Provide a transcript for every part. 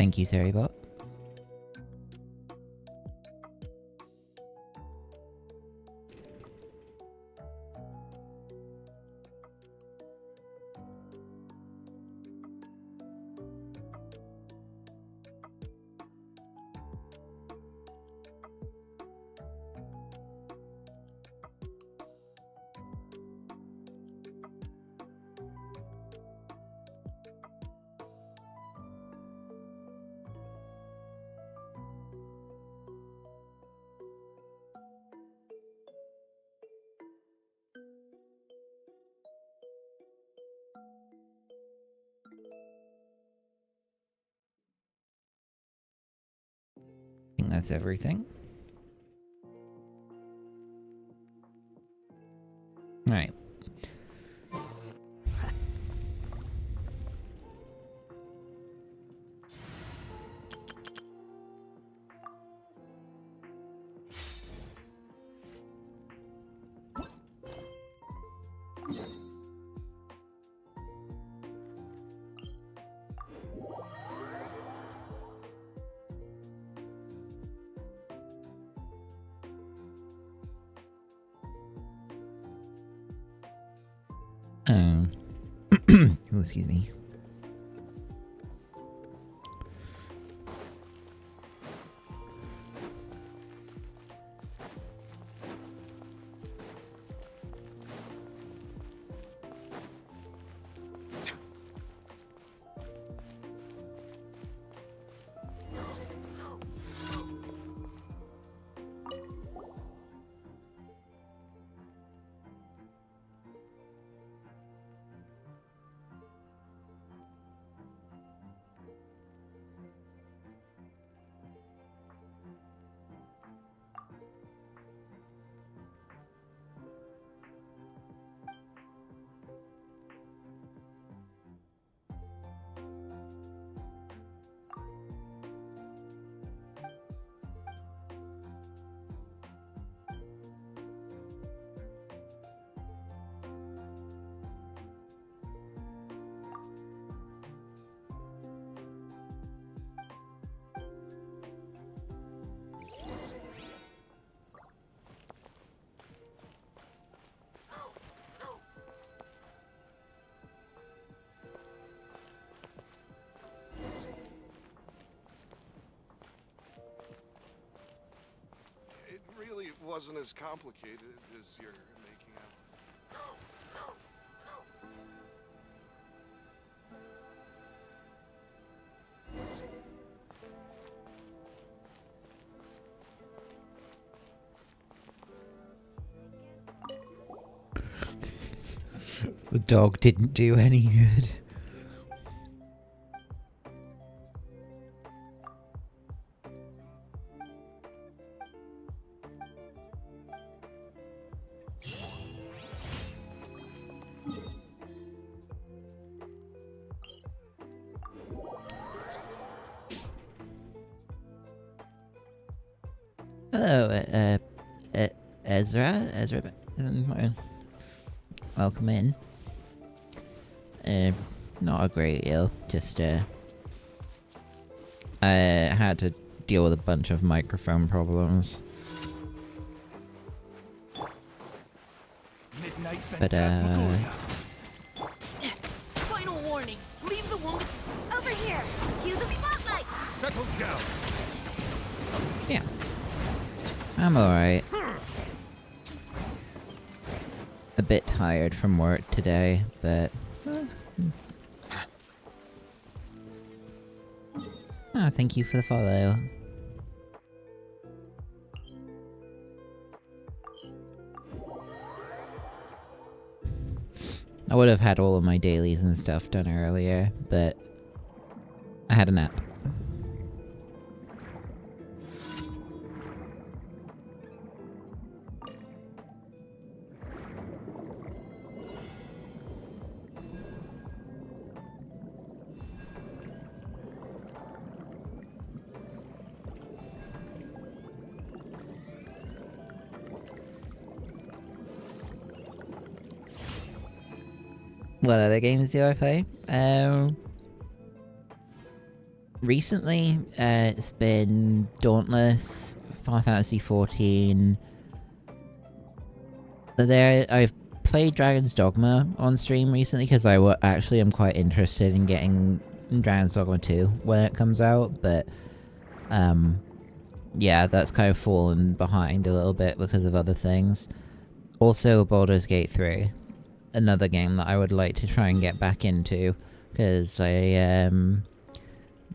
Thank you, Seribot. I think that's everything. Right. Oh, excuse me. Wasn't as complicated as you're making out. The dog didn't do any good. Hello, Ezra, welcome in. Not a great deal, just, I had to deal with a bunch of microphone problems. Midnight But, Phantasmagoria. Final warning. Leave the woman over here. Cue the spotlight. Settle down. yeah. I'm alright. A bit tired from work today, but... Oh, thank you for the follow. I would have had all of my dailies and stuff done earlier, but I had a nap. What other games do I play? recently, it's been Dauntless, Final Fantasy 14. I've played Dragon's Dogma on stream recently because actually am quite interested in getting Dragon's Dogma 2 when it comes out, but yeah, that's kind of fallen behind a little bit because of other things. Also, Baldur's Gate 3, another game that I would like to try and get back into, because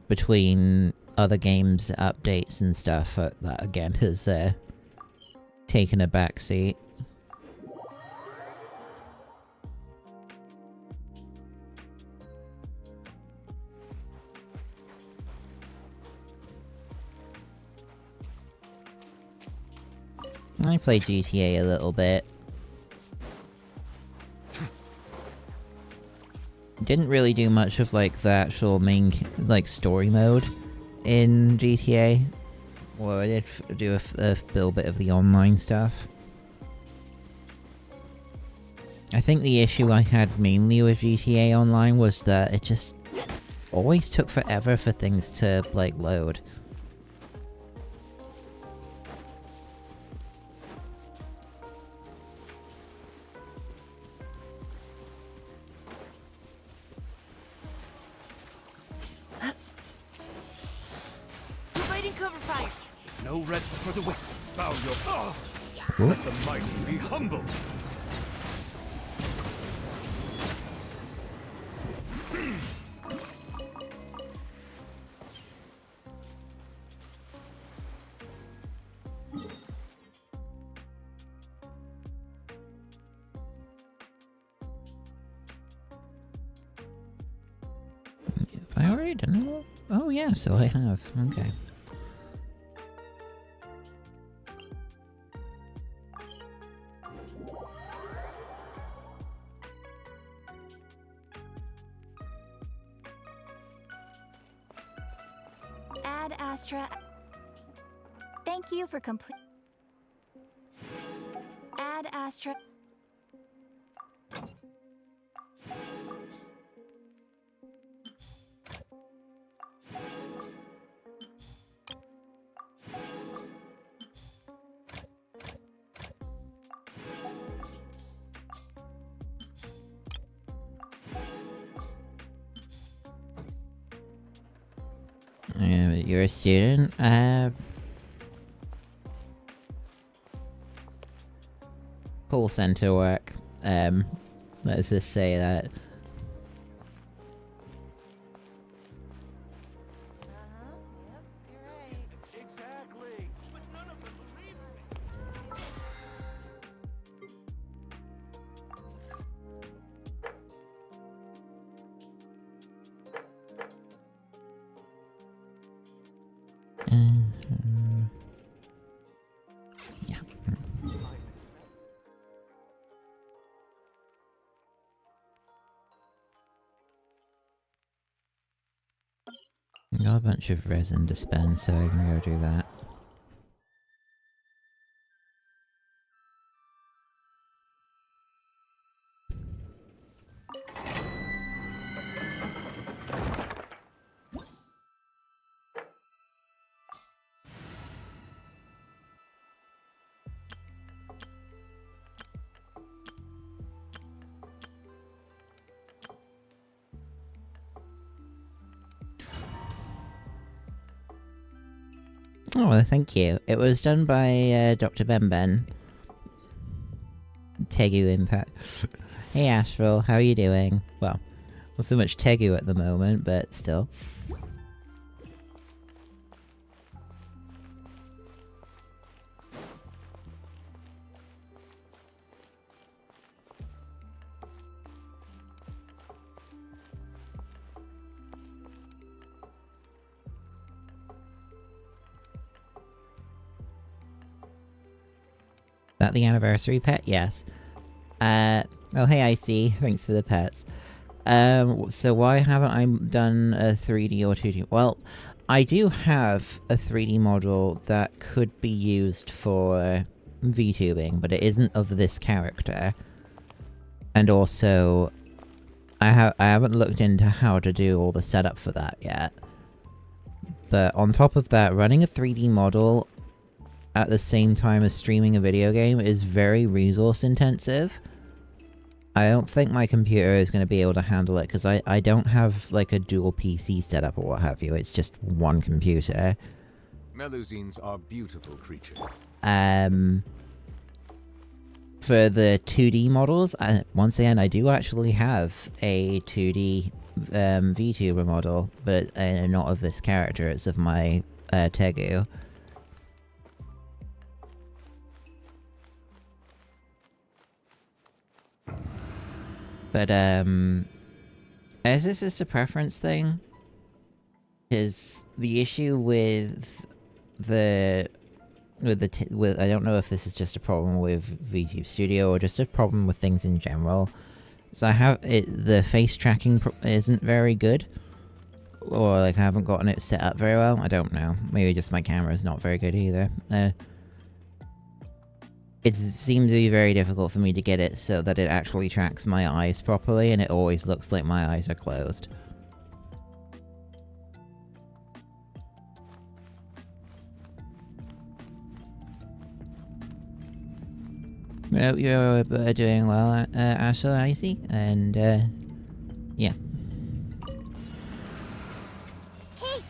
between other games, updates and stuff, that again has taken a backseat. I played GTA a little bit. Didn't really do much of like the actual main like story mode in GTA. Well, I did do a little bit of the online stuff. I think the issue I had mainly with GTA Online was that it just always took forever for things to like load. Cover fire. No rest for the wicked. Bow your let the mighty be humble. Have I already done it all? Oh yeah, so I have. Okay. Ad Astra. Thank you for complete. Ad Astra. You're a student? Call center work. Let's just say that. Yep, you're right. Exactly. But none of them believe Yeah. I got a bunch of resin to spend, so I can go do that. Oh, well, thank you. It was done by Dr. Ben. Tegu Impact. Hey Astral, how are you doing? Well, not so much Tegu at the moment, but still. That the anniversary pet? Yes. Oh hey IC, thanks for the pets. So why haven't I done a 3D or 2D? Well, I do have a 3D model that could be used for VTubing, but it isn't of this character. And also, I haven't looked into how to do all the setup for that yet. But on top of that, running a 3D model at the same time as streaming a video game is very resource intensive. I don't think my computer is going to be able to handle it, because I don't have like a dual PC setup or what have you. It's just one computer. Melusines are beautiful creatures. For the 2D models, once again, I do actually have a 2D VTuber model, but not of this character, it's of my Tegu. But, is this just a preference thing? Because the issue with I don't know if this is just a problem with VTube Studio or just a problem with things in general. So the face tracking isn't very good. Or like I haven't gotten it set up very well, I don't know. Maybe just my camera's not very good either. It seems to be very difficult for me to get it so that it actually tracks my eyes properly, and it always looks like my eyes are closed. Well, you're doing well, Asher, I see, and, yeah. Hey!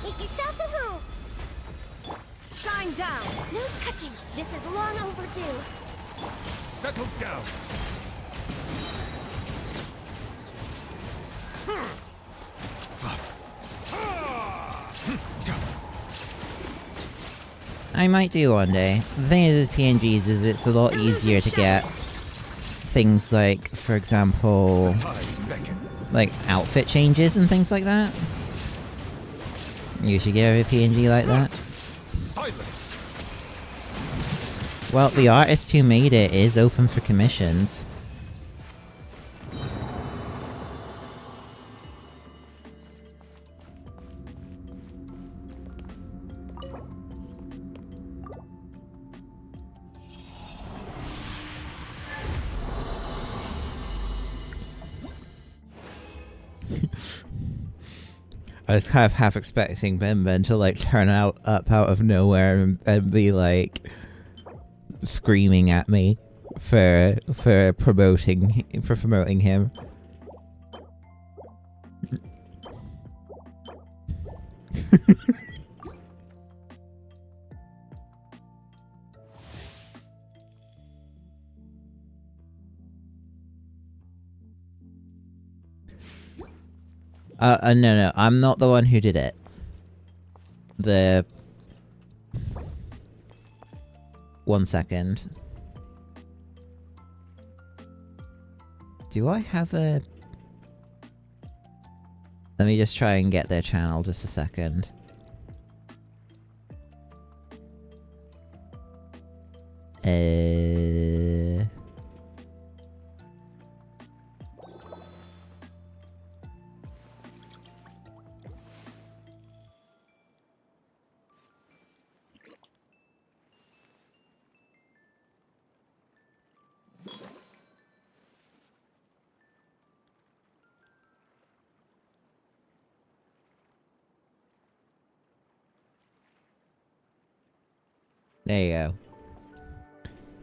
Make yourselves at home! Shine down! No touching! This is long overdue! Settle down. I might do one day. The thing is with PNGs is it's a lot easier to get things like, for example, like outfit changes and things like that. You should get a PNG like that. Silence. Well, the artist who made it is open for commissions. I was kind of half expecting Ben to like turn up out of nowhere and be like screaming at me for promoting him. No, I'm not the one who did it. One second. Do I have a... Let me just try and get their channel just a second. There you go.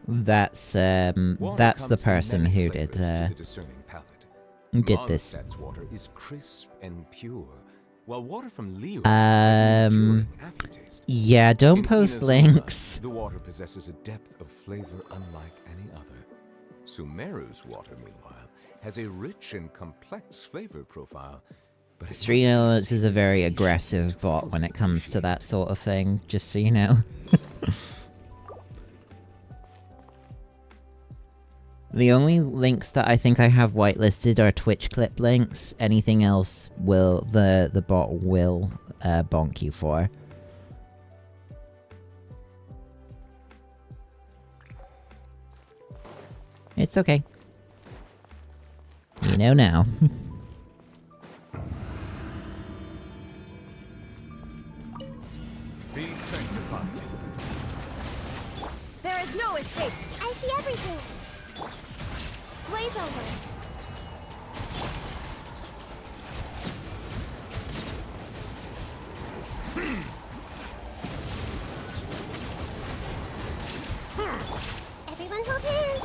That's the person who did this. Water is crisp and pure, while water from Leo yeah, don't post links. The water possesses a depth of flavor unlike any other. Sumeru's water, meanwhile, has a rich and complex flavor profile. But Street Elements is a very aggressive bot when it comes to that sort of thing, just so you know. The only links that I think I have whitelisted are Twitch clip links. Anything else the bot will bonk you for. It's okay. You know now. Be sanctified. There is no escape! I see everything! Blaze over! Everyone hold hands.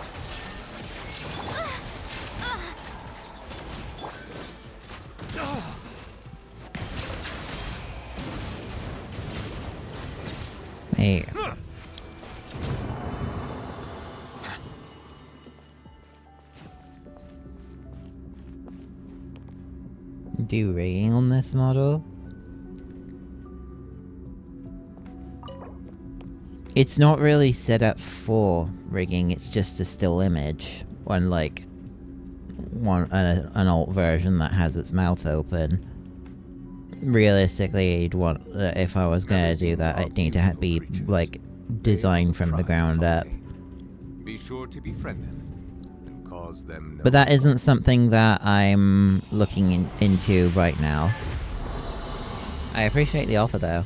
Hey. Do rigging on this model? It's not really set up for rigging, it's just a still image. Unlike an alt version that has its mouth open. Realistically, you'd want, if I was gonna do that, I'd need to be, like, designed from the ground up. Be sure to befriend them and cause them no But that isn't something that I'm looking into right now. I appreciate the offer, though.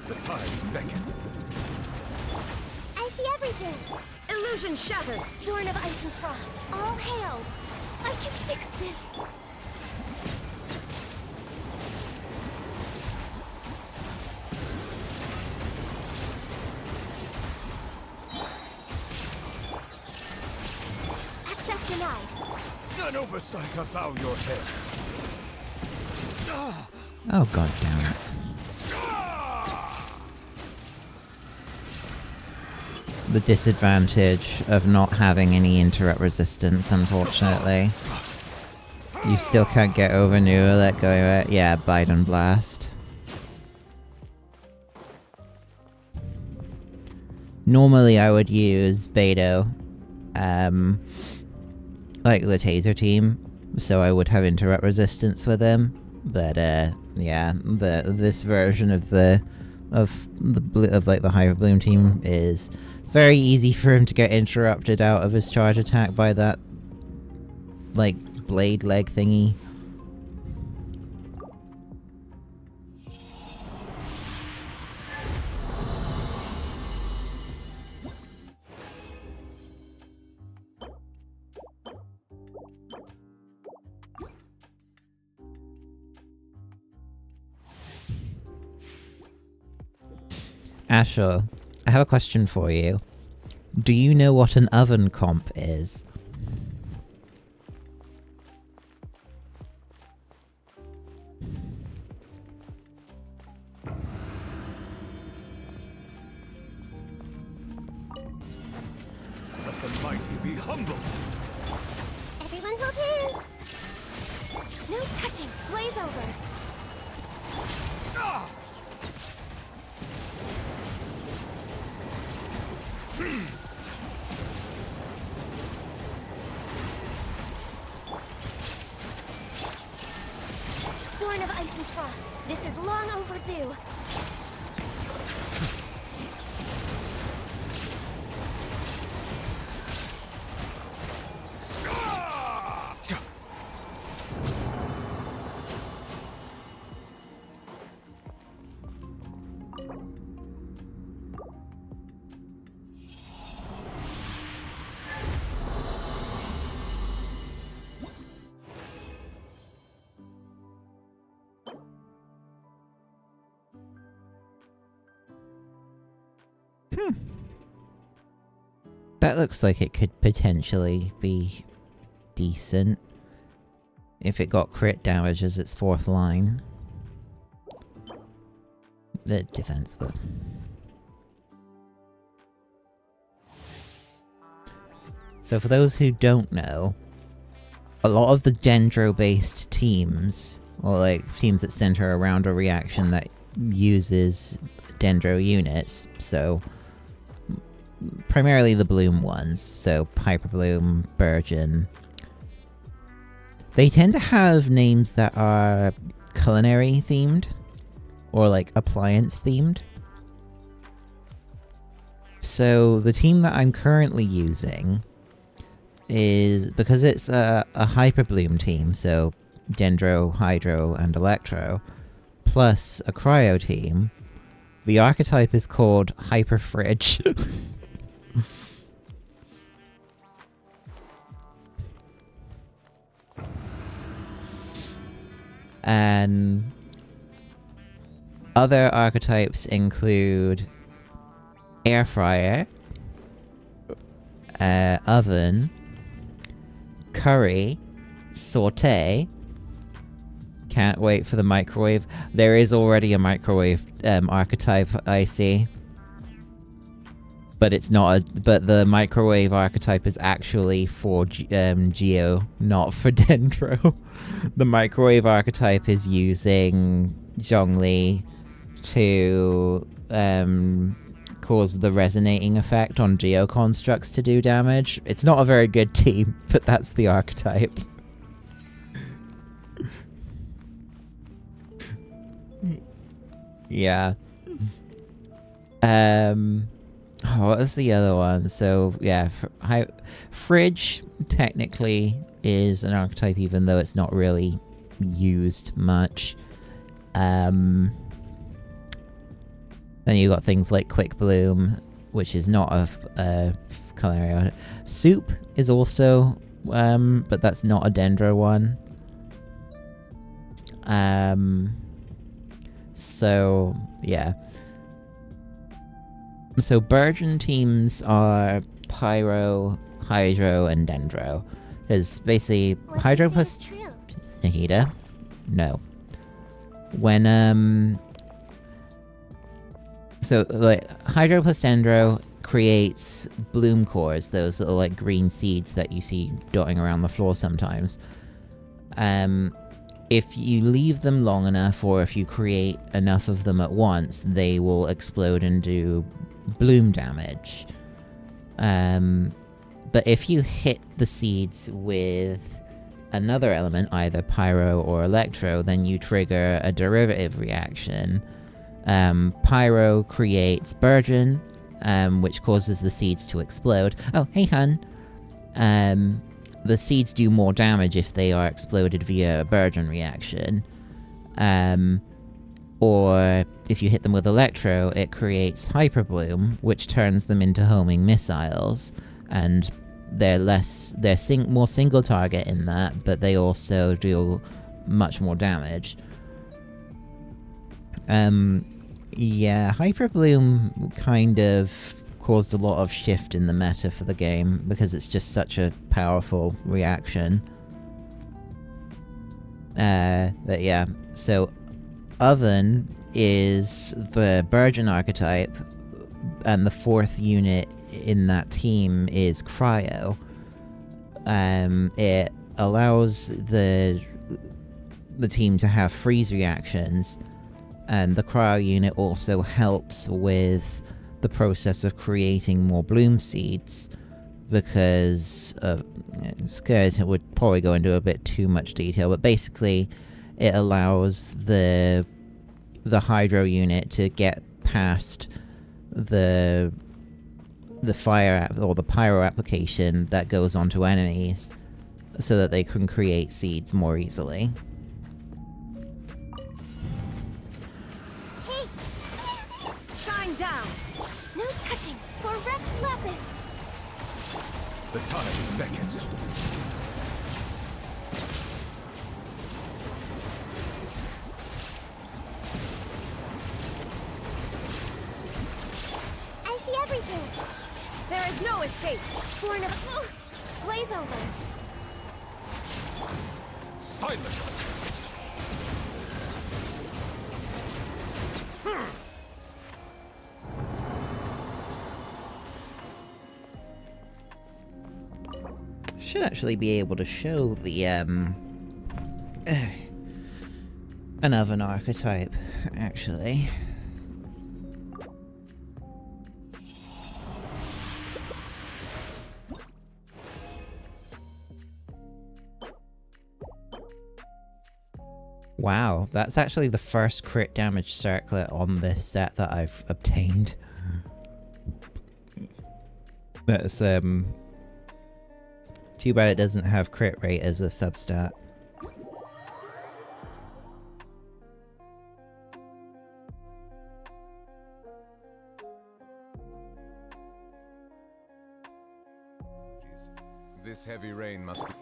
The tides beckon. I see everything. Illusion shattered. Born of ice and frost. All hail. I can fix this. Access denied. An oversight, I bow your head. Oh, god damn it. The disadvantage of not having any interrupt resistance, unfortunately. You still can't get over new, let go of it. Yeah, Biden Blast. Normally I would use Beto, like the taser team, so I would have interrupt resistance with him. But yeah, this version of the Hyper Bloom team is, it's very easy for him to get interrupted out of his charge attack by that, like, blade leg thingy. Asher, I have a question for you. Do you know what an oven comp is? Let the mighty be humble. Everyone hold hands. No touching. Blaze over. Born of ice and frost. This is long overdue. That looks like it could potentially be decent if it got crit damage as its fourth line. The defense will. So for those who don't know, a lot of the Dendro-based teams, or like teams that center around a reaction that uses Dendro units, so primarily the Bloom ones, so Hyper Bloom, Burgeon, they tend to have names that are culinary themed, or like appliance themed. So the team that I'm currently using is, because it's a Hyper Bloom team, so Dendro, Hydro, and Electro, plus a Cryo team, the archetype is called Hyper Fridge. And other archetypes include Air Fryer, Oven, Curry, Saute. Can't wait for the microwave. There is already a microwave archetype, I see. But it's not but the microwave archetype is actually for Geo, not for Dendro. The microwave archetype is using Zhongli to cause the resonating effect on Geo constructs to do damage. It's not a very good team, but that's the archetype. Yeah. Oh, what was the other one? So, yeah, Fridge technically is an archetype, even though it's not really used much. Then you got things like Quick Bloom, which is not a color area. Soup is also, but that's not a Dendro one. So, yeah. So Burgeon teams are Pyro, Hydro, and Dendro. Because basically, What Hydro you say plus is true. Nahida? No. When, so, like, Hydro plus Dendro creates bloom cores, those little, like, green seeds that you see dotting around the floor sometimes. If you leave them long enough, or if you create enough of them at once, they will explode and do bloom damage. But if you hit the seeds with another element, either Pyro or Electro, then you trigger a derivative reaction. Pyro creates Burgeon, which causes the seeds to explode. Oh, hey hun! The seeds do more damage if they are exploded via a Burgeon reaction. Or if you hit them with Electro, it creates Hyper Bloom, which turns them into homing missiles. And they're more single target in that, but they also do much more damage. Yeah, Hyper Bloom kind of caused a lot of shift in the meta for the game, because it's just such a powerful reaction. But yeah, so Oven is the Burgeon archetype, and the fourth unit in that team is Cryo. It allows the team to have freeze reactions, and the Cryo unit also helps with the process of creating more bloom seeds, because it's good. It would probably go into a bit too much detail, but basically it allows the Hydro unit to get past the fire or the pyro application that goes onto enemies, so that they can create seeds more easily. Hey! Shine down. No touching for Rex Lapis. The tides beckon. I see everything. There is no escape. Born of glaze over. Silence! Should actually be able to show the an Oven archetype, actually. Wow, that's actually the first crit damage circlet on this set that I've obtained. That's, too bad it doesn't have crit rate as a substat. This heavy rain must be...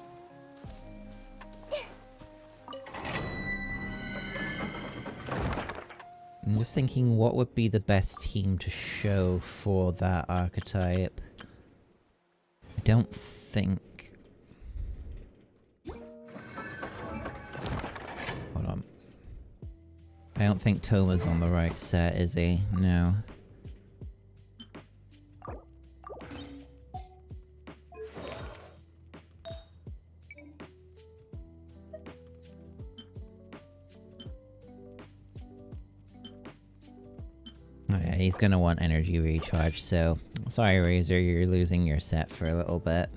I'm just thinking what would be the best team to show for that archetype. I don't think... Hold on. I don't think Toma's on the right set, is he? No. Oh yeah, he's gonna want energy recharge, so... Sorry, Razor, you're losing your set for a little bit.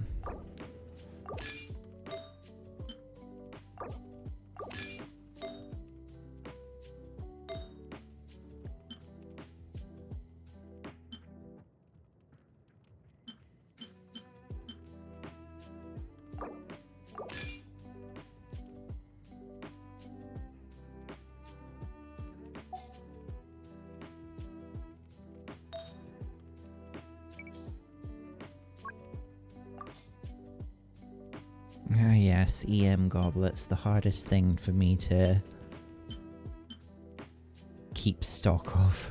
Ah yes, EM goblets, the hardest thing for me to keep stock of.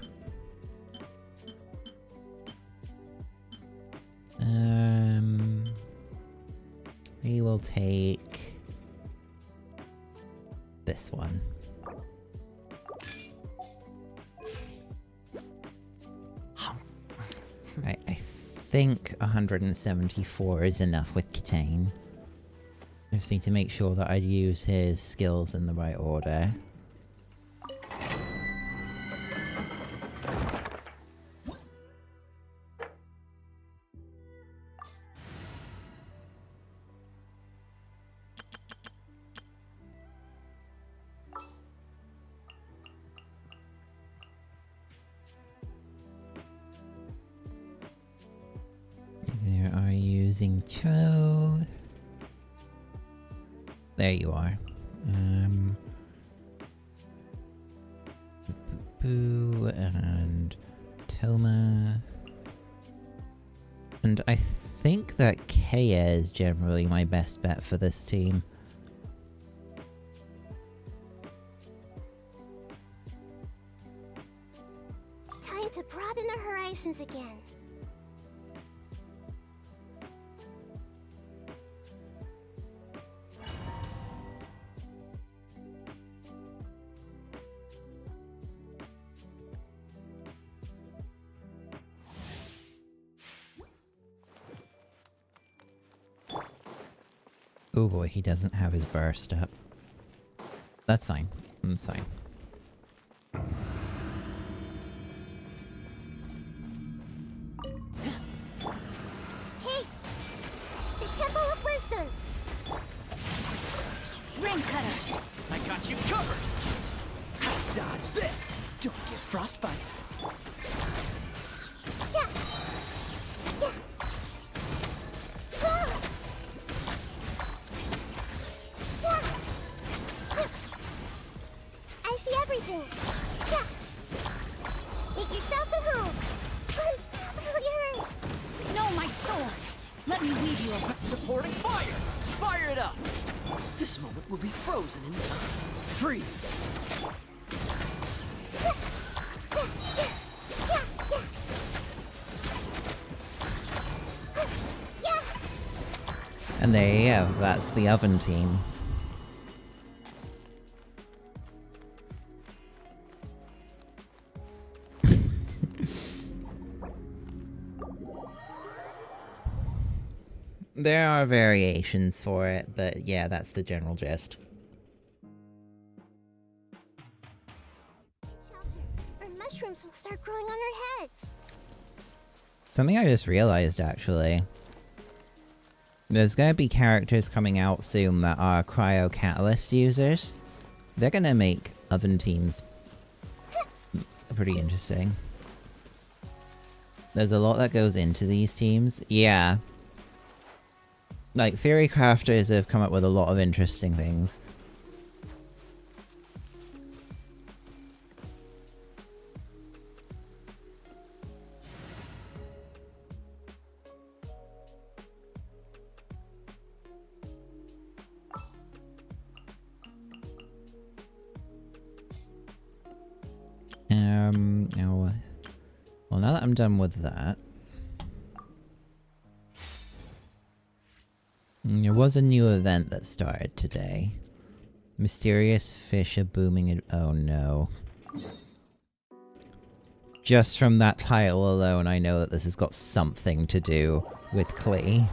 We will take this one. Right, I think 174 is enough with Kitane. I just need to make sure that I use his skills in the right order. There are using Cho. There you are. Boo and Toma. And I think that Kea is generally my best bet for this team. Time to broaden the horizons again. Oh boy, he doesn't have his burst up. That's fine. That's fine. Hey! The Temple of Wisdom! Ring cutter. I got you covered! Dodge this! Don't get frostbite. Yeah! Yeah! Ah! Yeah! I see everything! Yeah! Make yourselves at home! Unfamiliar! No, my sword. Let me weave you a... Supporting fire! Fire it up! This moment will be frozen in time. Freeze! And there you go, that's the oven team. There are variations for it, but yeah, that's the general gist. Shelter, or mushrooms will start growing on our heads. Something I just realized, actually. There's gonna be characters coming out soon that are Cryo Catalyst users. They're gonna make oven teams pretty interesting. There's a lot that goes into these teams. Yeah. Like, theory crafters have come up with a lot of interesting things. Now, well, now that I'm done with that, there was a new event that started today. Mysterious fish are booming. Oh no. Just from that title alone, I know that this has got something to do with Klee.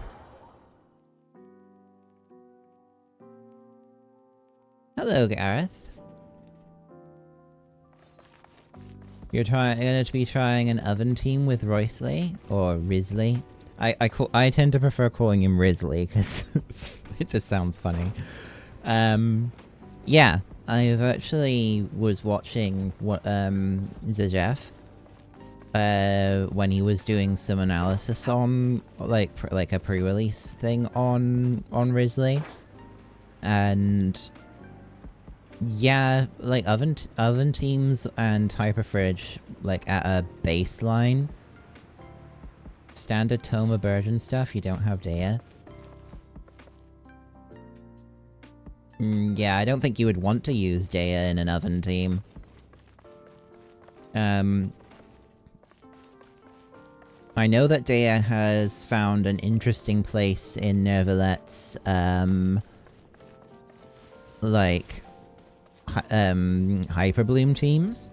Hello, Gareth. You're going to be trying an oven team with Roysley or Risley. I tend to prefer calling him Risley because it just sounds funny. Yeah, I actually was watching what Zajef when he was doing some analysis on like a pre-release thing on Risley, and yeah, like oven teams and Hyperfridge, like at a baseline, standard Toma Burgeon stuff, you don't have Dea. Yeah, I don't think you would want to use Dea in an oven team. I know that Dea has found an interesting place in Nervalet's, like, Hyperbloom teams.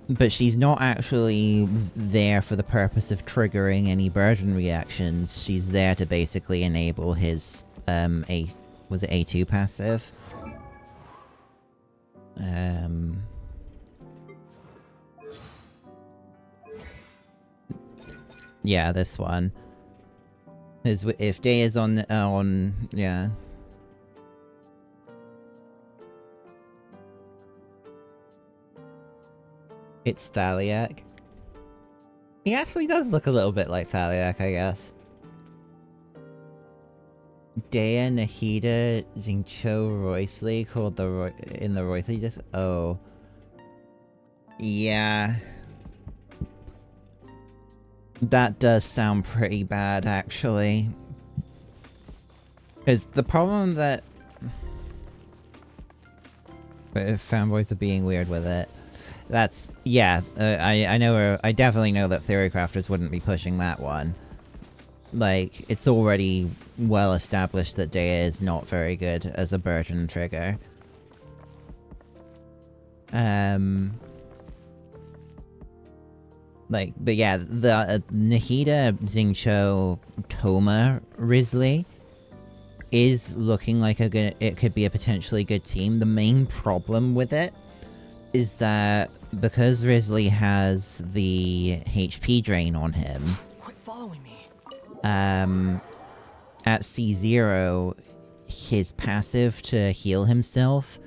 But she's not actually there for the purpose of triggering any burden reactions. She's there to basically enable his, was it A2 passive? Yeah, this one. If Day is on, yeah. It's Thaliak. He actually does look a little bit like Thaliak, I guess. Dea, Nahida, Xingqiu, Roysley called in the Roysley just. Oh. Yeah. That does sound pretty bad, actually. Because the problem that... fanboys are being weird with it. That's... yeah, I know... I definitely know that Theorycrafters wouldn't be pushing that one. Like, it's already well established that Dea is not very good as a burden trigger. Like, but yeah, the Nahida, Xingqiu, Toma, Risley is looking like it could be a potentially good team. The main problem with it is that because Risley has the HP drain on him, Quit following me. at C0, his passive to heal himself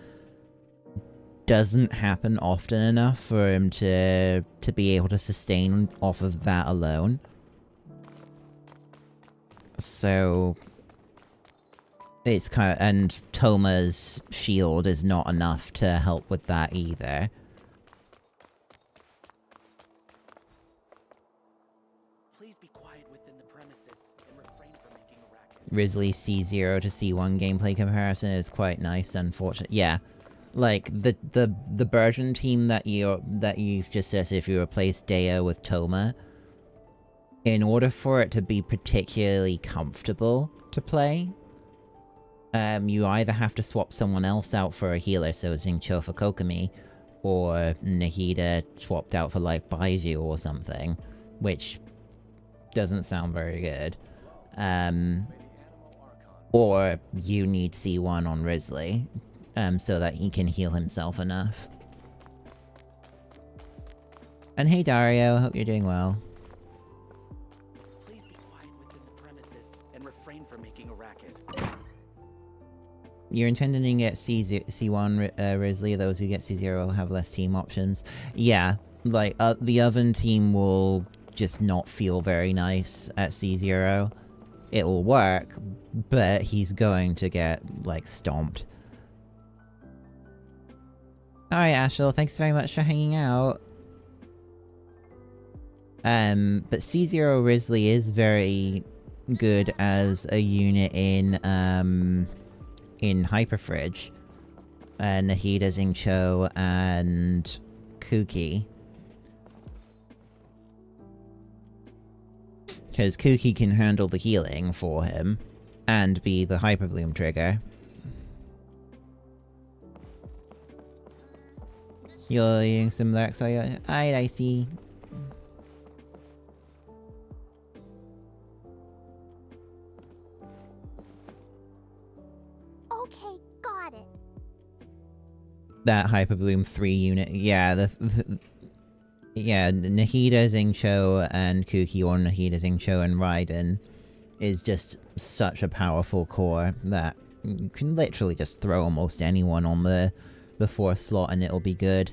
doesn't happen often enough for him to be able to sustain off of that alone. So it's kind of, and Toma's shield is not enough to help with that either. Please be quiet within the premises and refrain from making a racket. Risley C0 to C1 gameplay comparison is quite nice, unfortunately. Yeah. Like, the Burgeon team that you've just said, if you replace Dea with Toma, in order for it to be particularly comfortable to play, you either have to swap someone else out for a healer, so Xingqiu for Kokomi, or Nahida swapped out for, like, Baiju or something, which doesn't sound very good. Or you need C1 on Risley, so that he can heal himself enough. And hey Dario, hope you're doing well. Please be quiet within the premises and refrain from making a racket. You're intending to get C1 Risley, those who get C0 will have less team options. Yeah, like, the oven team will just not feel very nice at C0. It'll work, but he's going to get, like, stomped. Alright, Ashel, thanks very much for hanging out. But C0 Risley is very good as a unit in Hyperfridge. Nahida, Xingqiu, and Kuki. Because Kuki can handle the healing for him, and be the Hyperbloom trigger. You're eating some lurks, are you? I see. Okay, got it. That Hyperbloom 3 unit, yeah, yeah, Nahida, Xingqiu, and Kuki, or Nahida, Xingqiu, and Raiden is just such a powerful core that you can literally just throw almost anyone on the 4th slot and it'll be good.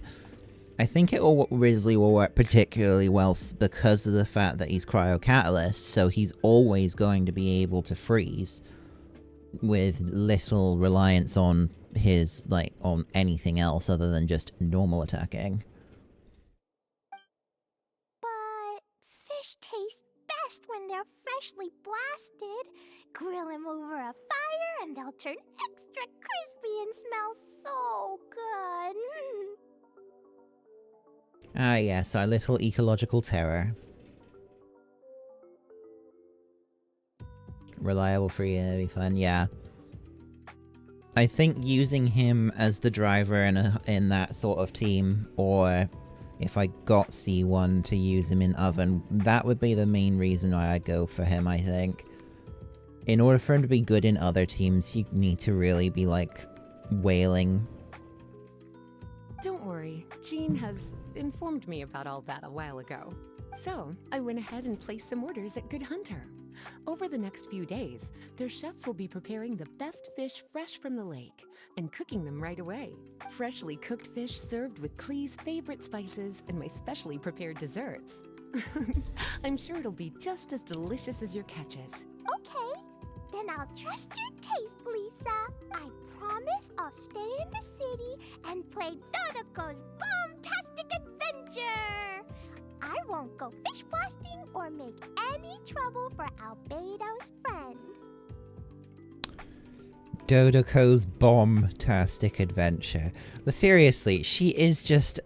I think Risley will work particularly well because of the fact that he's Cryo Catalyst, so he's always going to be able to freeze with little reliance on his, like, on anything else other than just normal attacking. But fish taste best when they're freshly blasted. Grill them over a fire and they'll turn extra crispy and smell so good. Ah yes, our little ecological terror. Reliable, free, be fun, yeah. I think using him as the driver in that sort of team, or if I got C1 to use him in Oven, that would be the main reason why I'd go for him, I think. In order for him to be good in other teams, you need to really be, like, wailing. Don't worry, Jean has informed me about all that a while ago. So, I went ahead and placed some orders at Good Hunter. Over the next few days, their chefs will be preparing the best fish fresh from the lake and cooking them right away. Freshly cooked fish served with Klee's favorite spices and my specially prepared desserts. I'm sure it'll be just as delicious as your catches. Okay, then I'll trust your taste, Lisa. I promise I'll stay in the city and play Dodoko's boom-tastic adventure. I won't go fish blasting or make any trouble for Albedo's friend. Dodoko's bomb-tastic adventure. But seriously, she is just...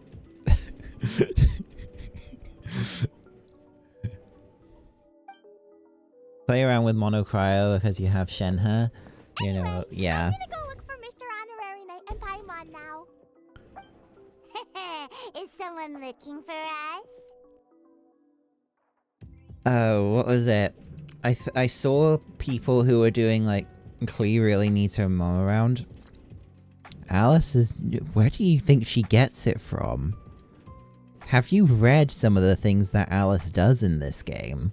Play around with Monocryo because you have Shenhe. You know, Anyway, yeah. I'm gonna go look for Mr. Honorary Knight and Paimon now. Is someone looking for us? Oh, what was it? I saw people who were doing, like, Klee really needs her mom around. Alice is... Where do you think she gets it from? Have you read some of the things that Alice does in this game?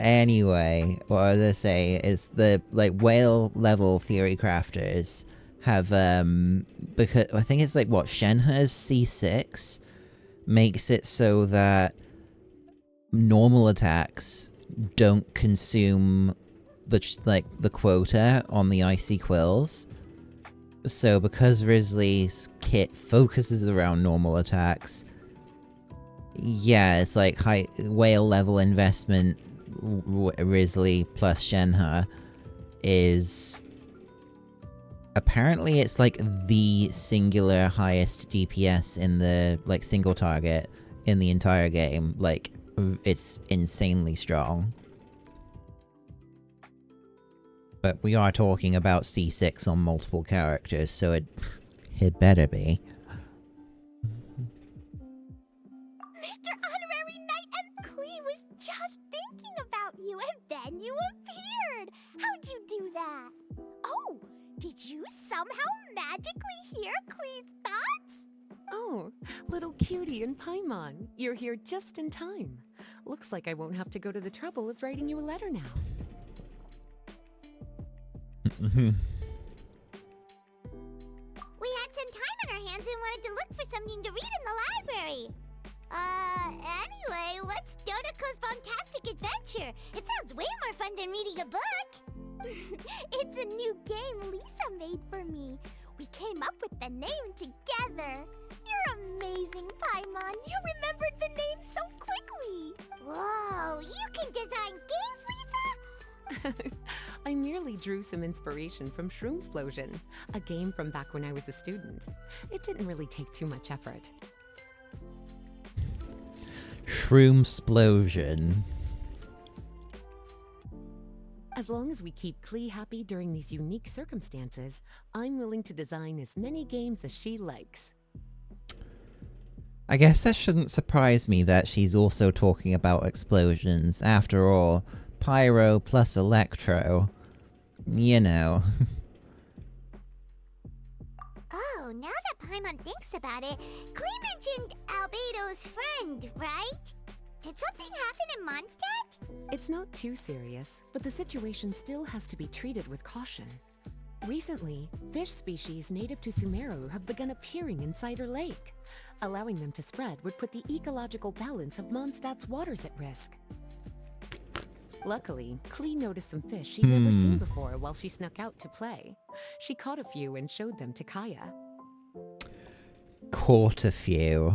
Anyway, what I was gonna say is the, like, whale level theory crafters have, because I think it's like, what, Shenhe's C6 makes it so that normal attacks don't consume the quota on the icy quills. So because Risley's kit focuses around normal attacks, yeah, it's like high whale level investment. Risley plus Shenhe is apparently it's like the singular highest DPS in the, like, single target in the entire game. Like, it's insanely strong. But we are talking about C6 on multiple characters, so it better be. Mr. Honorary Knight and Klee was just thinking about you, and then you appeared. How'd you do that? Oh, did you somehow magically hear Klee's thoughts? Oh, little cutie and Paimon, you're here just in time. Looks like I won't have to go to the trouble of writing you a letter now. worry. Anyway, what's Dodoko's Bombastic Adventure? It sounds way more fun than reading a book. It's a new game Lisa made for me. We came up with the name together. You're amazing, Paimon. You remembered the name so quickly. Whoa, you can design games, Lisa? I merely drew some inspiration from Shroomsplosion, a game from back when I was a student. It didn't really take too much effort. Shroomsplosion. As long as we keep Klee happy during these unique circumstances, I'm willing to design as many games as she likes. I guess that shouldn't surprise me that she's also talking about explosions. After all, pyro plus electro. You know. Oh, now that Paimon thinks about it, Klee mentioned Albedo's friend, right? Did something happen in Mondstadt? It's not too serious, but the situation still has to be treated with caution. Recently, fish species native to Sumeru have begun appearing in Cider Lake. Allowing them to spread would put the ecological balance of Mondstadt's waters at risk. Luckily, Klee noticed some fish she'd never seen before while she snuck out to play. She caught a few and showed them to Kaya. Caught a few.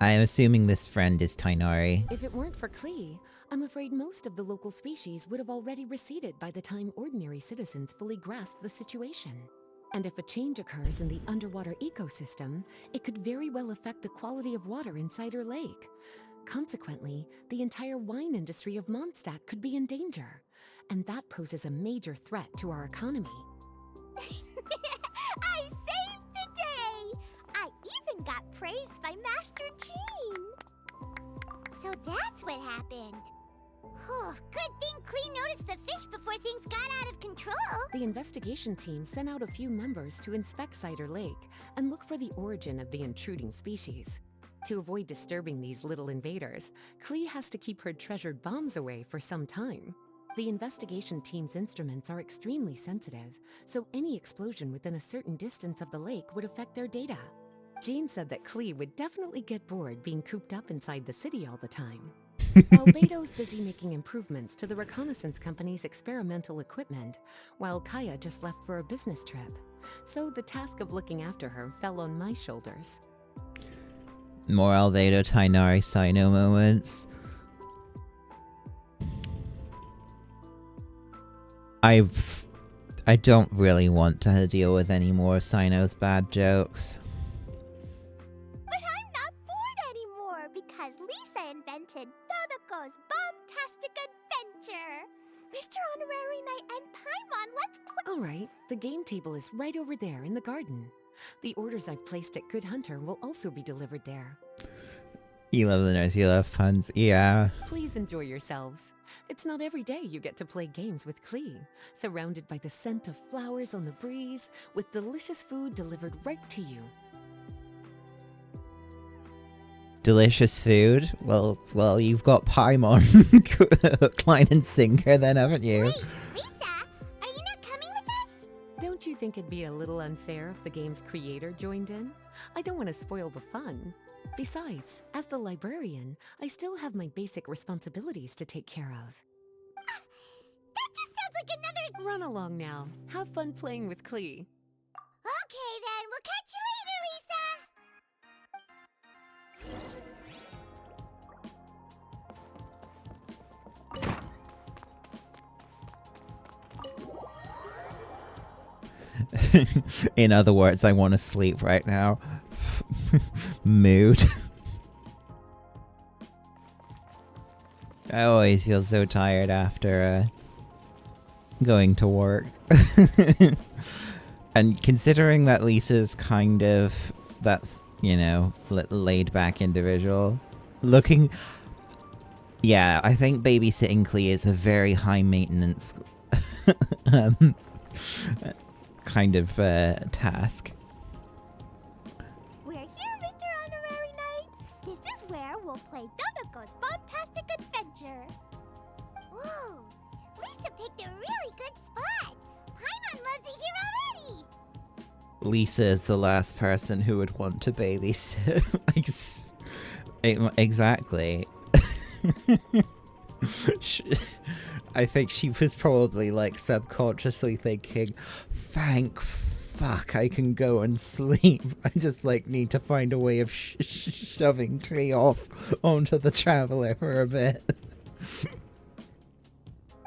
I am assuming this friend is Tainari. If it weren't for Klee, I'm afraid most of the local species would have already receded by the time ordinary citizens fully grasp the situation. And if a change occurs in the underwater ecosystem, it could very well affect the quality of water in Cider Lake. Consequently, the entire wine industry of Mondstadt could be in danger, and that poses a major threat to our economy. I saved the day! I even got praised by Master Jean! So that's what happened. Whew, good thing Klee noticed the fish before things got out of control. The investigation team sent out a few members to inspect Cider Lake and look for the origin of the intruding species. To avoid disturbing these little invaders, Klee has to keep her treasured bombs away for some time. The investigation team's instruments are extremely sensitive, so any explosion within a certain distance of the lake would affect their data. Jean said that Klee would definitely get bored being cooped up inside the city all the time. Albedo's busy making improvements to the reconnaissance company's experimental equipment, while Kaya just left for a business trip. So the task of looking after her fell on my shoulders. More Albedo Tainari Sino moments. I don't really want to deal with any more of Sino's bad jokes. But I'm not bored anymore because Lisa invented Dodoko's Bombastic Adventure. Mr. Honorary Knight and Paimon, let's play. Alright, the game table is right over there in the garden. The orders I've placed at Good Hunter will also be delivered there. You love the nerds, you love puns, yeah. Please enjoy yourselves. It's not every day you get to play games with Klee, surrounded by the scent of flowers on the breeze, with delicious food delivered right to you. Delicious food? Well, you've got Paimon, Klein and Sinker then, haven't you? Wait, Lisa, are you not coming with us? Don't you think it'd be a little unfair if the game's creator joined in? I don't want to spoil the fun. Besides, as the librarian, I still have my basic responsibilities to take care of. That just sounds like another... Run along now. Have fun playing with Klee. Okay then, we'll catch you later, Lisa. In other words, I want to sleep right now. Mood. I always feel so tired after going to work. And considering that Lisa's kind of, that's, you know, laid back individual. Looking, yeah, I think babysitting Klee is a very high maintenance kind of task. We're here, Mr. Honorary Knight. This is where we'll play Dodoko's Bombastic Adventure. Whoa, Lisa picked a really good spot. Paimon loves it Lisa is the last person who would want to babysit. Exactly. I think she was probably like subconsciously thinking, thank fuck I can go and sleep. I just like need to find a way of shoving Klee off onto the Traveler for a bit.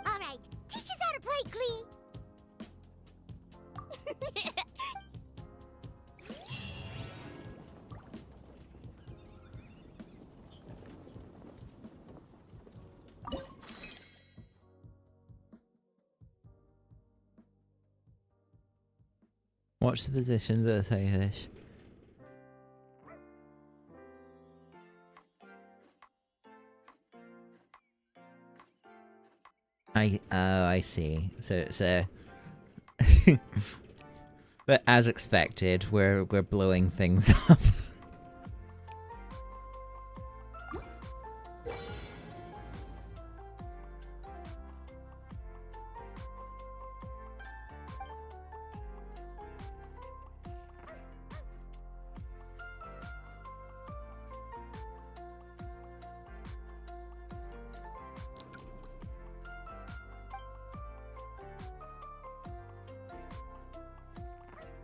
Alright, teach us how to play, Glee! Watch the positions of the fish. I see. So but as expected, we're blowing things up.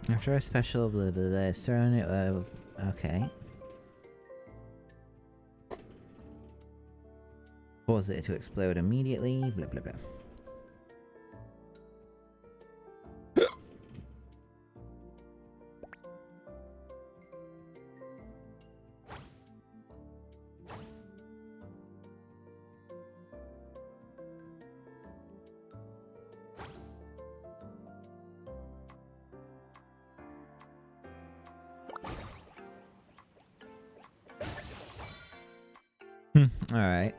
After a special blah blah blah, surrounding okay. Cause it to explode immediately, blah blah blah. Alright.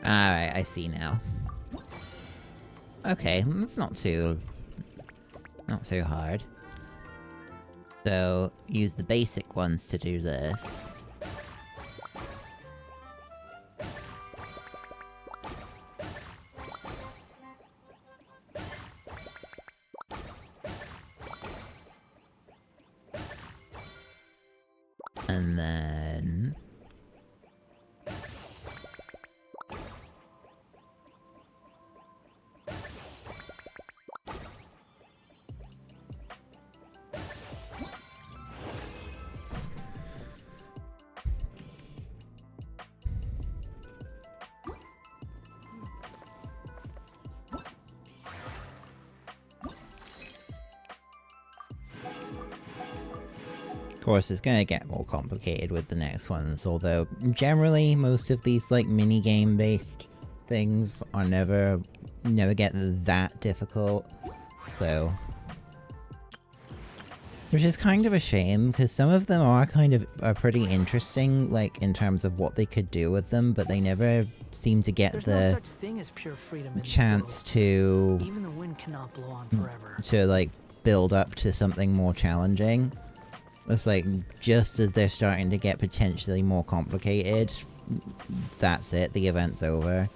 Alright, I see now. Okay, it's not too hard. So, use the basic ones to do this. And then... Of course, it's gonna get more complicated with the next ones, although generally most of these like mini-game based things are never get that difficult, so... Which is kind of a shame, because some of them are pretty interesting, like, in terms of what they could do with them, but they never seem to get There's the no such thing as pure freedom in chance this to... world. Even the wind cannot blow on forever. to, like, build up to something more challenging. It's like, just as they're starting to get potentially more complicated, that's it, the event's over.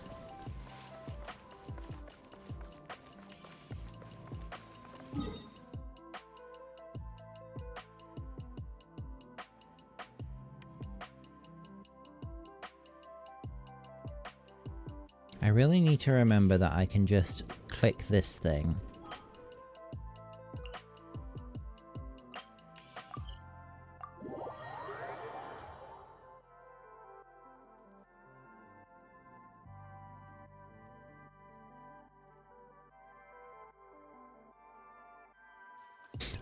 I really need to remember that I can just click this thing.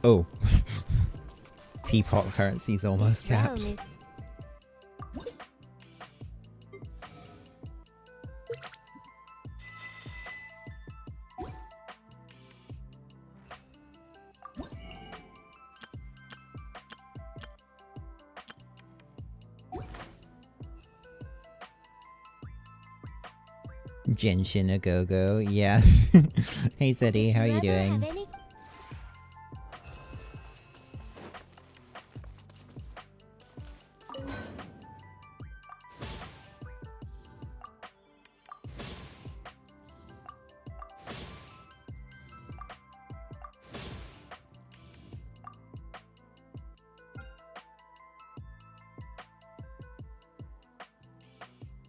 Oh. Teapot currency's almost This realm capped. is Genshin a go-go, yeah. Hey Zeddy, how are you ever have doing? any-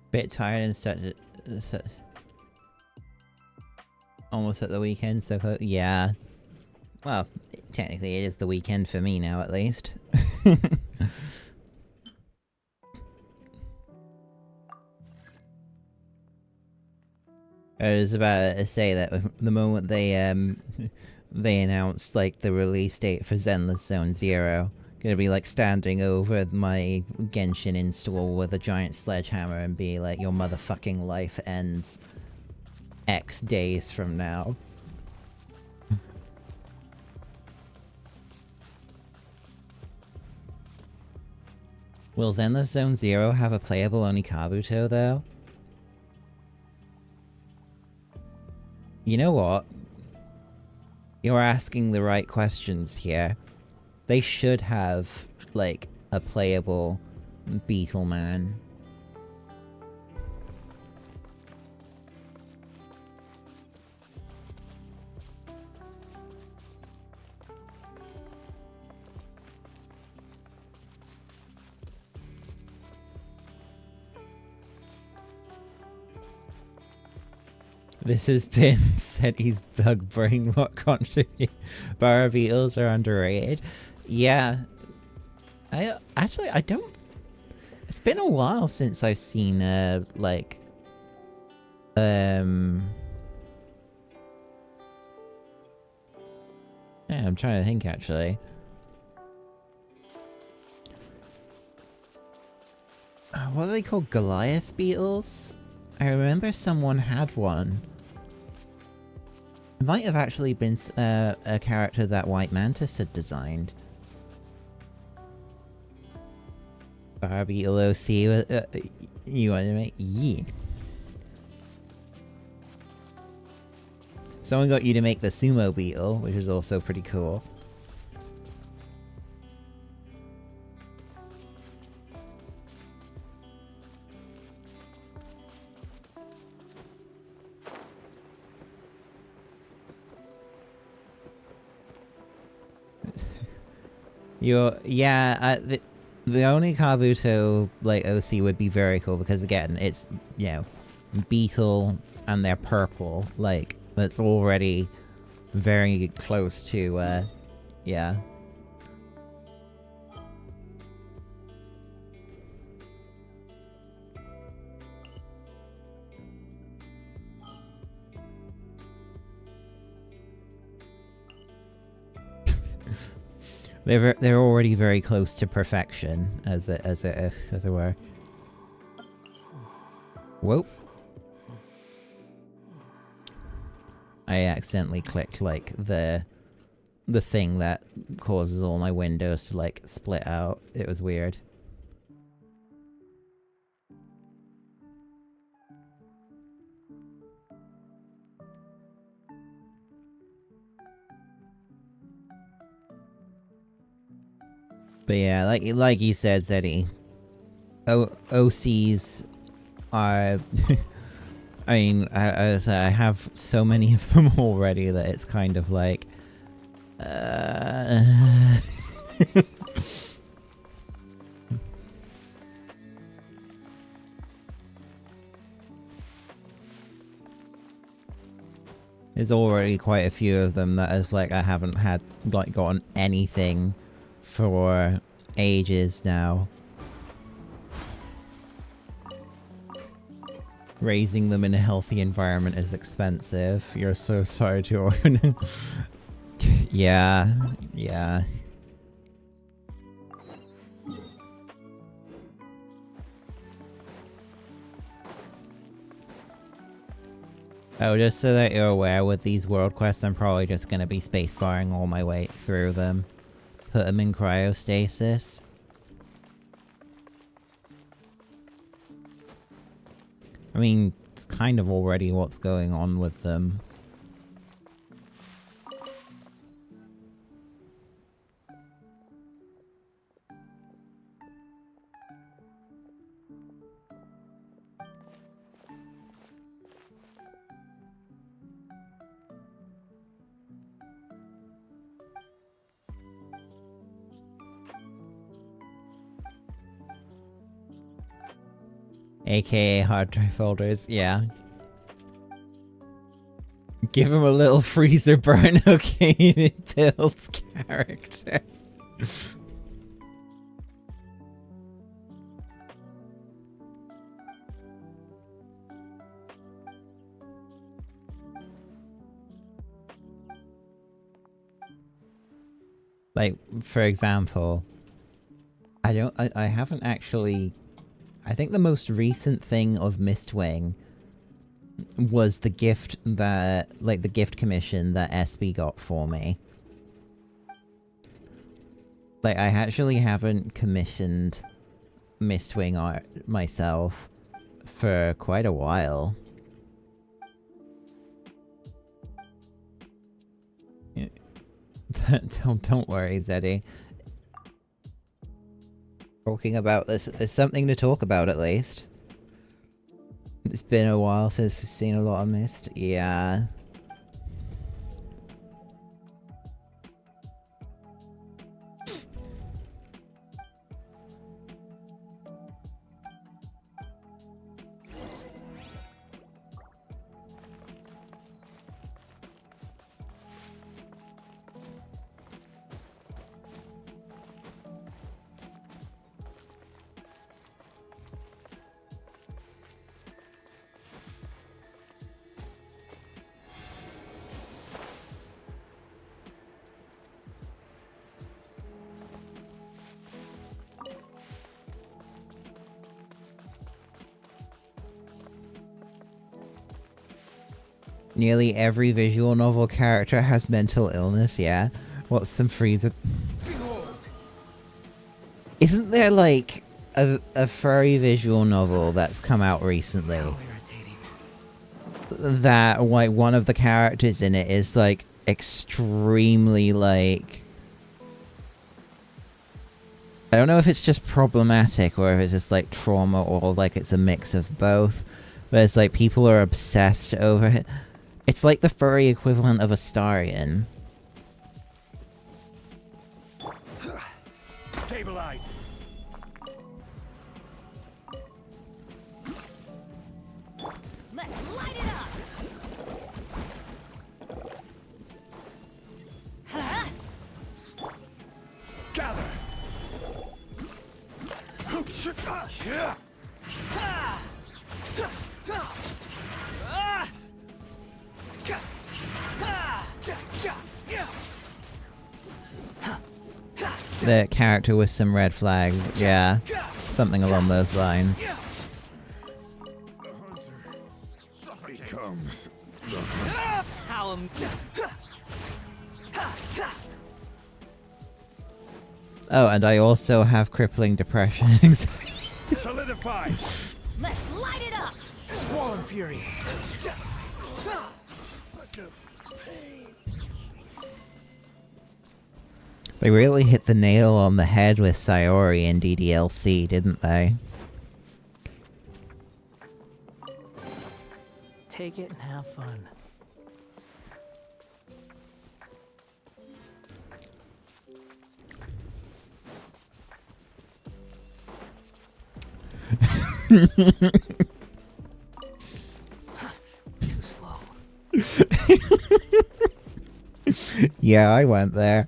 Bit tired and almost at the weekend, so yeah. Well, technically it is the weekend for me now, at least. I was about to say that the moment they they announced like the release date for Zenless Zone Zero, gonna be like standing over my Genshin install with a giant sledgehammer and be like, your motherfucking life ends X days from now. Will Zenless Zone Zero have a playable only Kabuto though? You know what? You're asking the right questions here. They should have, like, a playable Beetle Man. This has been Seti's bug brain. What contribute? Bar beetles are underrated. Yeah. I don't. It's been a while since I've seen like yeah, I'm trying to think actually. What are they called? Goliath beetles? I remember someone had one. It might have actually been a character that White Mantis had designed. Barbie LOC, you want to make? Yeah. Someone got you to make the sumo beetle, which is also pretty cool. Yeah, the only Kabuto, like, OC would be very cool, because again, it's, you know, beetle, and they're purple, like, that's already very close to, yeah. They're already very close to perfection, as it were. Whoa! I accidentally clicked like the thing that causes all my windows to like split out. It was weird. But yeah, like you said, Zeddy, OCs are. I mean, I have so many of them already that it's kind of like. There's already quite a few of them that is like I haven't had like gotten anything for ages now. Raising them in a healthy environment is expensive. You're so sorry to Yeah, Yeah. Oh, just so that you're aware, with these world quests, I'm probably just gonna be spacebarring all my way through them. Put them in cryostasis. I mean, it's kind of already what's going on with them. AKA hard drive folders, yeah. Give him a little freezer burn, okay, it builds character. Like, for example, I haven't actually... I think the most recent thing of Mistwing was the gift that, like, the gift commission that SB got for me. Like, I actually haven't commissioned Mistwing art myself for quite a while. Don't worry, Zeddy. Talking about this, there's something to talk about at least. It's been a while since we've seen a lot of Mist. Yeah. Nearly every visual novel character has mental illness, yeah. What's some freezer? Isn't there, like, a furry visual novel that's come out recently? That, like, one of the characters in it is, like, extremely, like... I don't know if it's just problematic or if it's just, like, trauma or, like, it's a mix of both. But it's like, people are obsessed over it. It's like the furry equivalent of a Starion. Stabilize. Let's light it up. Gather. The character with some red flag, yeah. Something along those lines. Becomes Oh, and I also have crippling depression. Solidify. Let's light it up. Swollen fury. They really hit the nail on the head with Sayori in DDLC, didn't they? Take it and have fun. Too slow. Yeah, I went there.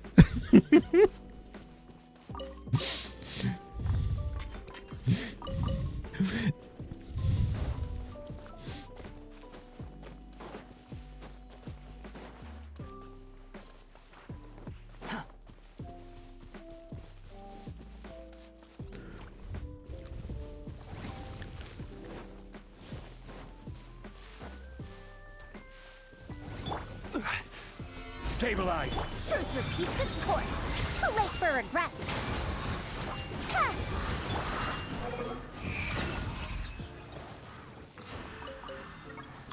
Stabilize. Truth repeats its course. Too late for regrets. Ha!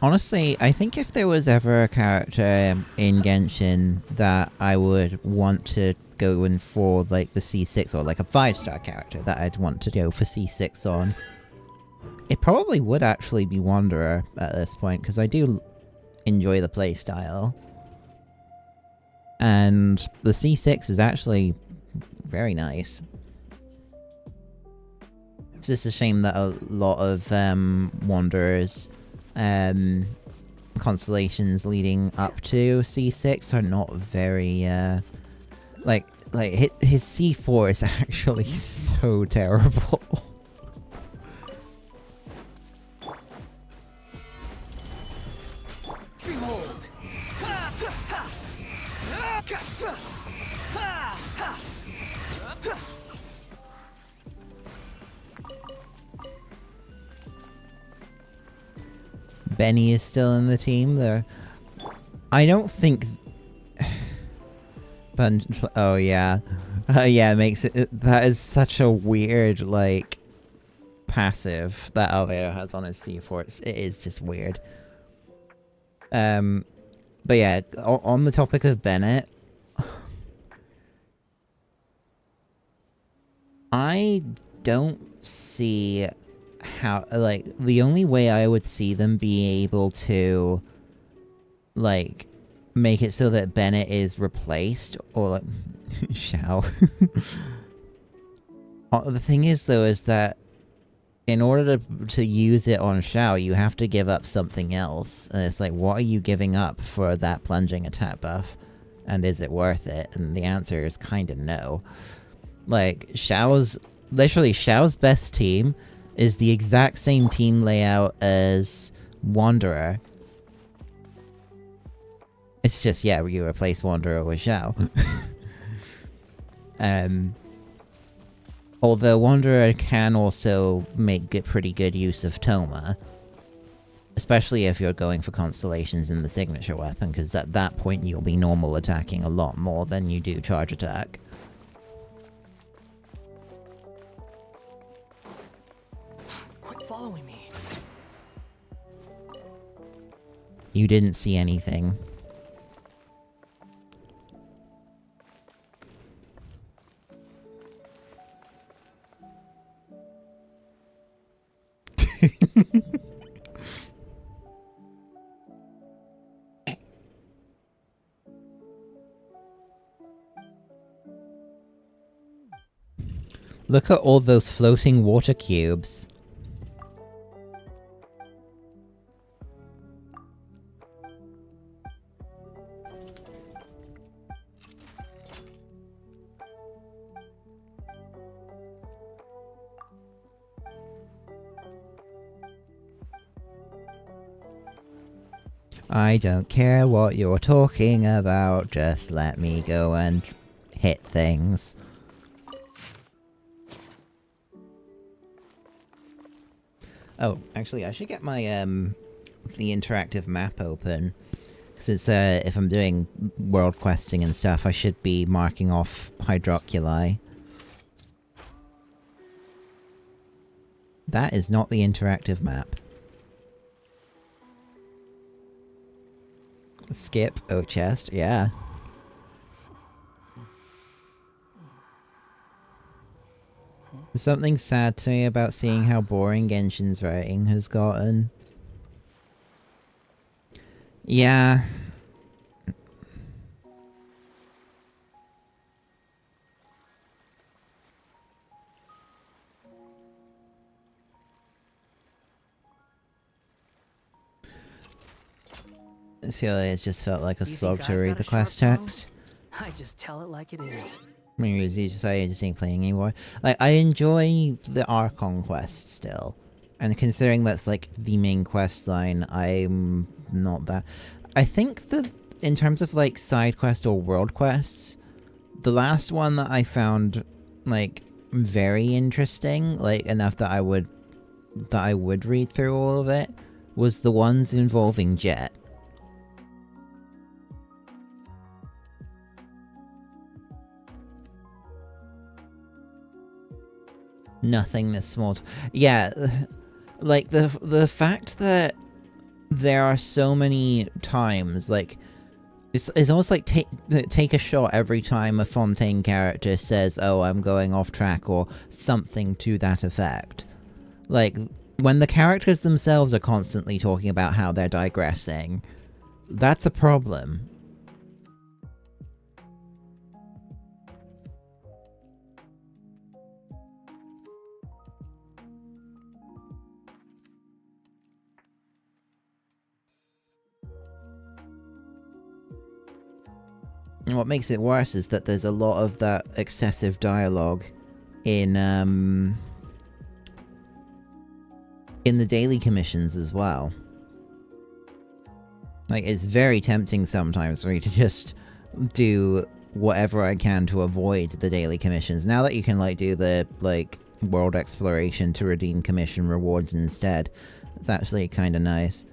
Honestly, I think if there was ever a character in Genshin that I would want to go in for, like, the C6, or like a 5-star character that I'd want to go for C6 on, it probably would actually be Wanderer at this point, because I do enjoy the playstyle. And the C6 is actually very nice. It's just a shame that a lot of Wanderers constellations leading up to C6 are not very, like his C4 is actually so terrible. Behold! Benny is still in the team, though. I don't think... oh, yeah. Yeah, it makes it... That is such a weird, like, passive that Alvaro has on his C4. It is just weird. But yeah, on the topic of Bennett... I don't see how, like, the only way I would see them be able to, like, make it so that Bennett is replaced, or, like, Xiao. The thing is, though, is that in order to use it on Xiao, you have to give up something else. And it's like, what are you giving up for that plunging attack buff? And is it worth it? And the answer is kind of no. Like, literally, Xiao's best team is the exact same team layout as Wanderer. It's just, yeah, you replace Wanderer with Xiao. Although Wanderer can also make pretty good use of Toma. Especially if you're going for constellations in the signature weapon, because at that point you'll be normal attacking a lot more than you do charge attack. Quit following me. You didn't see anything. Look at all those floating water cubes. I don't care what you're talking about, just let me go and hit things. Oh, actually, I should get my, the interactive map open. Since, if I'm doing world questing and stuff, I should be marking off hydroculi. That is not the interactive map. Skip. Oh, chest. Yeah. There's something sad to me about seeing how boring Genshin's writing has gotten. Yeah. I feel like it just felt like a slog to read the quest text. I just tell it like it is. I mean, you just ain't playing anymore. Like, I enjoy the Archon quest still. And considering that's, like, the main quest line, I'm not that... I think that, in terms of, like, side quest or world quests, the last one that I found, like, very interesting, like, enough that I would read through all of it, was the ones involving Jet. nothingness small. Yeah, like the fact that there are so many times, like, it's almost like take a shot every time a Fontaine character says, "Oh, I'm going off track," or something to that effect. Like, when the characters themselves are constantly talking about how they're digressing, that's a problem. And what makes it worse is that there's a lot of that excessive dialogue in the daily commissions as well. Like, it's very tempting sometimes for me to just do whatever I can to avoid the daily commissions. Now that you can, like, do the, like, world exploration to redeem commission rewards instead, it's actually kind of nice.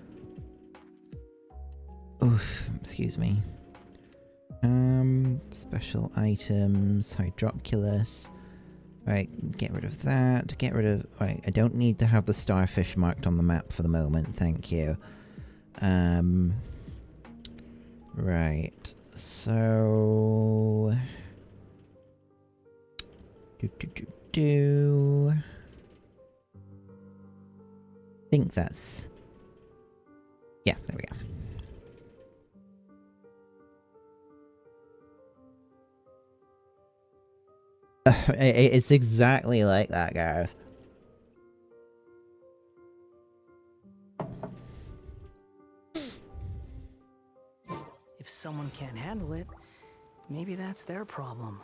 Oof, excuse me. Special items, Hydroculus. Right, get rid of that, get rid of... Right, I don't need to have the starfish marked on the map for the moment, thank you. Right, so... I think that's... Yeah, there we go. It's exactly like that, Gareth. If someone can't handle it, maybe that's their problem.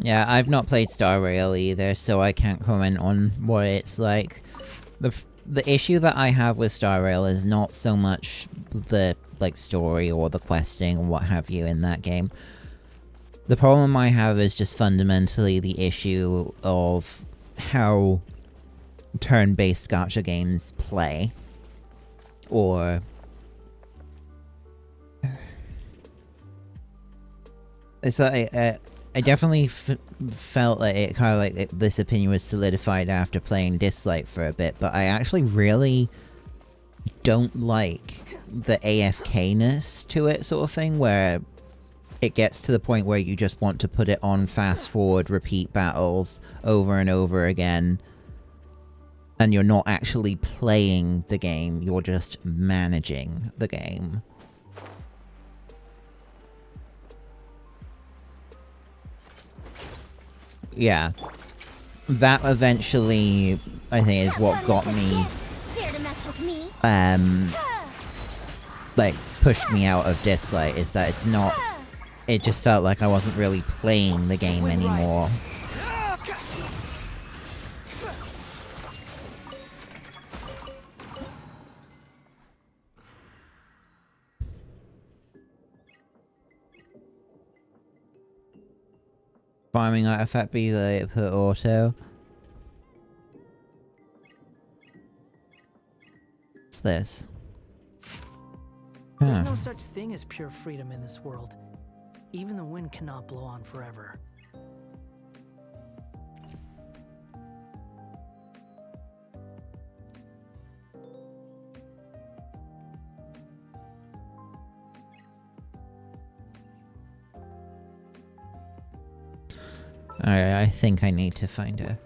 Yeah, I've not played Star Rail either, so I can't comment on what it's like. The issue that I have with Star Rail is not so much the, like, story or the questing or what have you in that game. The problem I have is just fundamentally the issue of how turn-based gacha games play. Or... It's like, I definitely felt like it kind of like this opinion was solidified after playing Dislight for a bit, but I actually really don't like the AFK-ness to it sort of thing, where it gets to the point where you just want to put it on fast-forward, repeat battles over and over again, and you're not actually playing the game, you're just managing the game. Yeah. That eventually, I think, is what got me, like, pushed me out of Dislight, is that it's not... It just felt like I wasn't really playing the game anymore. Farming artifact be like put auto. What's this? There's no such thing as pure freedom in this world. Even the wind cannot blow on forever. Alright, I think I need to find her.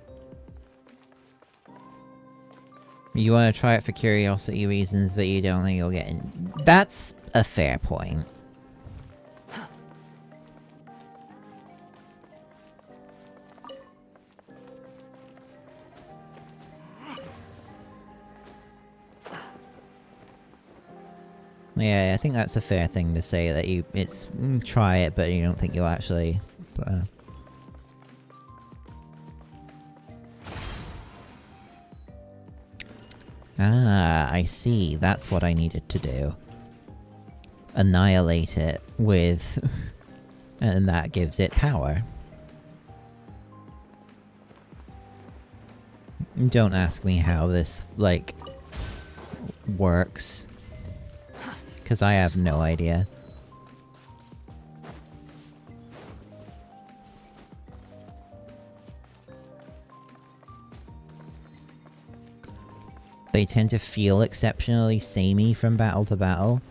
You want to try it for curiosity reasons, but you don't think you'll get in. That's a fair point. Yeah, I think that's a fair thing to say, that it's try it, but you don't think you'll actually... Ah, I see. That's what I needed to do. annihilate it with... and that gives it power. Don't ask me how this, like, works. Because I have no idea. They tend to feel exceptionally samey from battle to battle.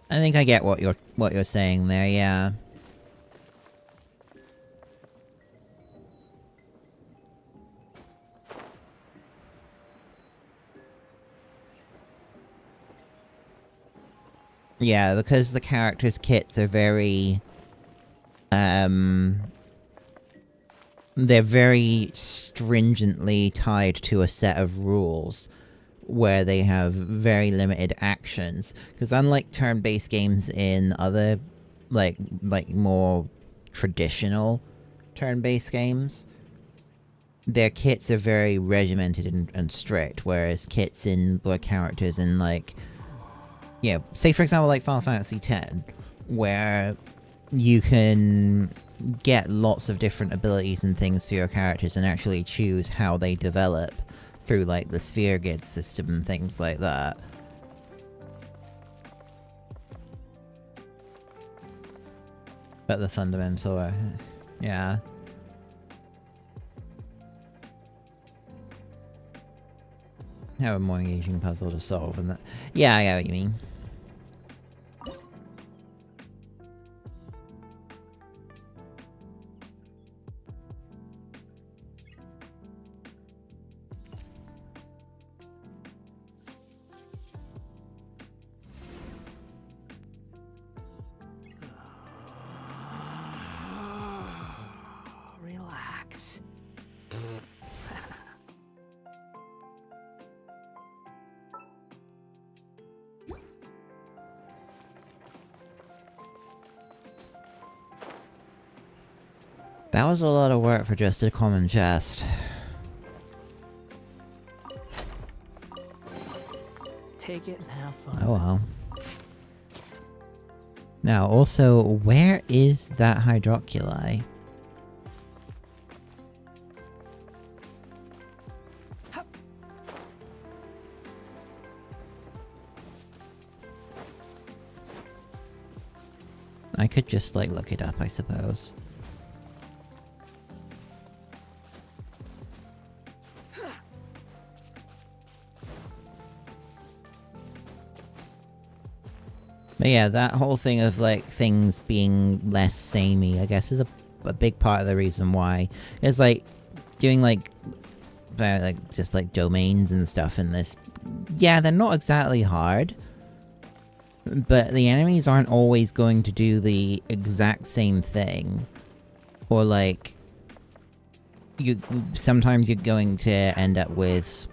I think I get what you're saying there, yeah. Yeah, because the characters' kits are very... they're very stringently tied to a set of rules, where they have very limited actions. Because unlike turn-based games in other, like more traditional turn-based games, their kits are very regimented and strict, whereas kits in the characters in, like... Yeah, say for example like Final Fantasy X, where you can get lots of different abilities and things for your characters and actually choose how they develop through like the sphere grid system and things like that. But the fundamental, yeah. Have a more engaging puzzle to solve and that. Yeah, I get what you mean. Relax. That was a lot of work for just a common chest. Take it and have fun. Oh well. Now, also, where is that hydroculi? I could just, like, look it up, I suppose. But yeah, that whole thing of, like, things being less samey, I guess, is a big part of the reason why. It's like, doing, like, just, like, domains and stuff in this. Yeah, they're not exactly hard. But the enemies aren't always going to do the exact same thing. Or, like, sometimes you're going to end up with...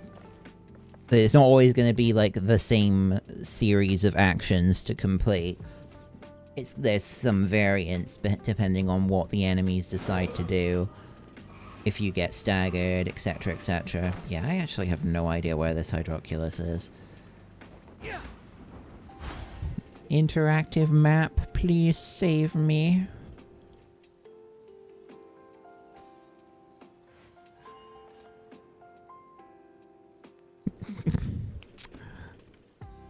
It's not always going to be, like, the same series of actions to complete. There's some variance depending on what the enemies decide to do. If you get staggered, etc, etc. Yeah, I actually have no idea where this hydroculus is. Interactive map, please save me.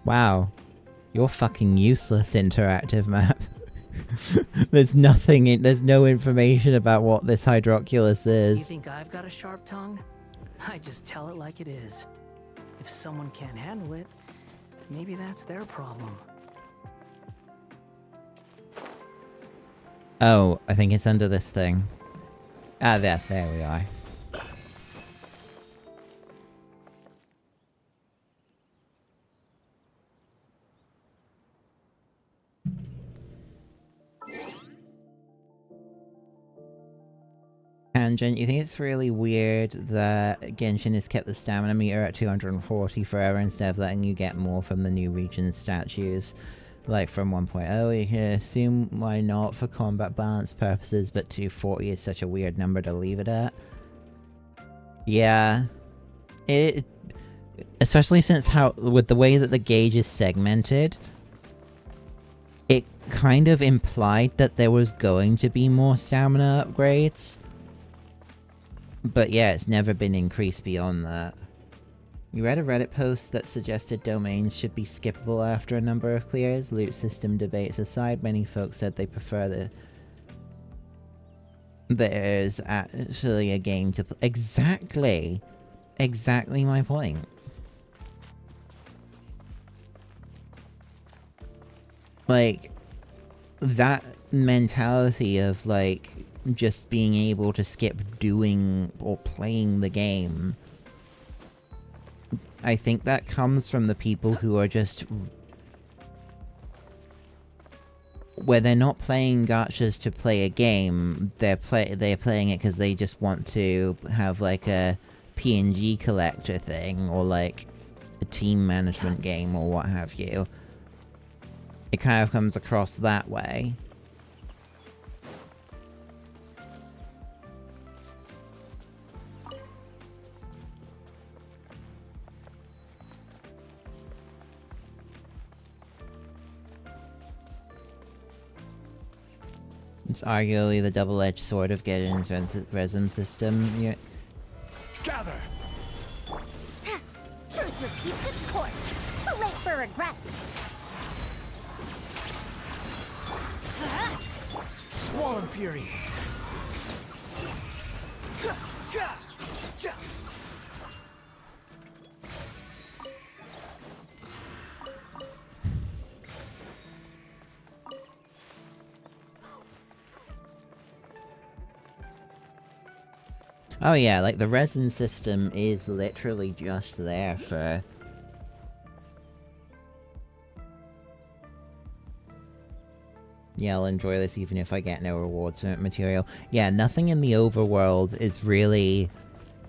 Wow. You're fucking useless, interactive map. There's nothing there's no information about what this hydroculus is. You think I've got a sharp tongue? I just tell it like it is. If someone can't handle it, maybe that's their problem. Oh, I think it's under this thing. Ah, there we are. Tangent, you think it's really weird that Genshin has kept the stamina meter at 240 forever instead of letting you get more from the new region statues? Like from 1.0, you can assume why not for combat balance purposes, but 240 is such a weird number to leave it at. Yeah. Especially since with the way that the gauge is segmented, it kind of implied that there was going to be more stamina upgrades. But yeah, it's never been increased beyond that. You read a Reddit post that suggested domains should be skippable after a number of clears. Loot system debates aside, many folks said they prefer there's actually a game to play. Exactly! Exactly my point. Like, that mentality of, like, just being able to skip doing or playing the game, I think that comes from the people who are just... where they're not playing gachas to play a game, they're playing it because they just want to have, like, a PNG collector thing, or, like, a team management game, or what have you. It kind of comes across that way. It's arguably the double-edged sword of Genshin's resume system. Yeah. Gather! Truth repeats its course. Too late for regrets. Swarm Fury! Oh yeah, like the resin system is literally just there for... Yeah, I'll enjoy this even if I get no rewards from material. Yeah, nothing in the overworld is really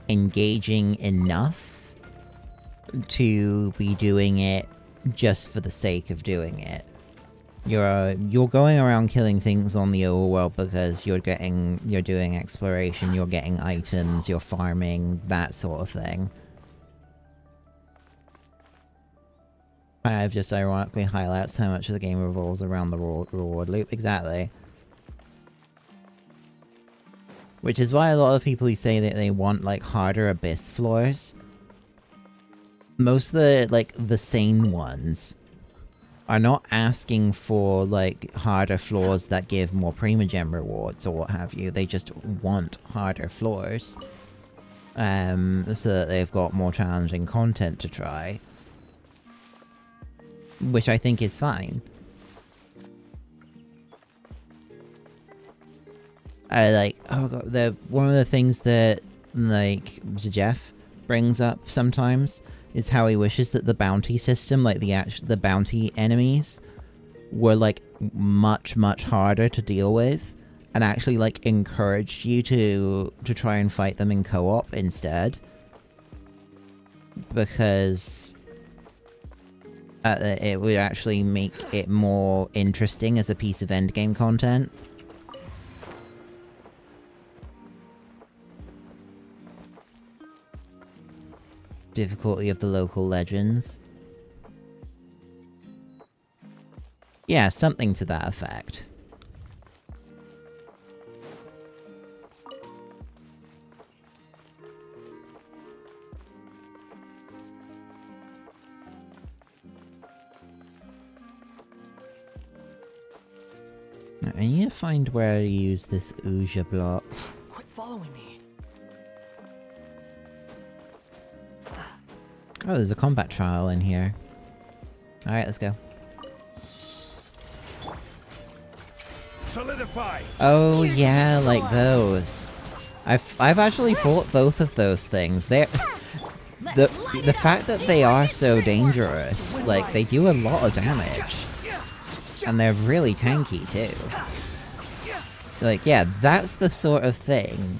engaging enough to be doing it just for the sake of doing it. You're going around killing things on the overworld because you're doing exploration, you're getting items, you're farming, that sort of thing. Kind of just ironically highlights how much of the game revolves around the reward loop. Exactly. Which is why a lot of people who say that they want, like, harder abyss floors, most of the, like, the sane ones are not asking for, like, harder floors that give more Primogem rewards or what have you. They just want harder floors. So that they've got more challenging content to try. Which I think is fine. One of the things that, like, Jeff brings up sometimes is how he wishes that the bounty system, like the bounty enemies, were, like, much harder to deal with, and actually, like, encouraged you to try and fight them in co-op instead. Because it would actually make it more interesting as a piece of endgame content. Difficulty of the local legends. Yeah, something to that effect. I need to find where to use this Ouija block. Quit following me. Oh, there's a combat trial in here. Alright, let's go. Solidify! Oh yeah, like those. I've actually fought both of those things. The fact that they are so dangerous, like, they do a lot of damage. And they're really tanky too. Like, yeah, that's the sort of thing.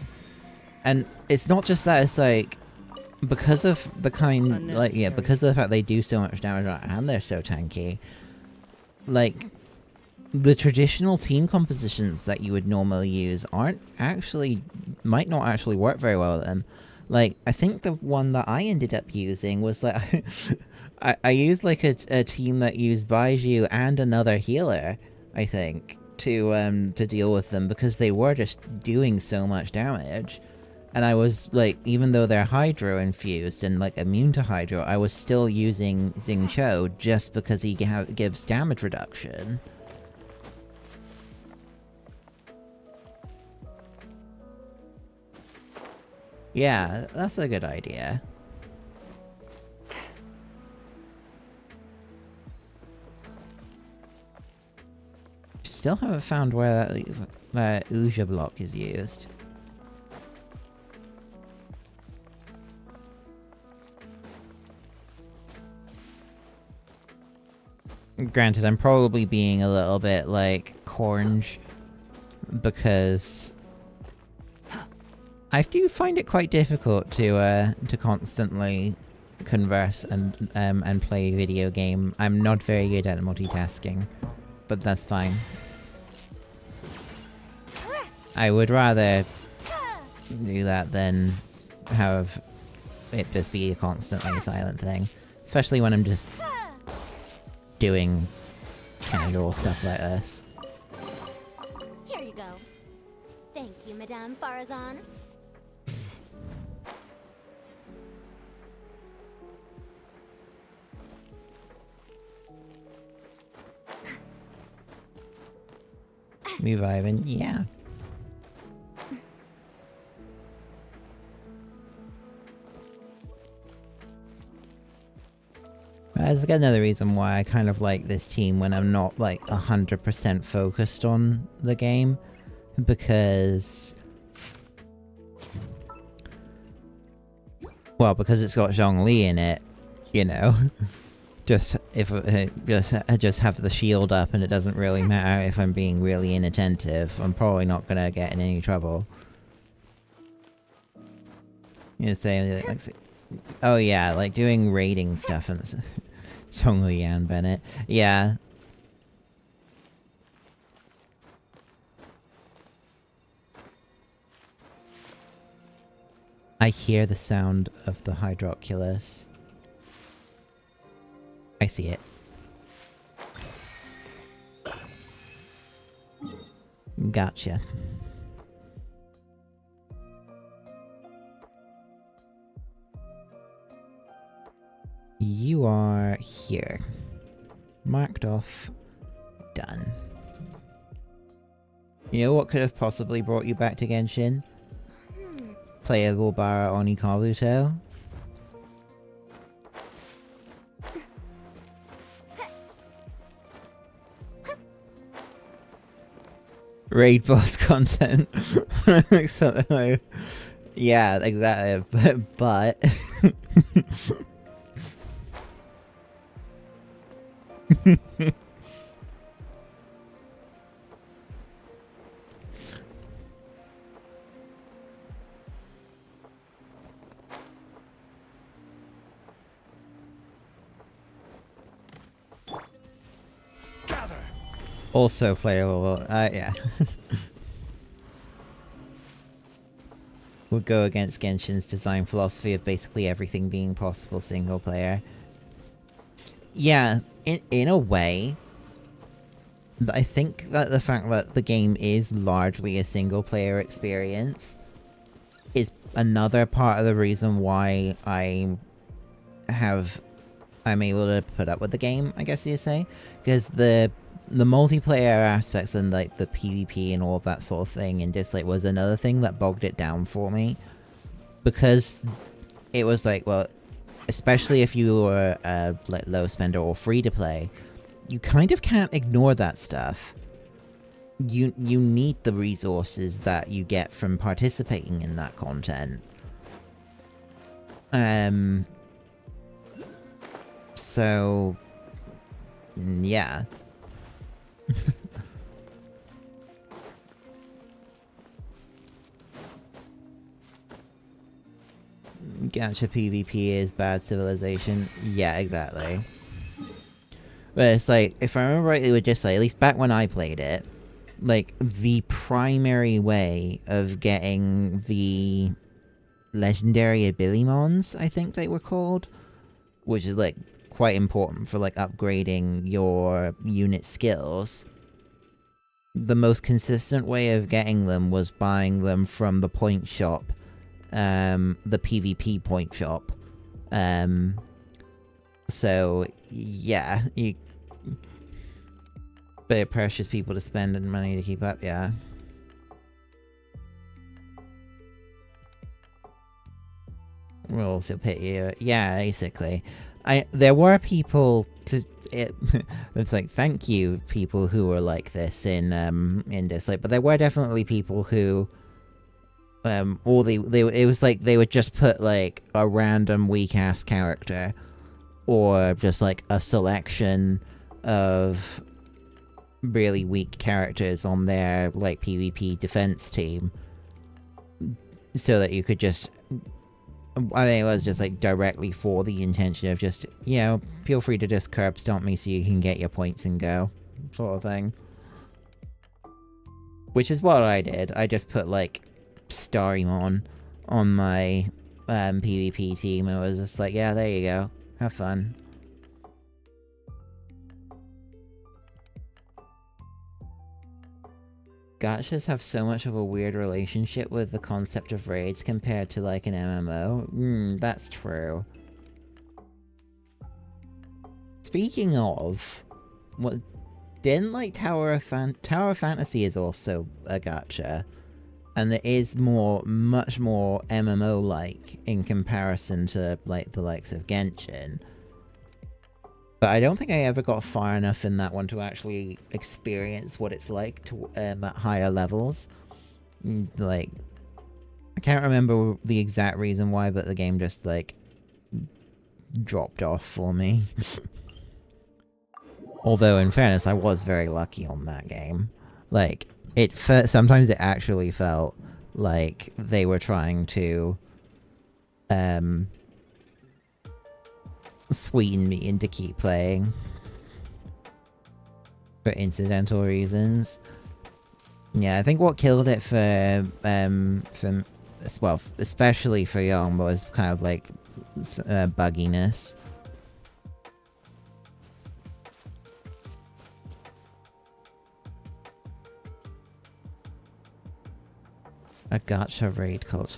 And it's not just that, it's like, because of the kind, like, yeah, because of the fact they do so much damage and they're so tanky, like, the traditional team compositions that you would normally use might not actually work very well with them. Like, I think the one that I ended up using was like, I used like a team that used Baiju and another healer, I think, to deal with them because they were just doing so much damage. And I was like, even though they're Hydro infused and like immune to Hydro, I was still using Xingqiu just because he gives damage reduction. Yeah, that's a good idea. Still haven't found where that Uja block is used. Granted, I'm probably being a little bit, like, cornge, because I do find it quite difficult to constantly converse and play a video game. I'm not very good at multitasking, but that's fine. I would rather do that than have it just be a constantly silent thing, especially when I'm just doing casual stuff like this. Here you go. Thank you, Madame Farazan. Me vibing, yeah. That's another reason why I kind of like this team when I'm not like 100% focused on the game, because because it's got Zhongli in it, you know. Just just have the shield up and it doesn't really matter if I'm being really inattentive. I'm probably not gonna get in any trouble. You know, say like, oh yeah, like doing raiding stuff and Zhongli and Bennett. Yeah. I hear the sound of the Hydroculus. I see it. Gotcha. You are here. Marked off. Done. You know what could have possibly brought you back to Genshin? Playable Bara Oni Kabuto? Raid boss content. Something like, yeah, exactly. But also playable. Yeah. Would go against Genshin's design philosophy of basically everything being possible single player. Yeah, in a way, I think that the fact that the game is largely a single player experience is another part of the reason why I'm able to put up with the game, I guess you'd say. Because the multiplayer aspects and like the PvP and all of that sort of thing in Dislike was another thing that bogged it down for me. Because it was like, well, especially if you were like low spender or free to play, you kind of can't ignore that stuff. You need the resources that you get from participating in that content. So yeah. Gacha PvP is bad civilization. Yeah, exactly. But it's like, if I remember right, it was just like, at least back when I played it, like, the primary way of getting the legendary abilimons, I think they were called, which is like quite important for like upgrading your unit skills. The most consistent way of getting them was buying them from the point shop, the PvP point shop. So yeah, you very precious people to spend and money to keep up, yeah. Rules will pit you. Yeah, basically. There were people it's like, thank you, people who were like this in Dislike, but there were definitely people who it was like they would just put like a random weak ass character or just like a selection of really weak characters on their like PvP defense team so that you could just, I think it was just like directly for the intention of just, you know, feel free to just curb stomp me so you can get your points and go, sort of thing. Which is what I did. I just put like Starymon on my PvP team and it was just like, yeah, there you go. Have fun. Gachas have so much of a weird relationship with the concept of raids compared to like an MMO. That's true. Speaking of, what didn't like Tower of Fantasy is also a gacha, and it is much more MMO-like in comparison to like the likes of Genshin. But I don't think I ever got far enough in that one to actually experience what it's like to at higher levels. Like, I can't remember the exact reason why, but the game just like dropped off for me. Although, in fairness, I was very lucky on that game. Like, sometimes it actually felt like they were trying to sweeten me into keep playing for incidental reasons. Yeah, I think what killed it for well, especially for Young, was kind of like bugginess. A gacha raid culture.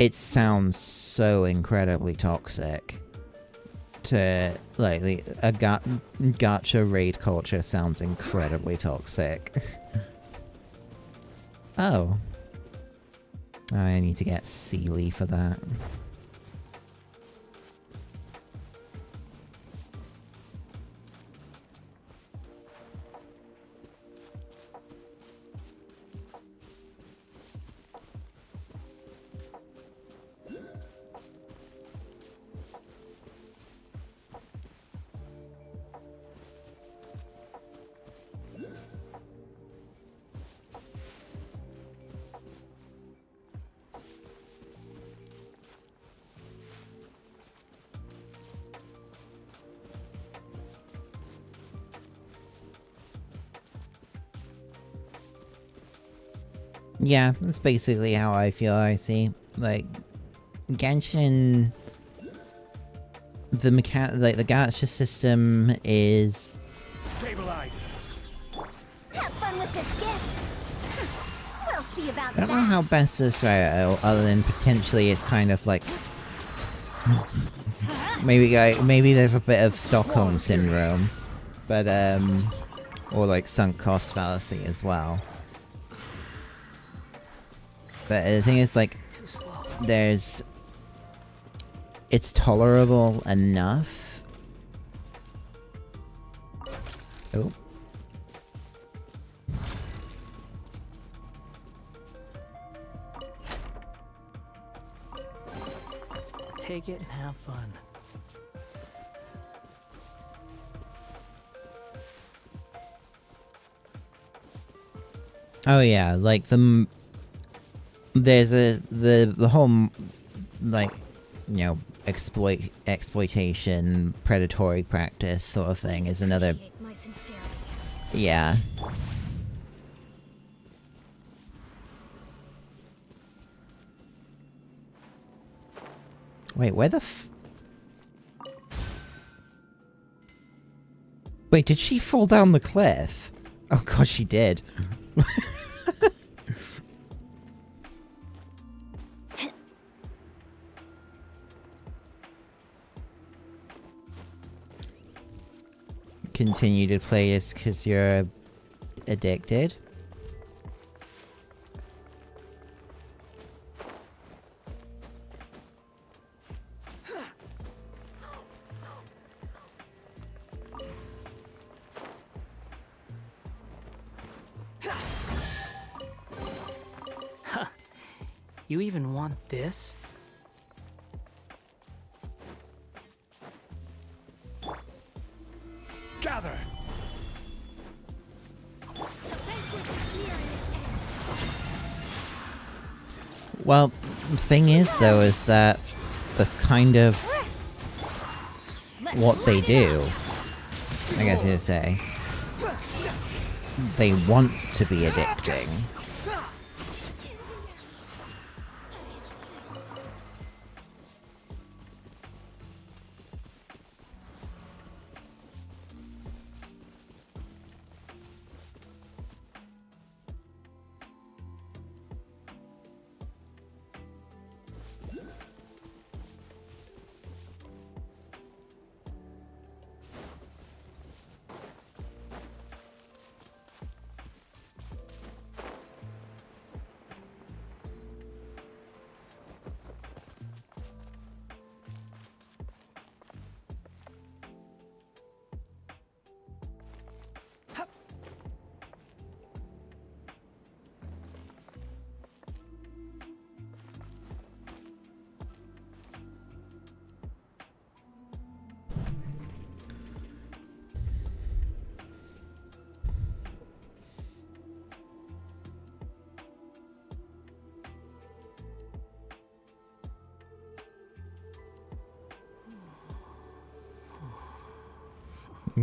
It sounds so incredibly toxic. To like a gacha raid culture sounds incredibly toxic. Oh, I need to get Sealy for that. Yeah, that's basically how I feel, I see. Like, Genshin... the gacha system is... Stabilize! Have fun with this gift! We'll see about I don't know how best to describe it, other than potentially it's kind of like... maybe there's a bit of Stockholm Syndrome. But, or like sunk cost fallacy as well. But the thing is, like, it's tolerable enough. Oh. Take it and have fun. Oh yeah, like there's the whole, like, you know, exploitation, predatory practice sort of thing is another... Appreciate my sincerity. Yeah. Wait, where the Wait, did she fall down the cliff? Oh god, she did. Continue to play this because you're addicted? You even want this? Gather! Well, the thing is, though, is that that's kind of what they do. I guess you'd say. They want to be addicting.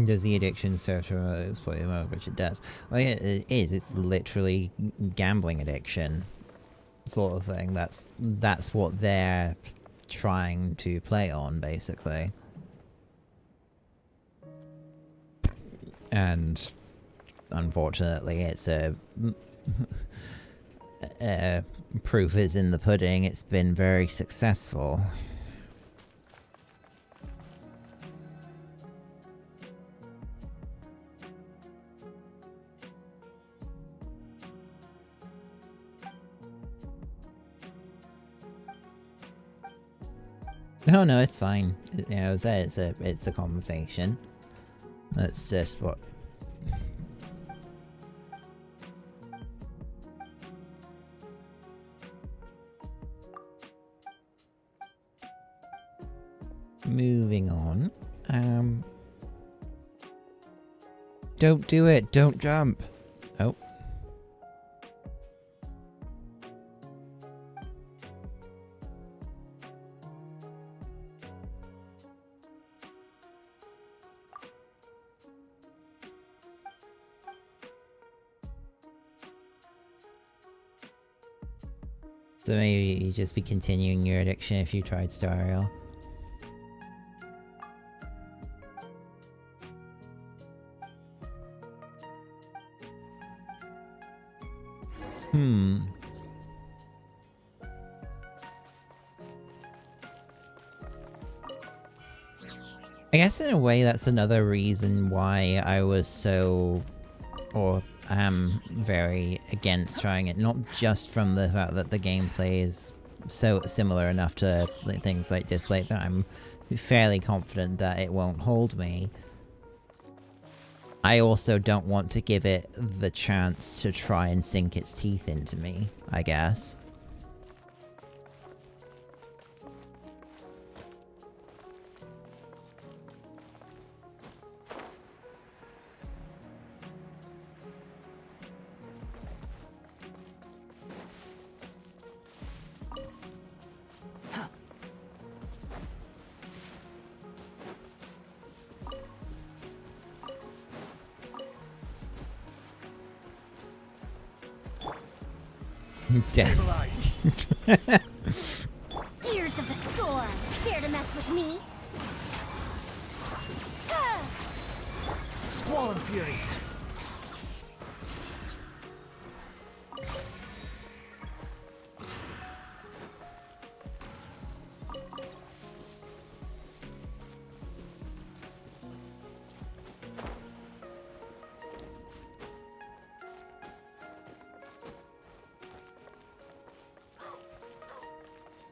Does the addiction serve to exploit the mode? Which it does. Well, yeah, it is. It's literally gambling addiction, sort of thing. That's what they're trying to play on, basically. And unfortunately, it's proof is in the pudding. It's been very successful. No, it's fine. You know, it's a conversation. That's just what. Moving on. Don't do it. Don't jump. Oh. So maybe you just be continuing your addiction if you tried Stariel. I guess in a way that's another reason why I was so, or am very against trying it, not just from the fact that the gameplay is so similar enough to things like Dislike that I'm fairly confident that it won't hold me. I also don't want to give it the chance to try and sink its teeth into me, I guess. Stabilize. Gears of the storm! Dare to mess with me? Squall Fury.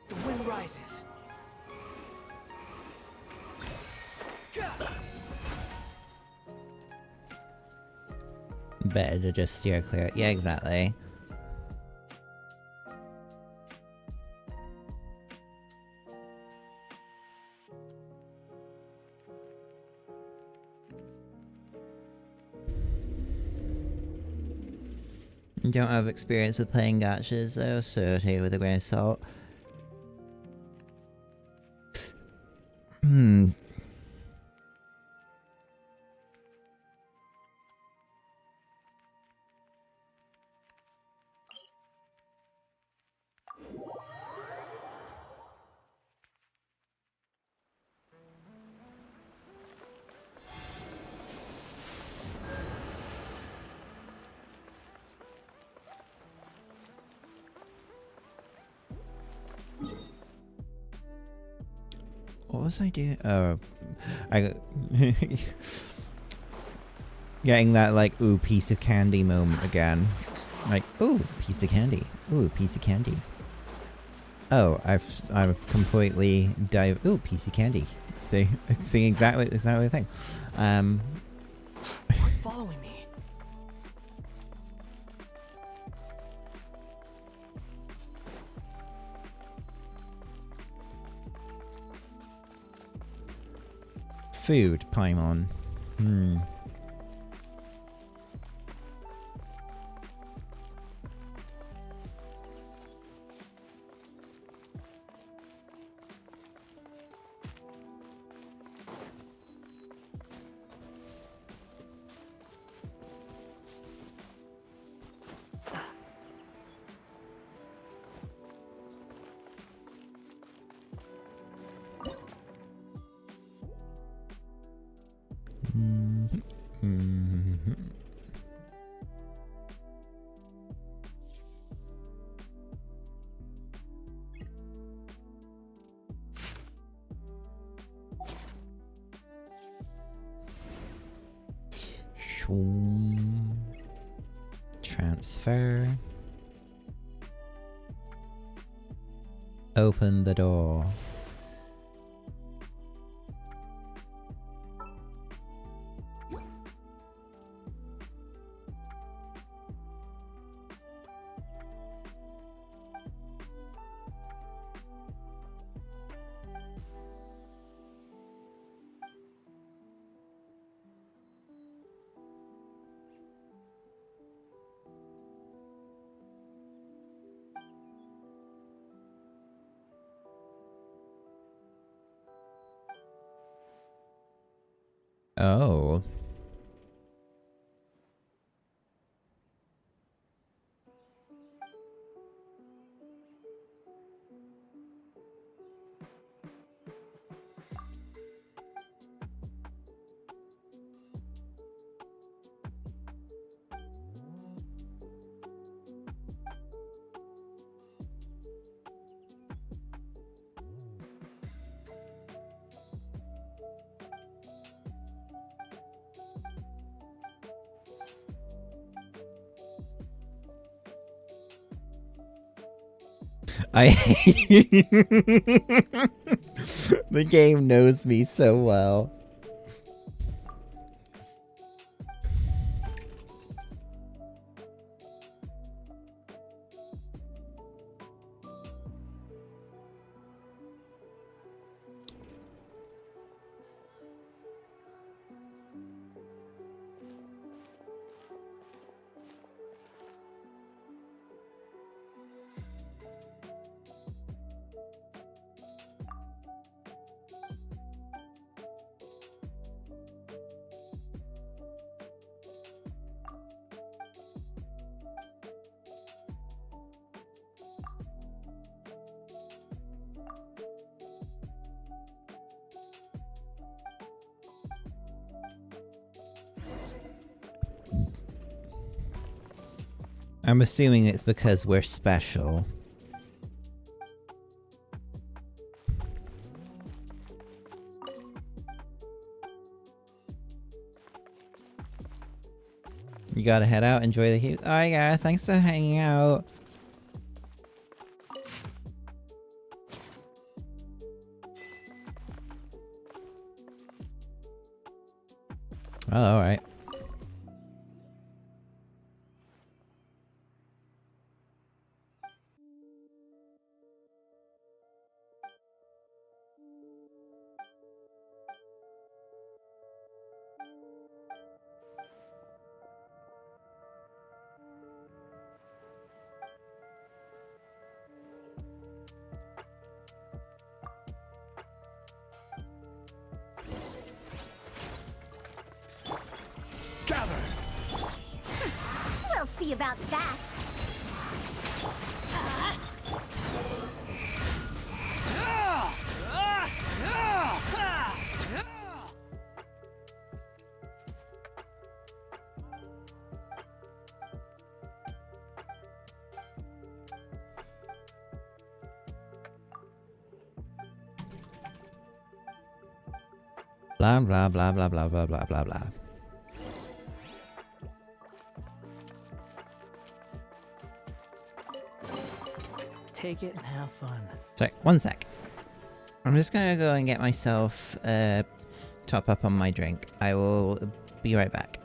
The wind rises. Better to just steer clear. Yeah, exactly. Don't have experience with playing gachas though, so take it with a grain of salt. What was I doing? Oh, I getting that like ooh piece of candy moment again. Like ooh piece of candy. Ooh piece of candy. Oh, I've completely dived. Ooh piece of candy. See exactly the thing. Following me. Food, Paimon. Transfer. Open the door. Oh. The game knows me so well. I'm assuming it's because we're special. You gotta head out, enjoy the heat. Alright, Gareth, thanks for hanging out. Oh, alright. Gather! We'll see about that. Blah blah blah blah blah blah blah blah blah. Take it and have fun. Sorry, one sec. I'm just gonna go and get myself top up on my drink. I will be right back.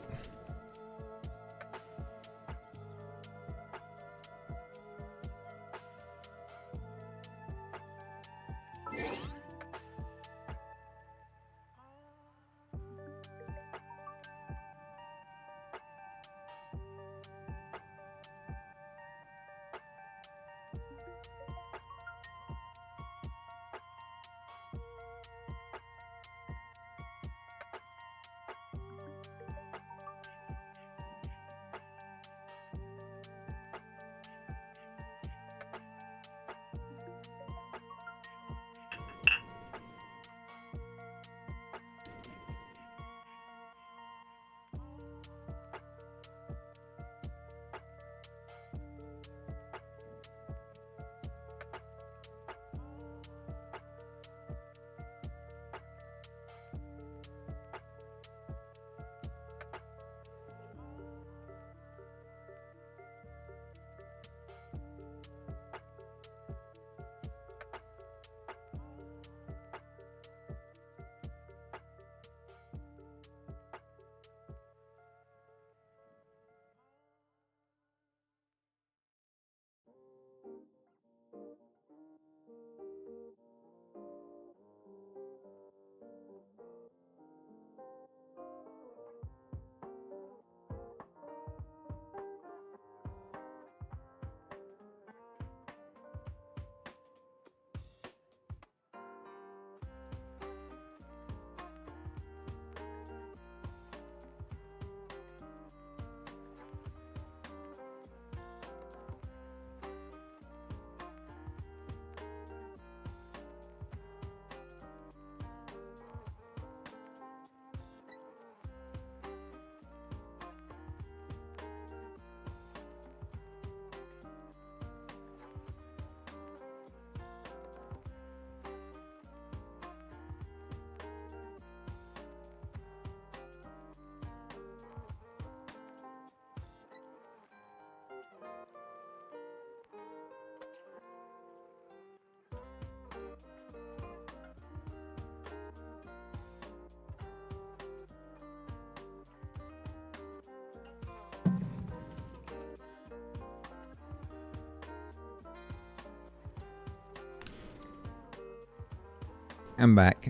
I'm back.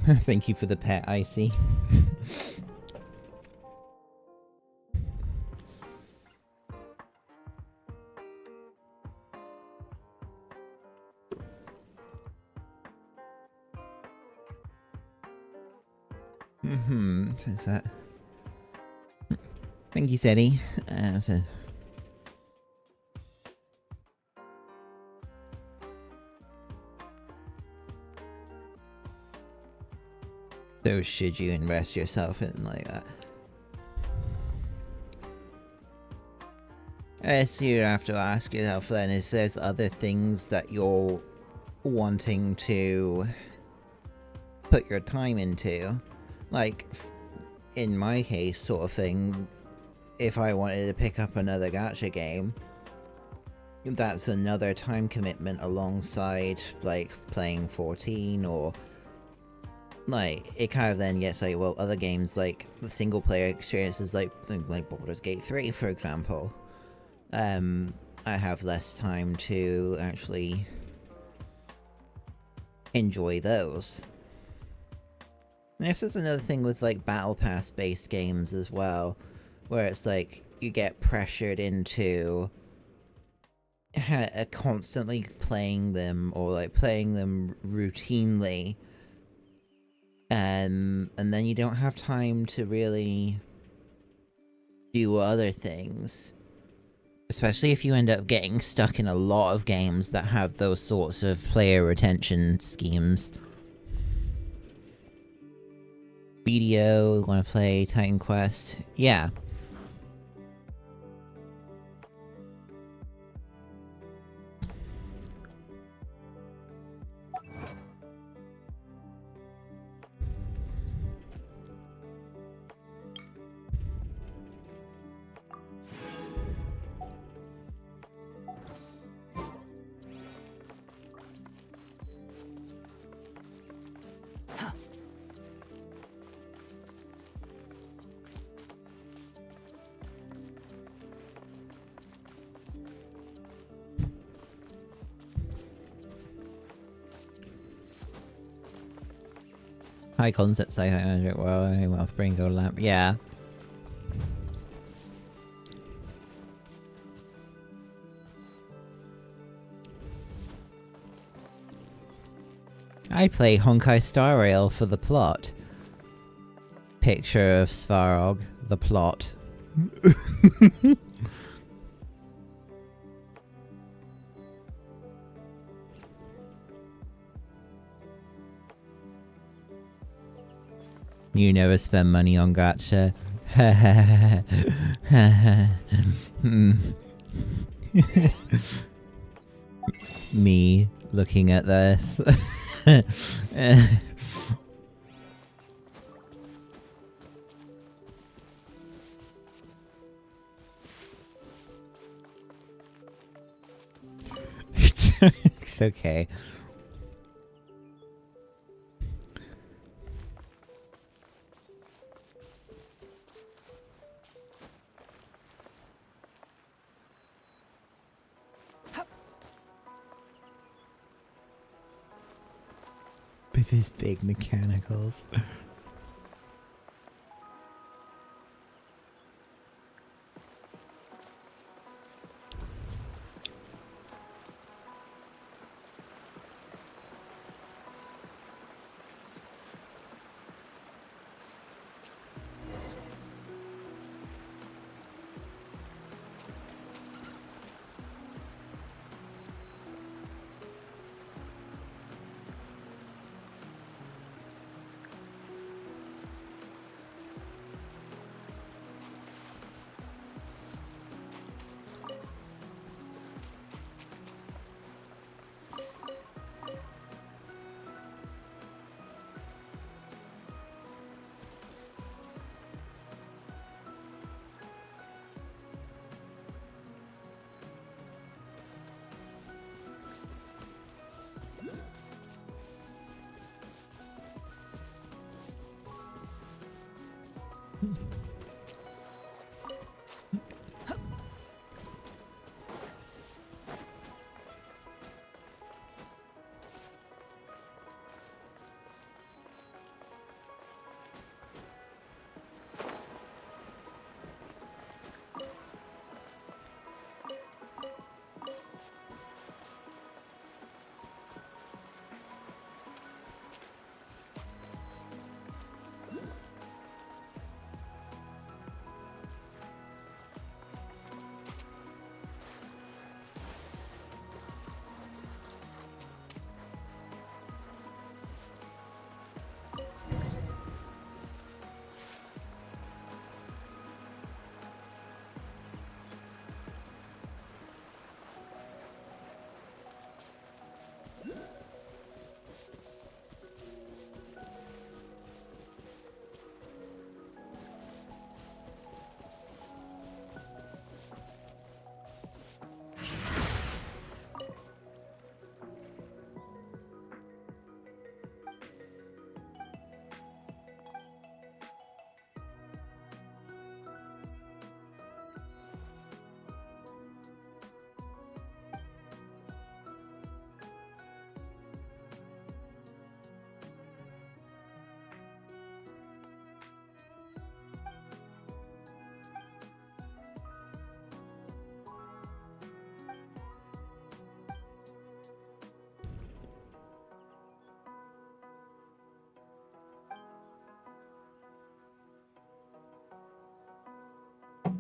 Thank you for the pet, Icy. So is that... Thank you, Seti. So should you invest yourself in like that? So you have to ask yourself then if there's other things that you're wanting to put your time into. Like, in my case, sort of thing, if I wanted to pick up another gacha game, that's another time commitment alongside, like, playing 14, or, like, it kind of then gets, like, well, other games, like, the single-player experiences, like Baldur's Gate 3, for example. I have less time to actually enjoy those. This is another thing with, like, Battle Pass-based games as well, where it's like, you get pressured into constantly playing them, or, like, playing them routinely, and then you don't have time to really do other things. Especially if you end up getting stuck in a lot of games that have those sorts of player retention schemes. BDO, wanna play Titan Quest? Yeah. High concept sci-fi magic, well, wealth, brain, gold lamp, yeah. I play Honkai Star Rail for the plot. Picture of Svarog, the plot. You never spend money on gacha. Me looking at this. It's okay. With his big mechanicals.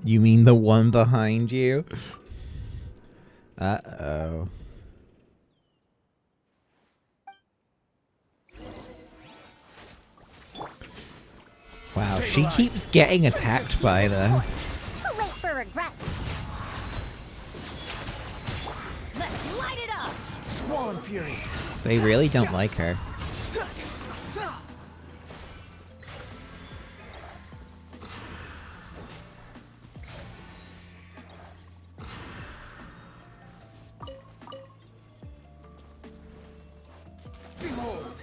You mean the one behind you? Uh-oh. Wow, she keeps getting attacked by them. Too late for regrets. Let's light it up! Squall and fury. They really don't like her. Behold.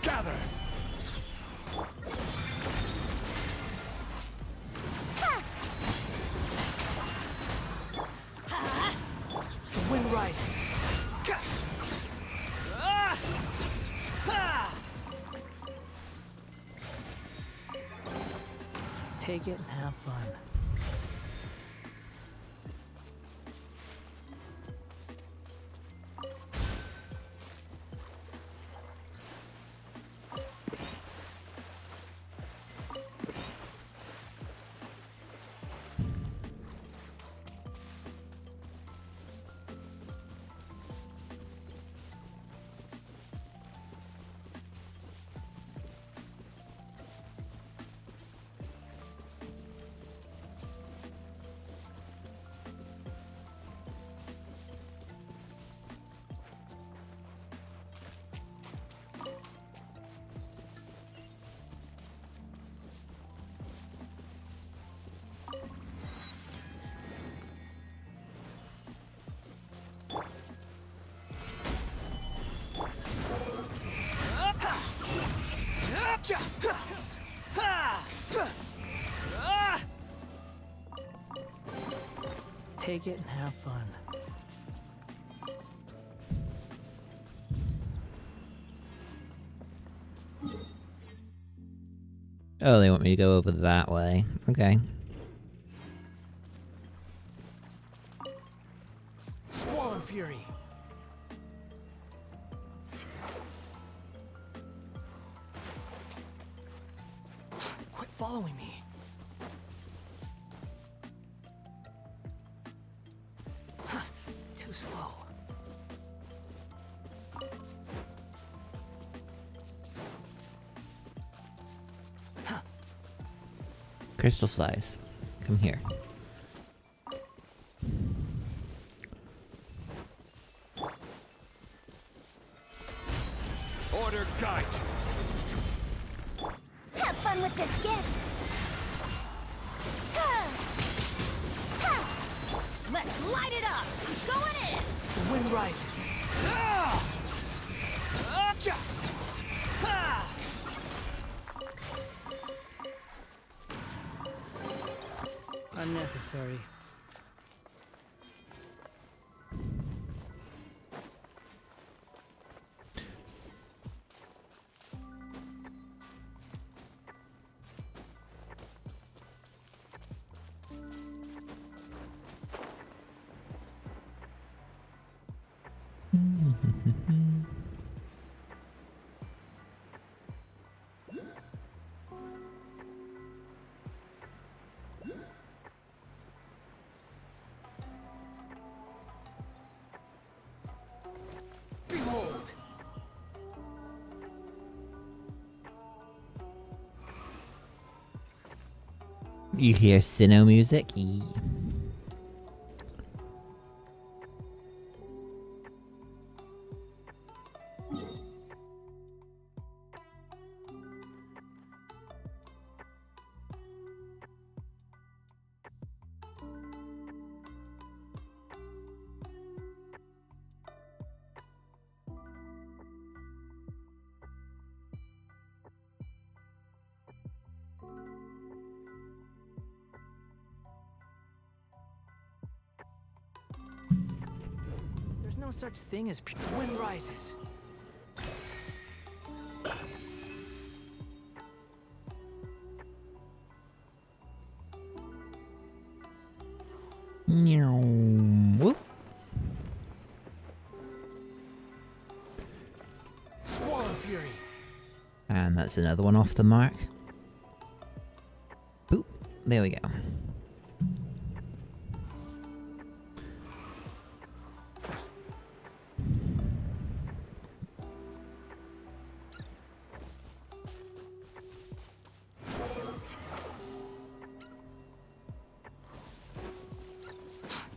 Gather. The wind rises. Take it and have fun. Take it and have fun. Oh, they want me to go over that way. Okay. Squall and fury. Quit following me. Too slow. Crystal flies. Come here. Order guide you. Have fun with this gift. Huh. Huh. Let's light it up! I'm going in! The wind rises. Unnecessary. Behold. You hear Sinnoh music? There's no such thing as The wind rises. Meow. That's another one off the mark. Boop. There we go.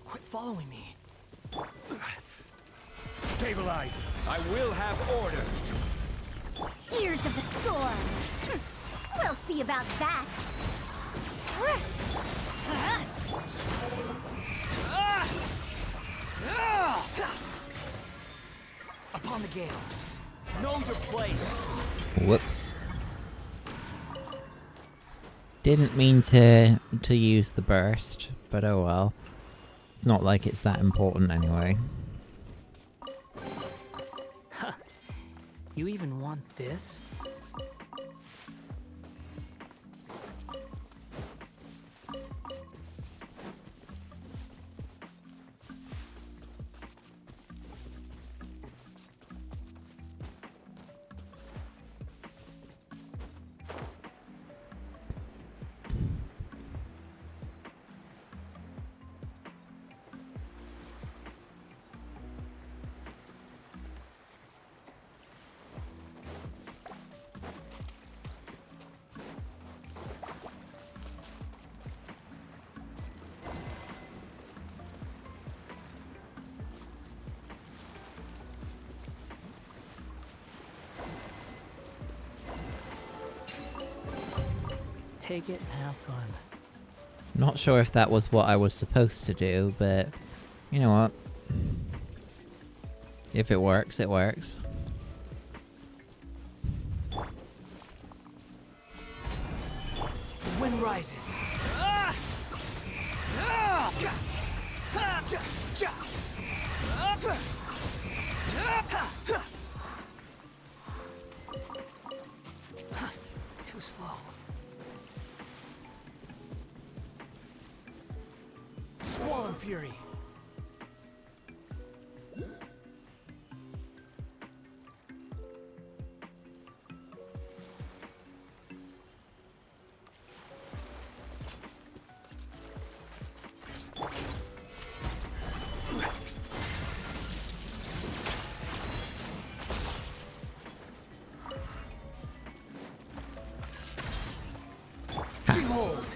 Quit following me. Stabilize! I will have order! Gears of the storm. We'll see about that. Upon the gale. Know your place. Whoops. Didn't mean to use the burst, but oh well. It's not like it's that important anyway. You even want this? Take it and have fun. Not sure if that was what I was supposed to do, but you know what? If it works, it works. The wind rises. Too slow. Swollen fury. Behold.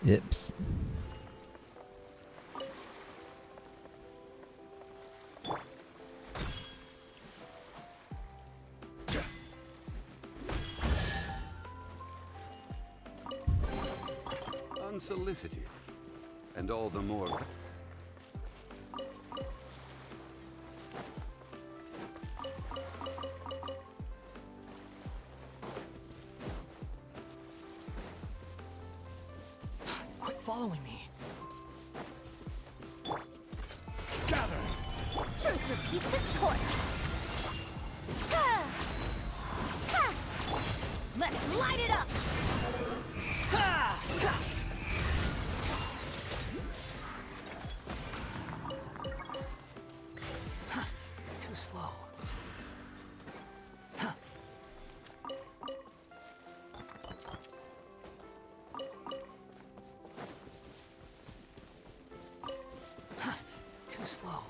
Oops. Unsolicited, and all the more. Quit following me. Gather! Truth repeats its course. Let's light it up! Too slow. Too slow.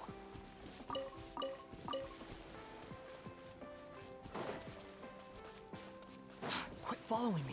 Quit following me.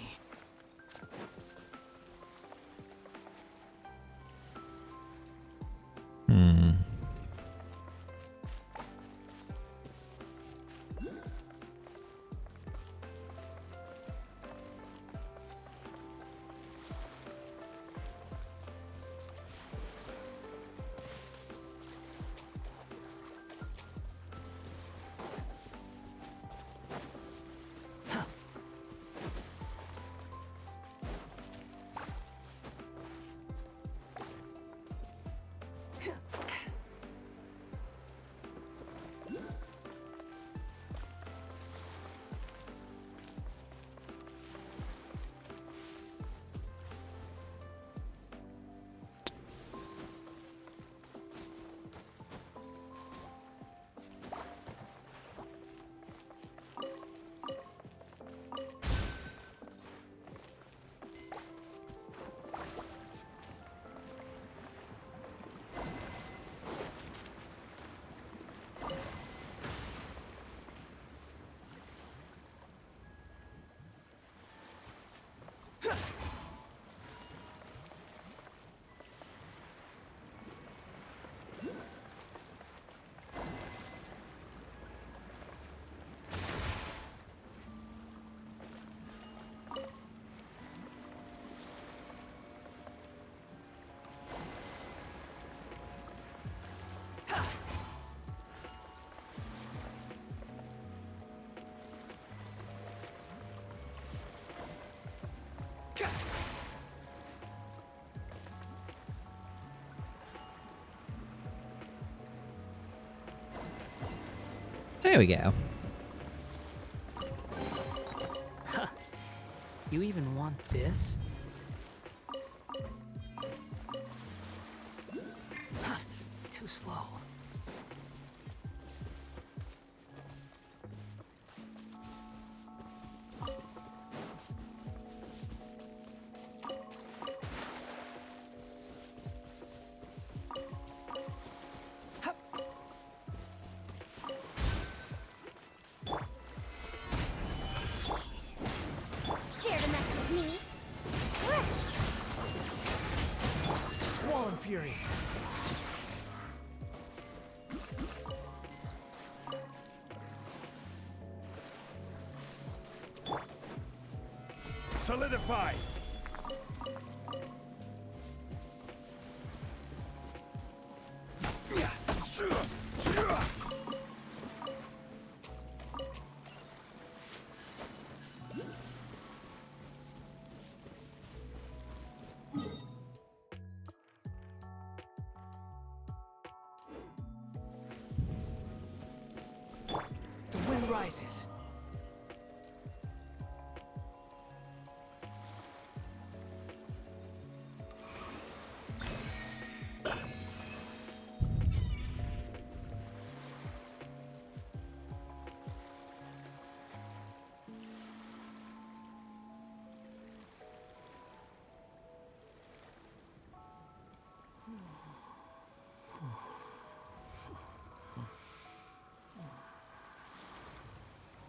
There we go. Huh. You even want this? Huh. Too slow. Dare to mess with me? Squall Fury. Solidify. The wind rises.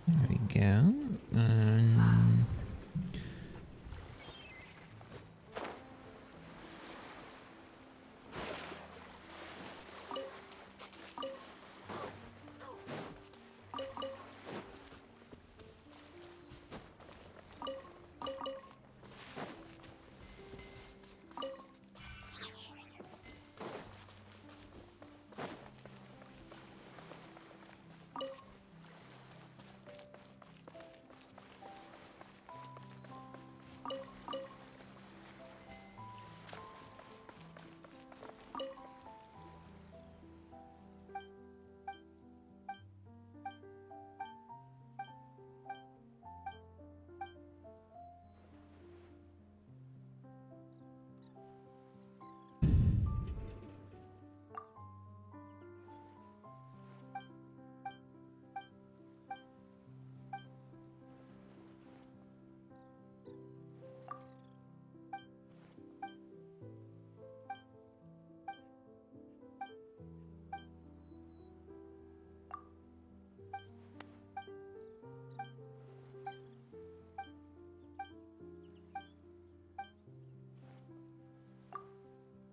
There we go.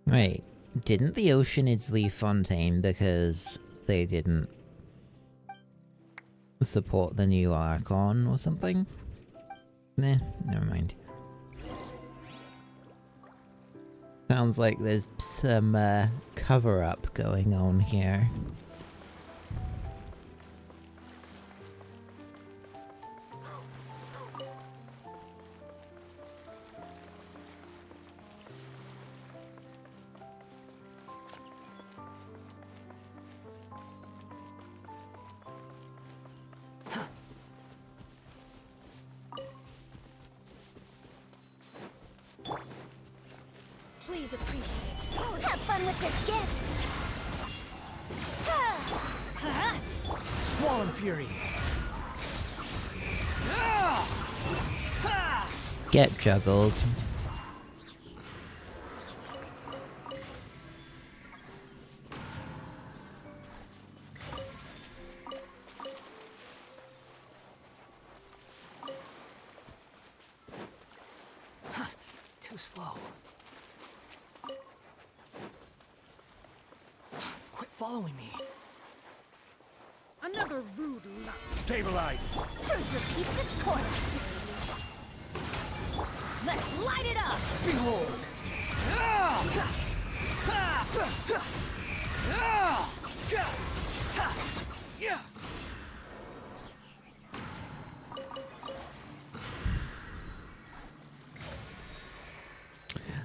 Wait, didn't the Oceanids leave Fontaine because they didn't support the new Archon or something? Nah, never mind. Sounds like there's some cover-up going on here. Please appreciate it. Have fun with this gift! Squall Fury. Get juggled. Too slow. Quit following me. Another rude luck. Stabilize. Truth repeats its course. Let's light it up! Behold.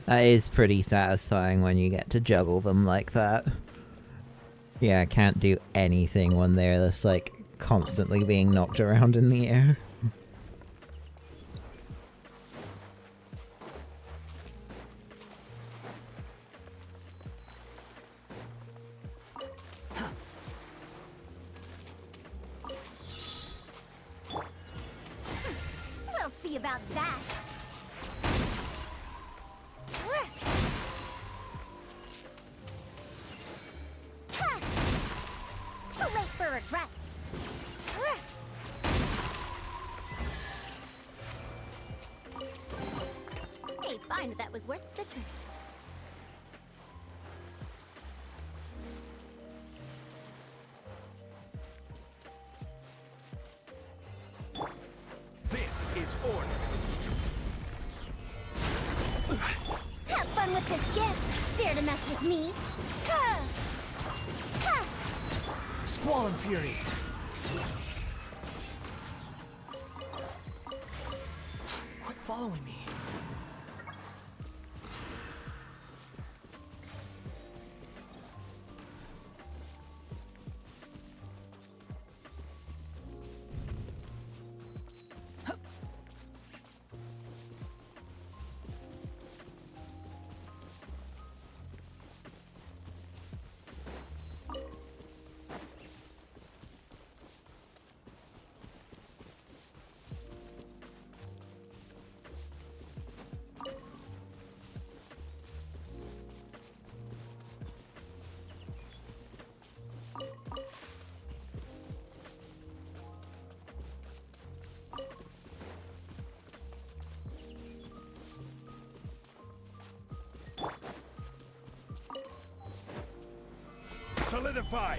That is pretty satisfying when you get to juggle them like that. Yeah, I can't do anything when they're just like constantly being knocked around in the air. We'll see about that. Ha! Too late for regrets. Hey, find that was worth the trip. This is order. Have fun with this gift. Dare to mess with me? Ha! Ha! Squall and Fury. Quit following me. Solidify.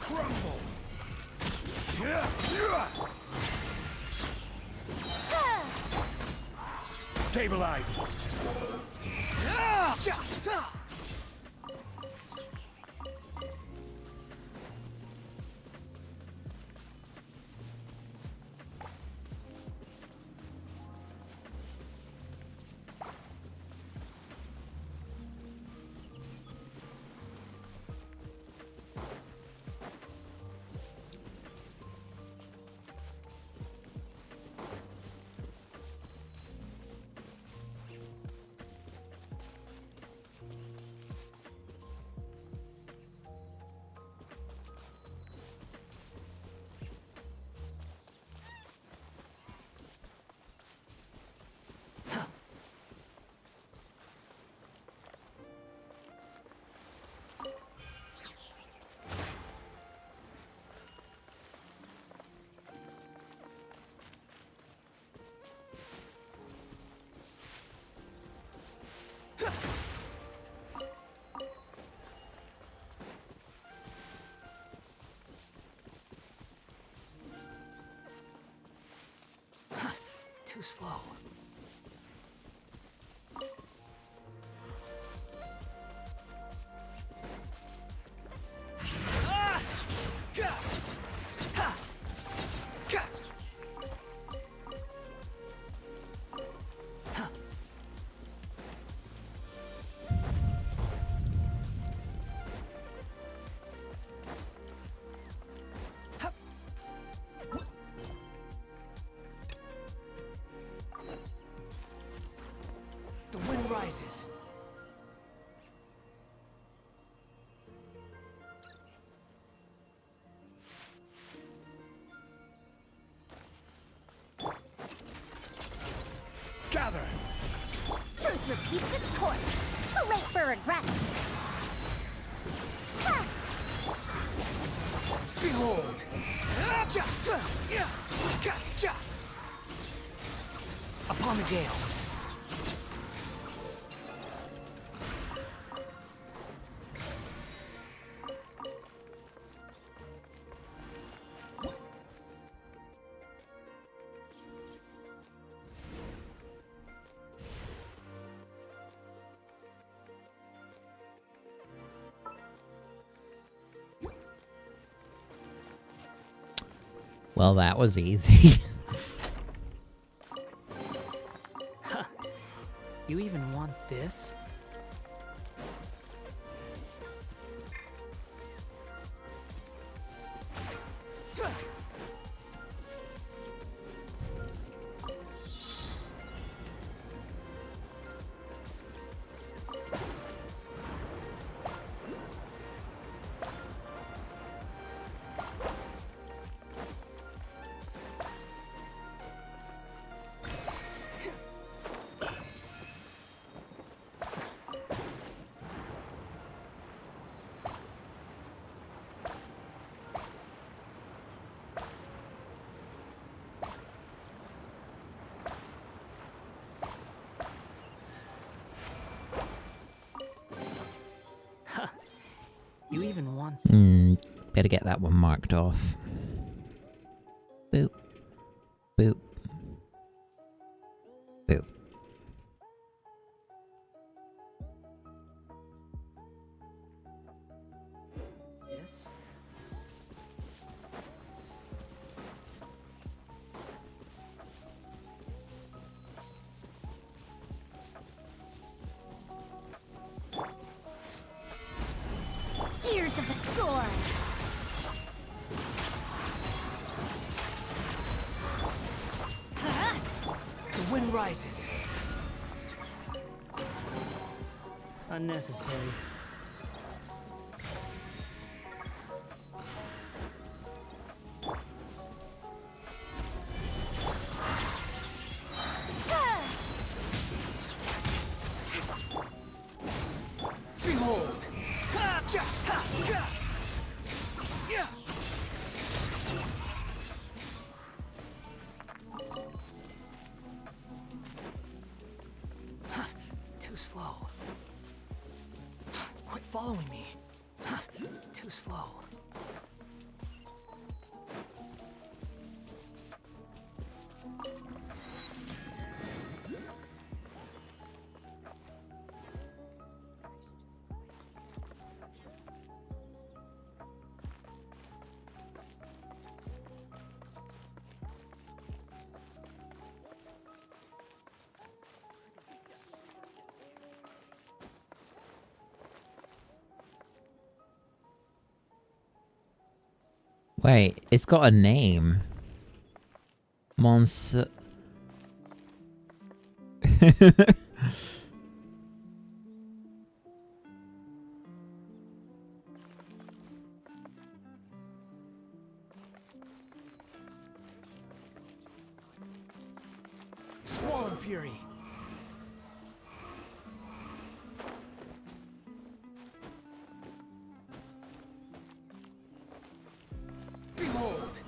Crumble. Stabilize. Too slow. The wind rises. Gather. Truth repeats its course. Too late for regrets. Ha! Behold. Upon the gale. Well, that was easy. You even want this? You even want... Better get that one marked off. Boop. Boop. Boop. this? Gears of the storm! The wind rises. Unnecessary. Behold! Yeah. Too slow. Quit following me. Too slow. Wait, it's got a name. Mons... Squall Fury. Behold!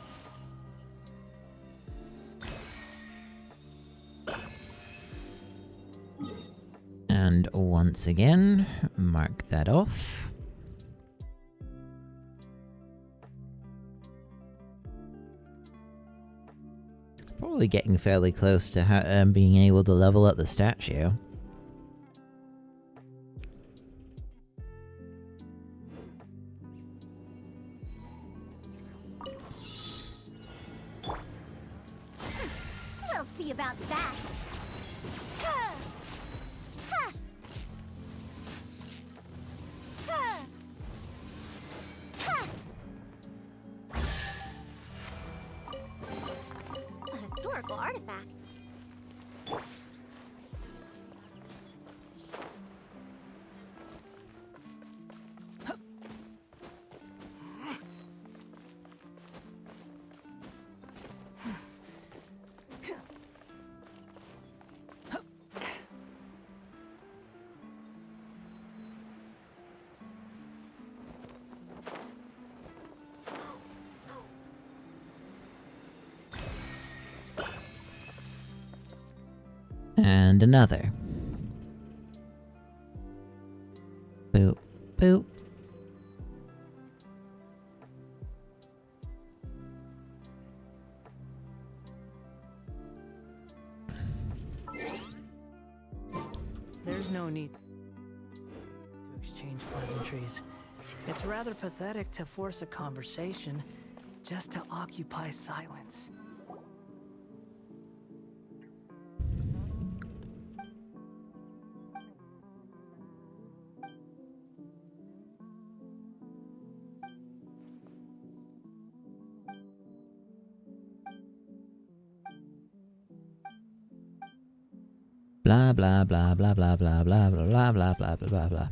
And once again, mark that off. Probably getting fairly close to being able to level up the statue. We'll see about that. A historical artifact. And another. Boop, boop. There's no need to exchange pleasantries. It's rather pathetic to force a conversation just to occupy silence. Blah blah blah blah blah blah blah blah blah blah blah blah blah.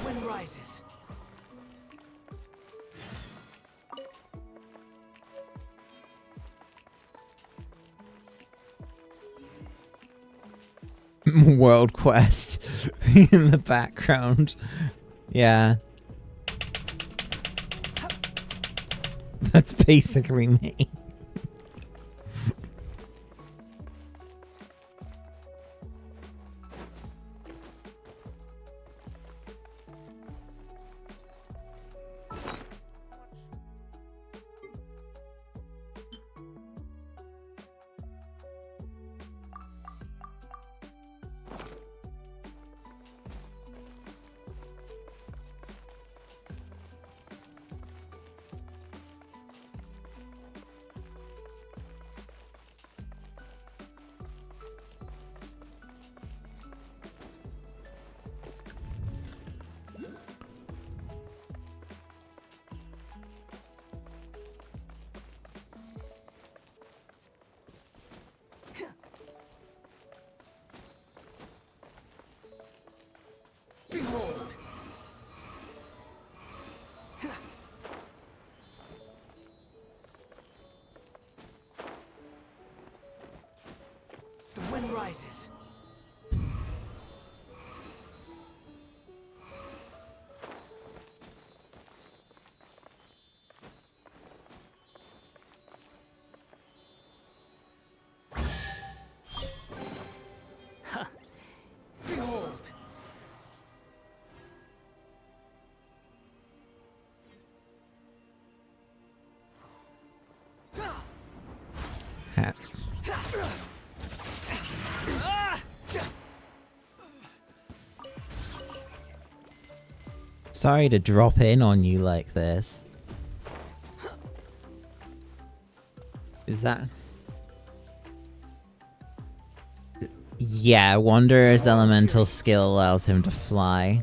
Wind rises. World Quest in the background. Yeah. That's basically me. Behold! The wind rises. Behold! Ha. Sorry to drop in on you like this. Is that... Yeah, Wanderer's elemental skill allows him to fly.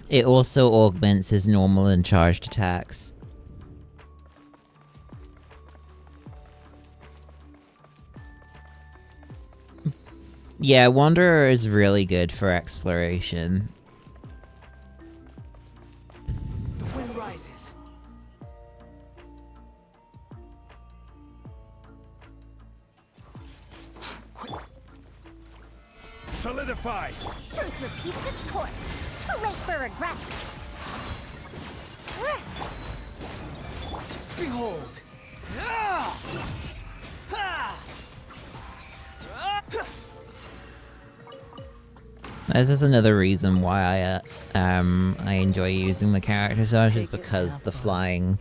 It also augments his normal and charged attacks. Yeah, Wanderer is really good for exploration. The wind rises. Solidify! Truth repeats its course. Too late for regrets. Behold! This is another reason why I enjoy using the character so much, is because the flying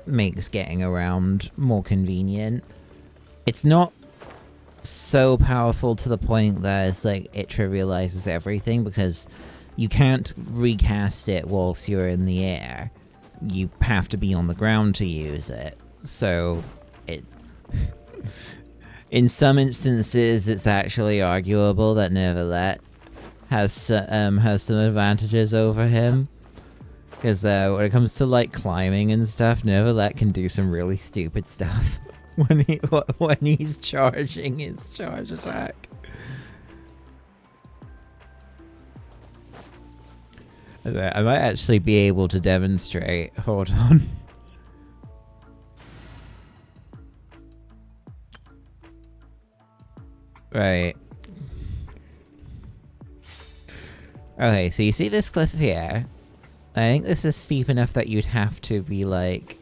makes getting around more convenient. It's not so powerful to the point that it's like it trivializes everything, because you can't recast it whilst you're in the air. You have to be on the ground to use it. So it in some instances it's actually arguable that Neverlet has some advantages over him. Because when it comes to like climbing and stuff, Neverlet can do some really stupid stuff when he's charging his charge attack. I might actually be able to demonstrate. Hold on. Right. Okay, so you see this cliff here? I think this is steep enough that you'd have to be like...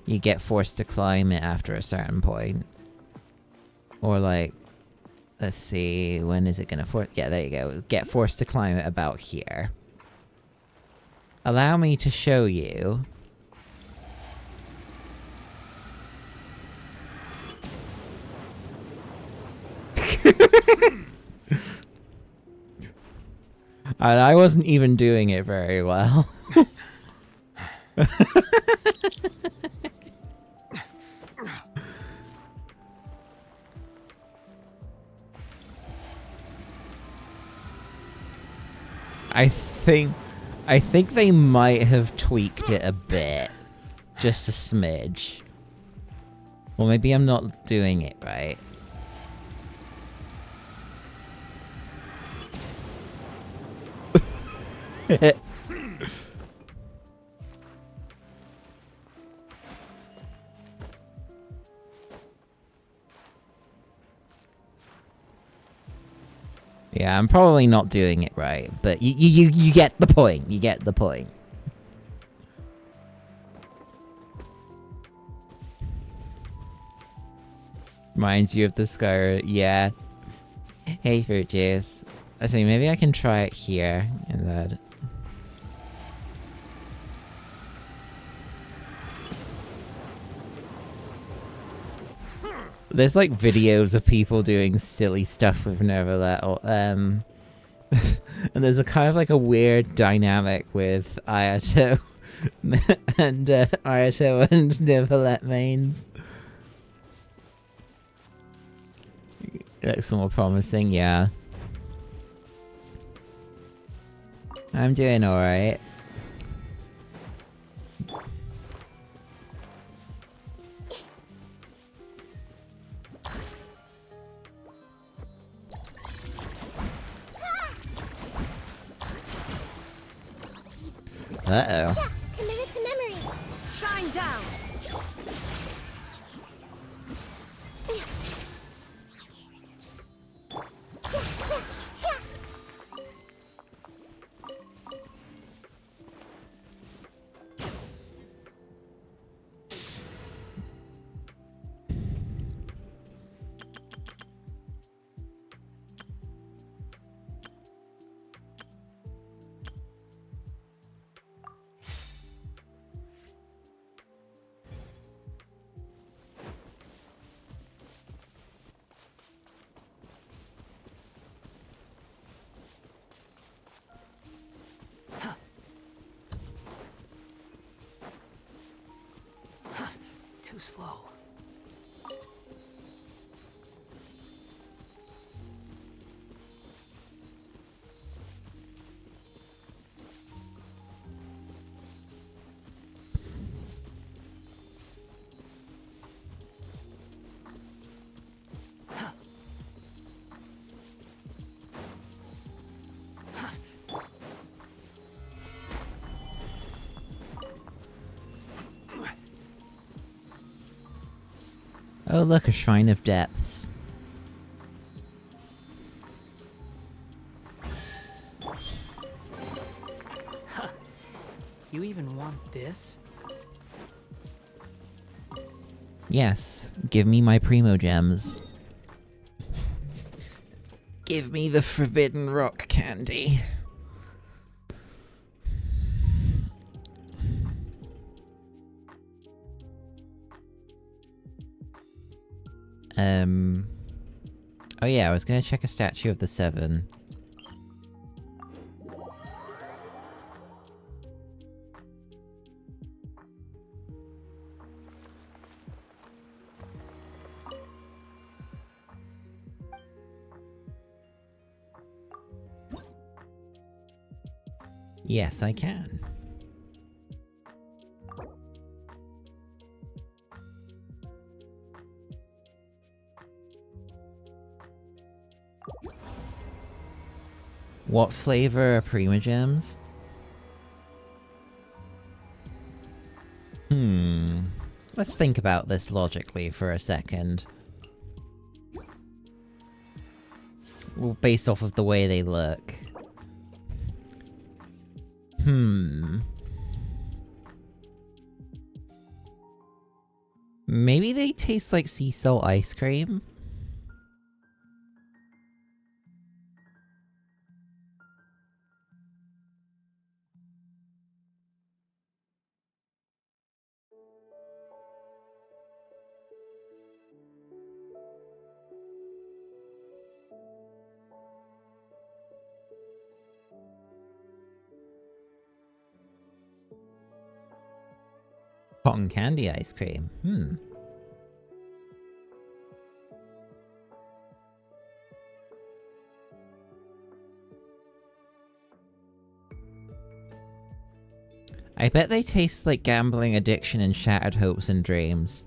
You get forced to climb it after a certain point. Or like... Let's see, when is it gonna force... Yeah, there you go. Get forced to climb it about here. Allow me to show you. And I wasn't even doing it very well. I think they might have tweaked it a bit. Just a smidge. Well, maybe I'm not doing it right. Yeah, I'm probably not doing it right, but you get the point. You get the point. Reminds you of the scar. Yeah. Hey, fruit juice. Actually, maybe I can try it here and then. There's like videos of people doing silly stuff with Neverlet, and there's a kind of like a weird dynamic with Ayato and Ayato and Neverlet mains. Looks more promising, yeah. I'm doing alright. Uh-oh. Yeah, commit it to memory. Shine down. Too slow. Oh look, a Shrine of Depths. You even want this? Yes, give me my Primo Gems. Give me the Forbidden Rock candy. Oh yeah, I was gonna check a statue of the Seven. Yes, I can. What flavor are Primogems? Let's think about this logically for a second. Well, based off of the way they look. Maybe they taste like sea salt ice cream? Cotton candy ice cream. I bet they taste like gambling addiction and shattered hopes and dreams.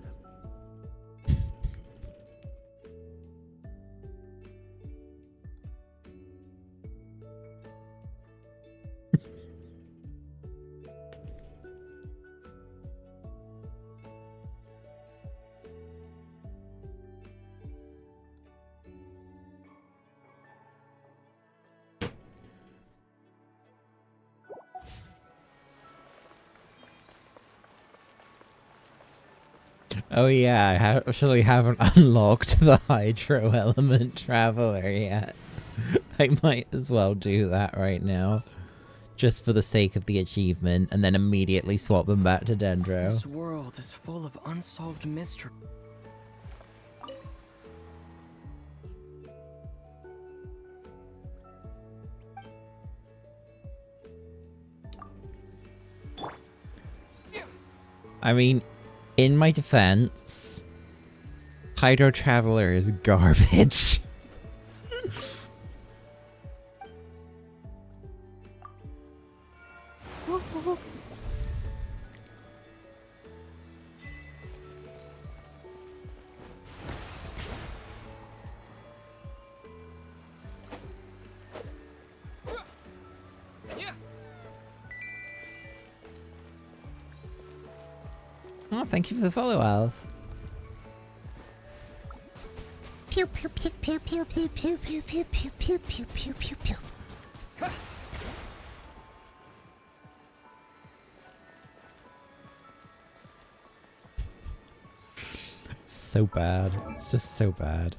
Oh yeah, I actually haven't unlocked the Hydro Element Traveler yet. I might as well do that right now. Just for the sake of the achievement, and then immediately swap them back to Dendro. This world is full of unsolved mystery. I mean, in my defense, Hydro Traveler is garbage. Oh, thank you for the follow, Alf. Pew pew pew pew pew pew pew pew pew pew pew pew pew pew pew. So bad. It's just so bad.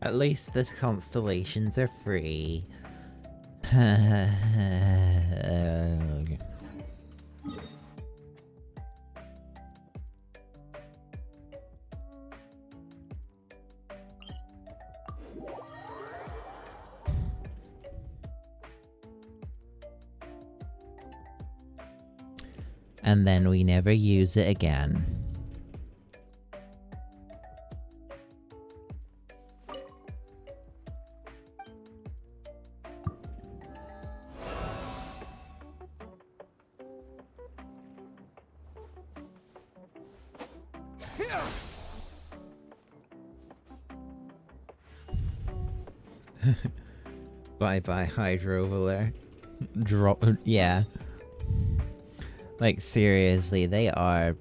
At least the constellations are free. And then we never use it again. Bye-bye, Hydro over there. Drop... yeah. Like, seriously, they are...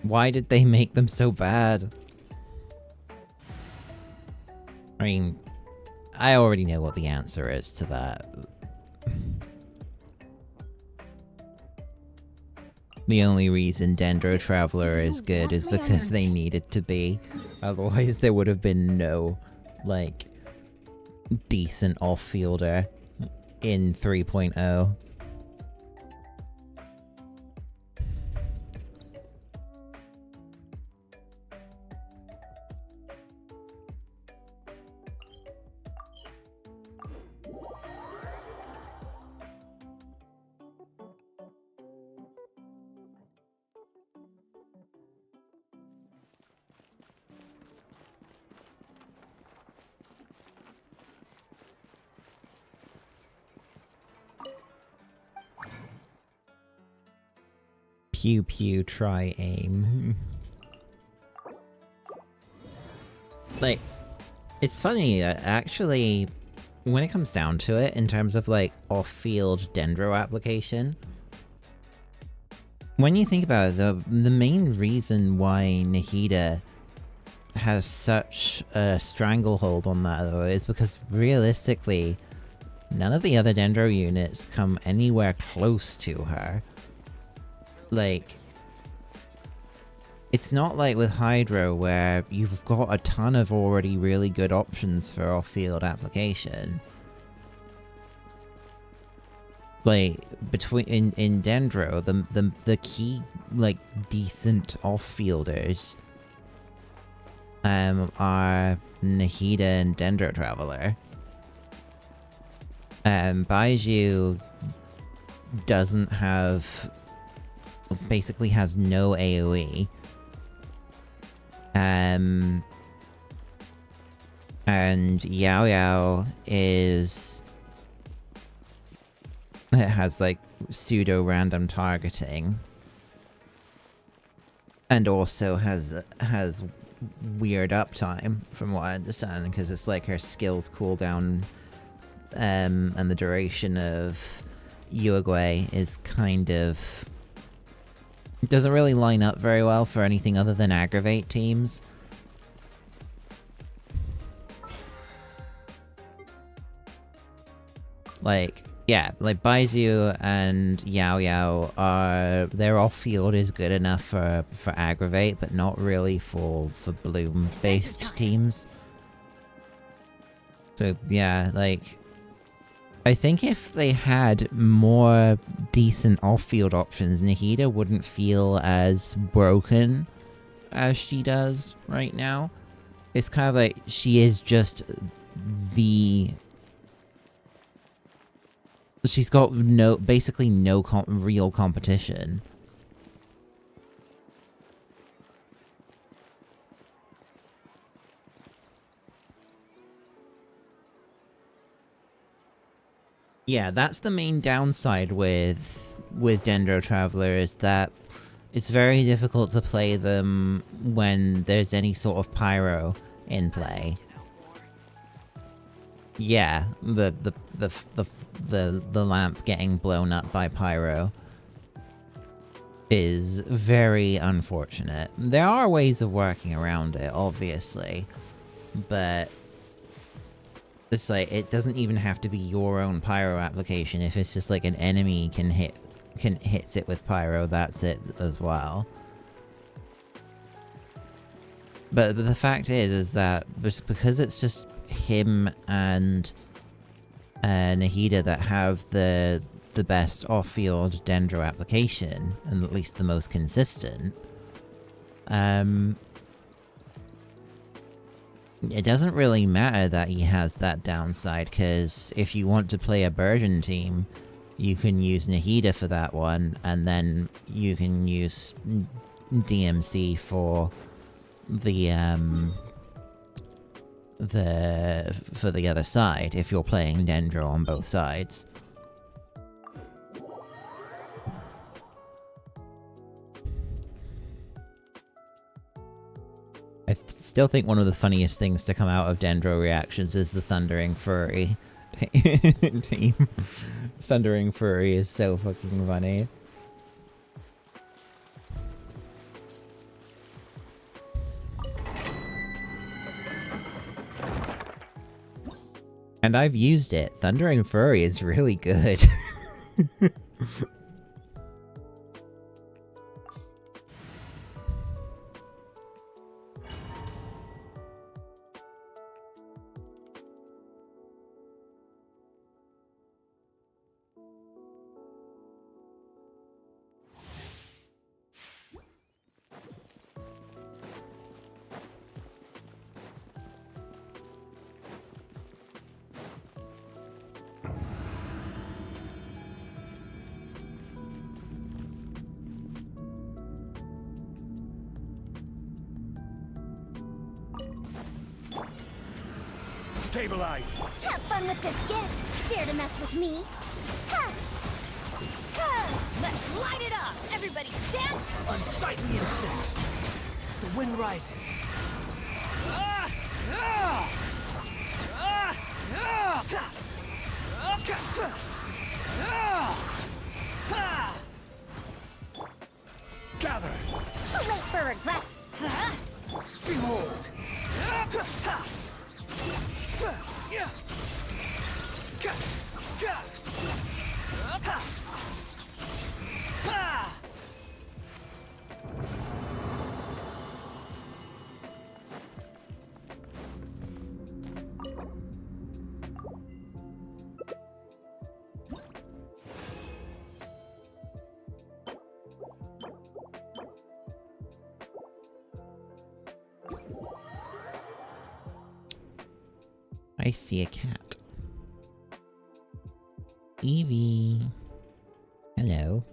Why did they make them so bad? I mean... I already know what the answer is to that. The only reason Dendro Traveler is good is because they needed to be. Otherwise, there would have been no, like, decent off-fielder in 3.0. Pew pew, try aim. Like, it's funny, actually, when it comes down to it, in terms of, like, off-field Dendro application, when you think about it, the main reason why Nahida has such a stranglehold on that, though, is because, realistically, none of the other Dendro units come anywhere close to her. Like, it's not like with Hydro where you've got a ton of already really good options for off-field application. Like, in Dendro, the key, like, decent off-fielders are Nahida and Dendro Traveler. Baiju doesn't have... basically has no AoE. And Yao Yao is... it has, like, pseudo-random targeting. And also has weird uptime, from what I understand, because it's like her skills cooldown, and the duration of Uruguay is kind of... it doesn't really line up very well for anything other than aggravate teams. Like, yeah, like Baiju and Yao Yao are... their off-field is good enough for aggravate, but not really for bloom-based teams. So, yeah, like... I think if they had more decent off-field options, Nahida wouldn't feel as broken as she does right now. It's kind of like she is just the... she's got basically no real competition. Yeah, that's the main downside with Dendro Traveler, is that it's very difficult to play them when there's any sort of pyro in play. Yeah, the lamp getting blown up by pyro is very unfortunate. There are ways of working around it, obviously, but it's like, it doesn't even have to be your own pyro application. If it's just like an enemy hits it with pyro, that's it as well. But the fact is that because it's just him and Nahida that have the best off-field Dendro application, and at least the most consistent, it doesn't really matter that he has that downside, because if you want to play a Burden team, you can use Nahida for that one, and then you can use DMC for the other side, if you're playing Dendro on both sides. I still think one of the funniest things to come out of Dendro reactions is the Thundering Furry team. Thundering Furry is so fucking funny. And I've used it. Thunder and Fury is really good. Stabilize! Have fun with this gift. Dare to mess with me? Ha! Ha! Let's light it up! Everybody stand! Unsightly insects! The wind rises. Ah! Ah! Ah! Ah! Ah! Ah! Gather! Too late for regret. Huh? Behold! I see a cat. Evie. Hello.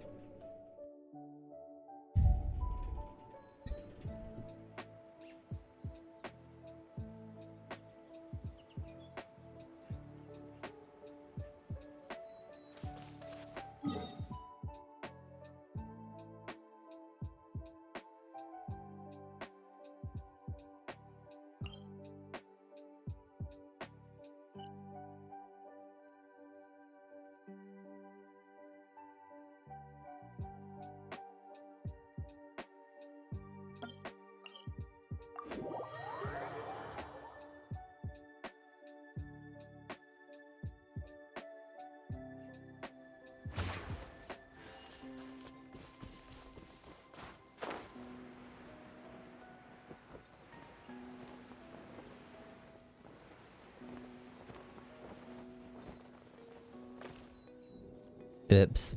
Oops.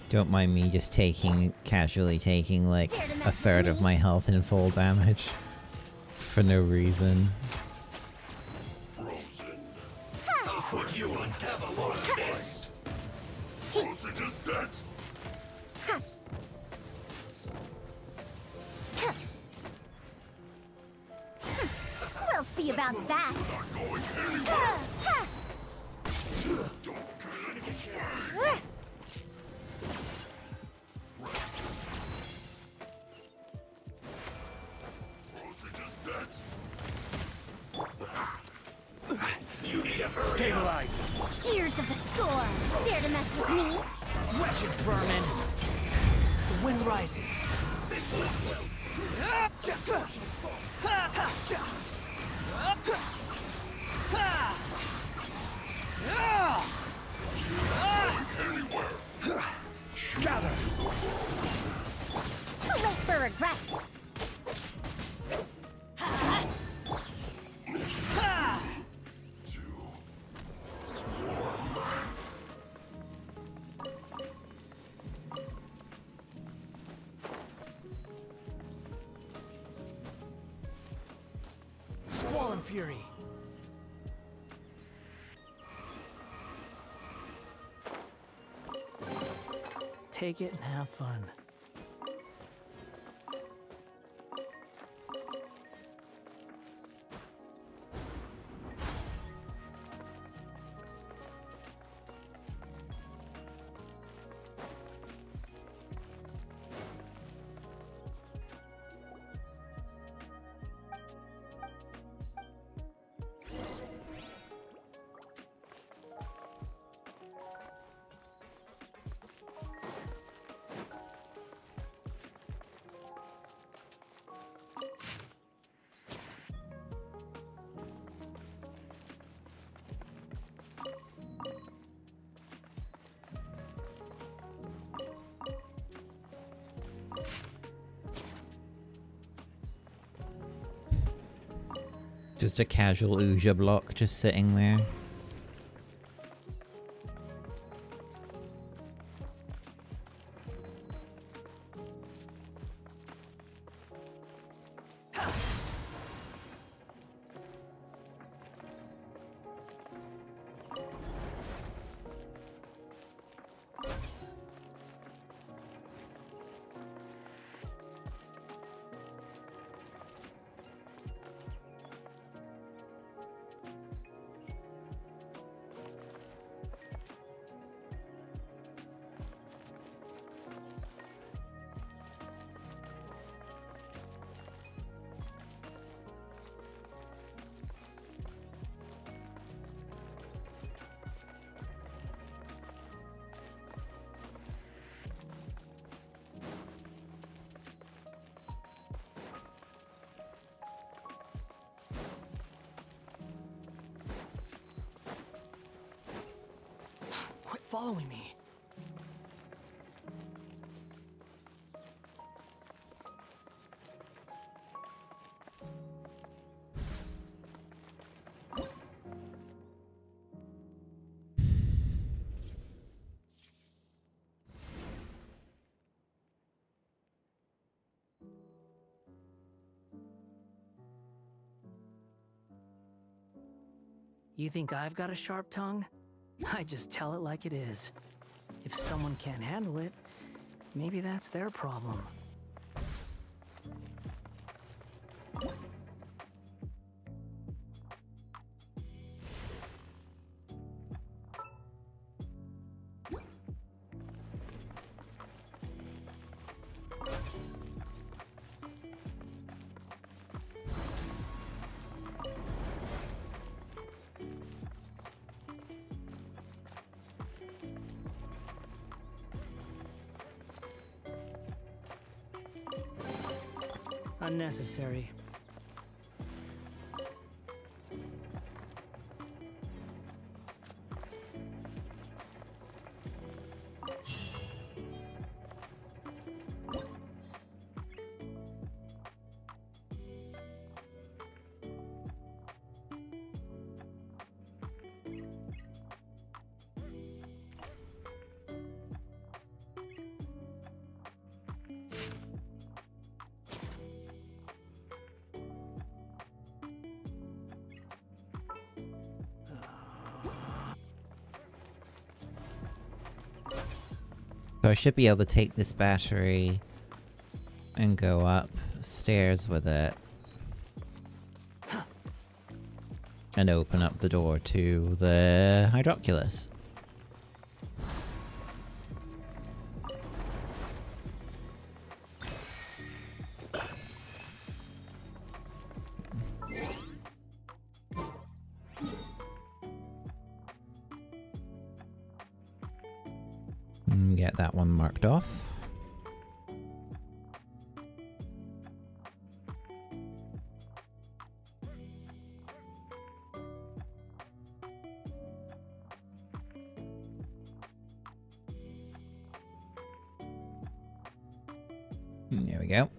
Don't mind me just casually taking like a third of my health in full damage. For no reason. Frozen. I'll put you on Devil's fist. Frozen descent. We'll see about that. Not going anywhere. Don't get in the way. Frozen descent. You need a hurry. Stabilize! Ears of the storm. Dare to mess with me? Wretched vermin! The wind rises. Gather! Too late for regret. Squall and fury. Take it and have fun. Just a casual Ouija block just sitting there. Quit following me. You think I've got a sharp tongue? I just tell it like it is. If someone can't handle it, maybe that's their problem. Unnecessary. So I should be able to take this battery and go upstairs with it. And open up the door to the hydroculus. Get that one marked off. There we go.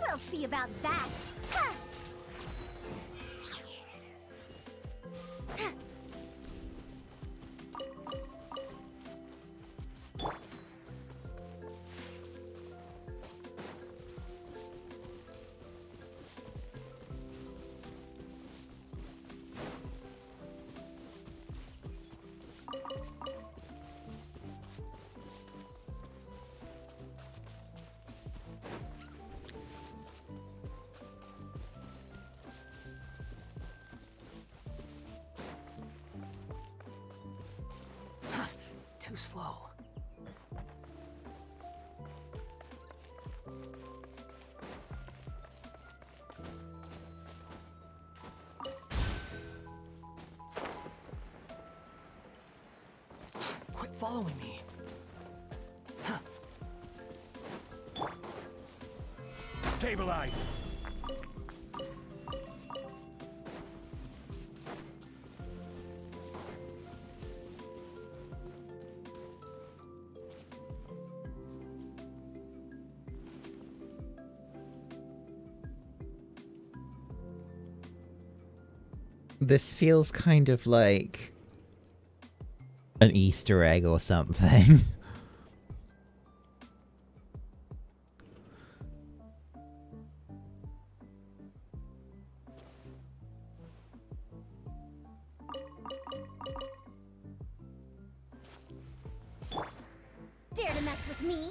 We'll see about that. Ha! Too slow. following me. Huh. Stabilize! This feels kind of like an Easter egg or something. Dare to mess with me?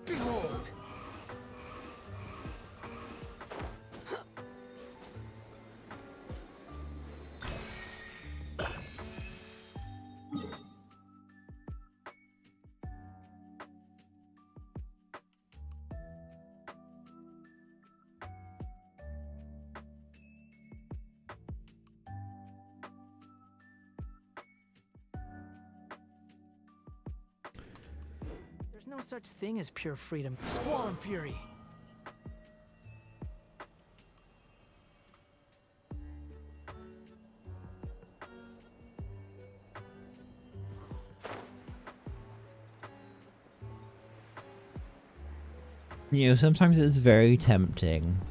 Behold! There's no such thing as pure freedom. Squall and fury. You know, sometimes it's very tempting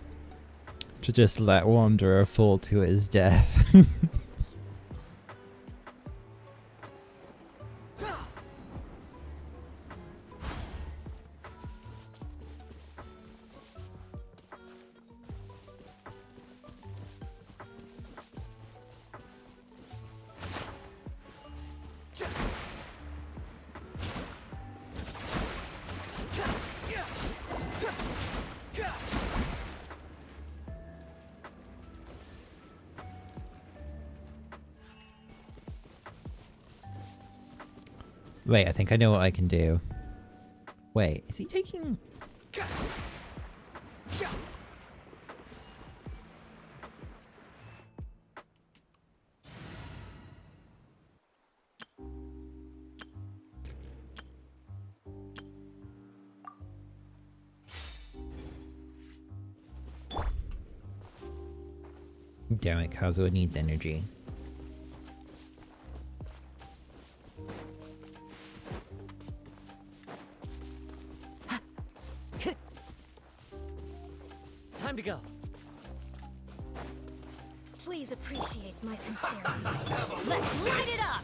to just let Wanderer fall to his death. Wait, I think I know what I can do. Wait, is he taking... Damn it, Kazuo needs energy. Time to go. Please appreciate my sincerity. Let's light it up!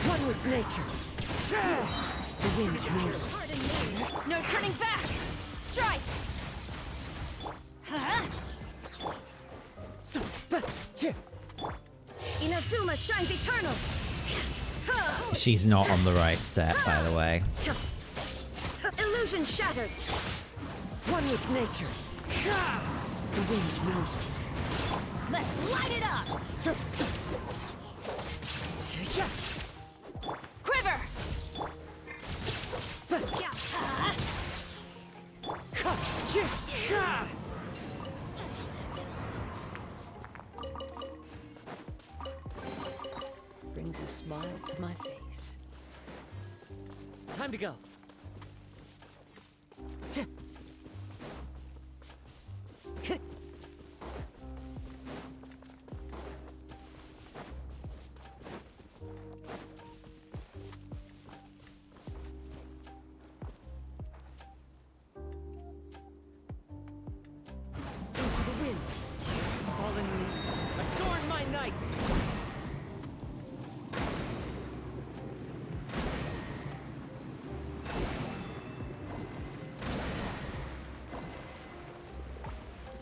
One with nature. The wind moves. Pardon me. No turning back. Strike. Huh? Inazuma shines eternal. She's not on the right set, by the way. Illusion shattered. One with nature. The wind knows me. Let's light it up. Quiver. Brings a smile to my face. Time to go.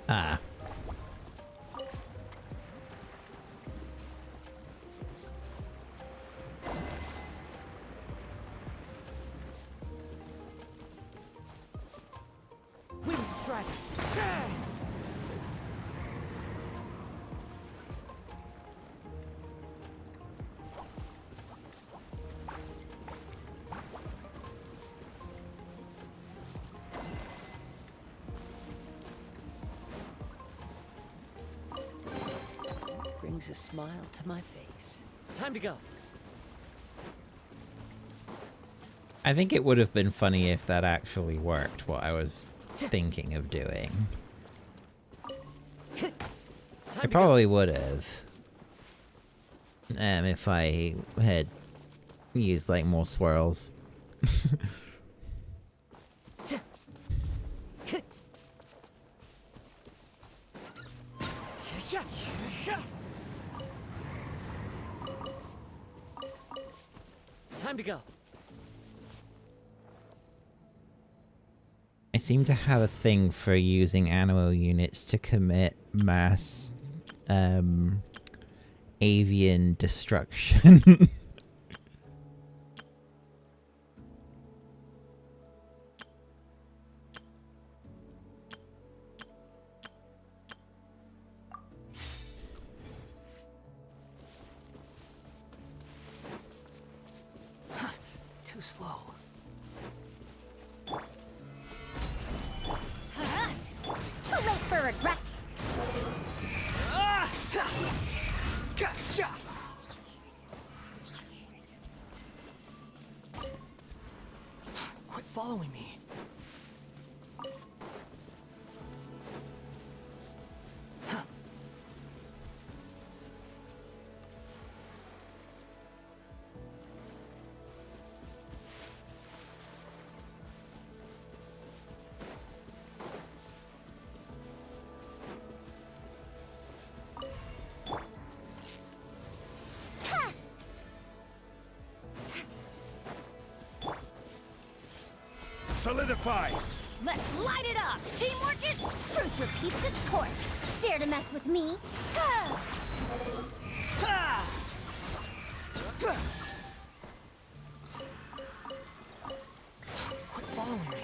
Ah. Wind strike. Brings a smile to my face. Time to go. I think it would have been funny if that actually worked, what I was thinking of doing. It probably would have. If I had used, like, more swirls. Time to go. I seem to have a thing for using animal units to commit mass avian destruction. Too slow. Too late for regret. Gotcha! Quit following me. Solidify! Let's light it up! Teamwork is... Truth repeats its course. Dare to mess with me? Quit following me.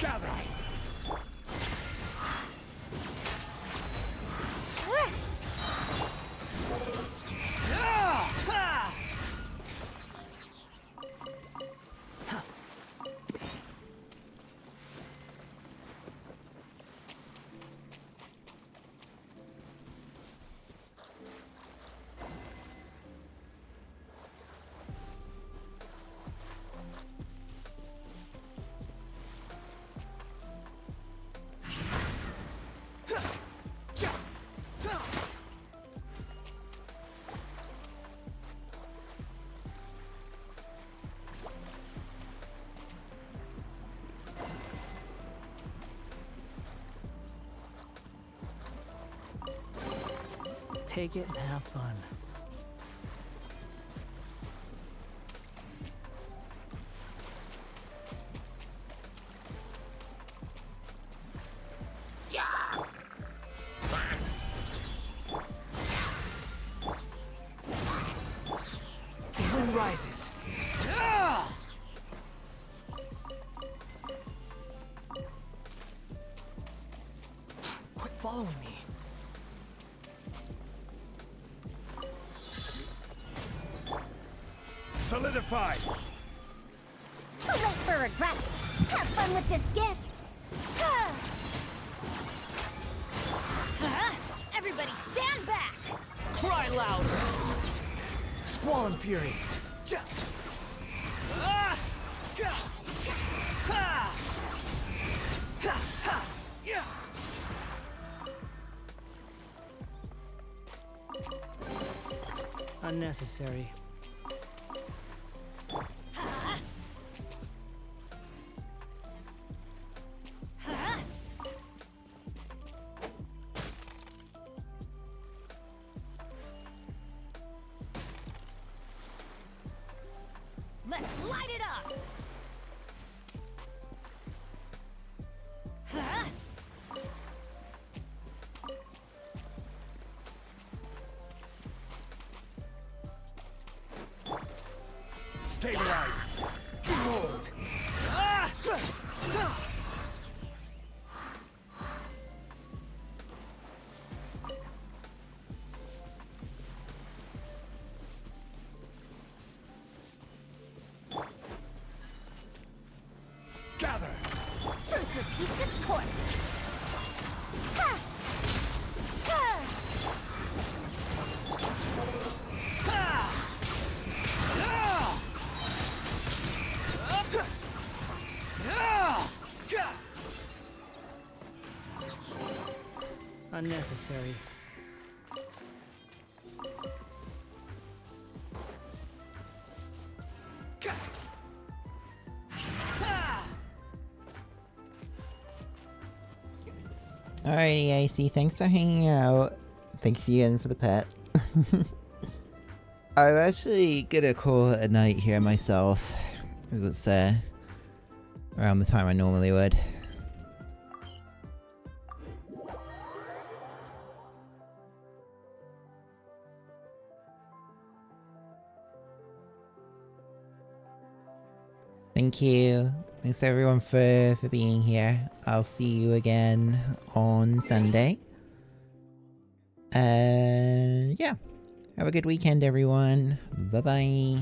Gather! Take it and have fun. The wind rises. Quit following me. Solidify! Too late for regret. Have fun with this gift. Everybody stand back! Cry louder! Squall Fury! Unnecessary. Let's light it up! Stabilize! Behold! Gather! Truth repeats its course. Ha! Ha! Unnecessary. Alrighty, Icy, thanks for hanging out. Thanks again for the pet. I'm actually gonna call it a night here myself, as it's around the time I normally would. Thank you. Thanks everyone for being here. I'll see you again on Sunday. Yeah. Have a good weekend, everyone. Bye-bye.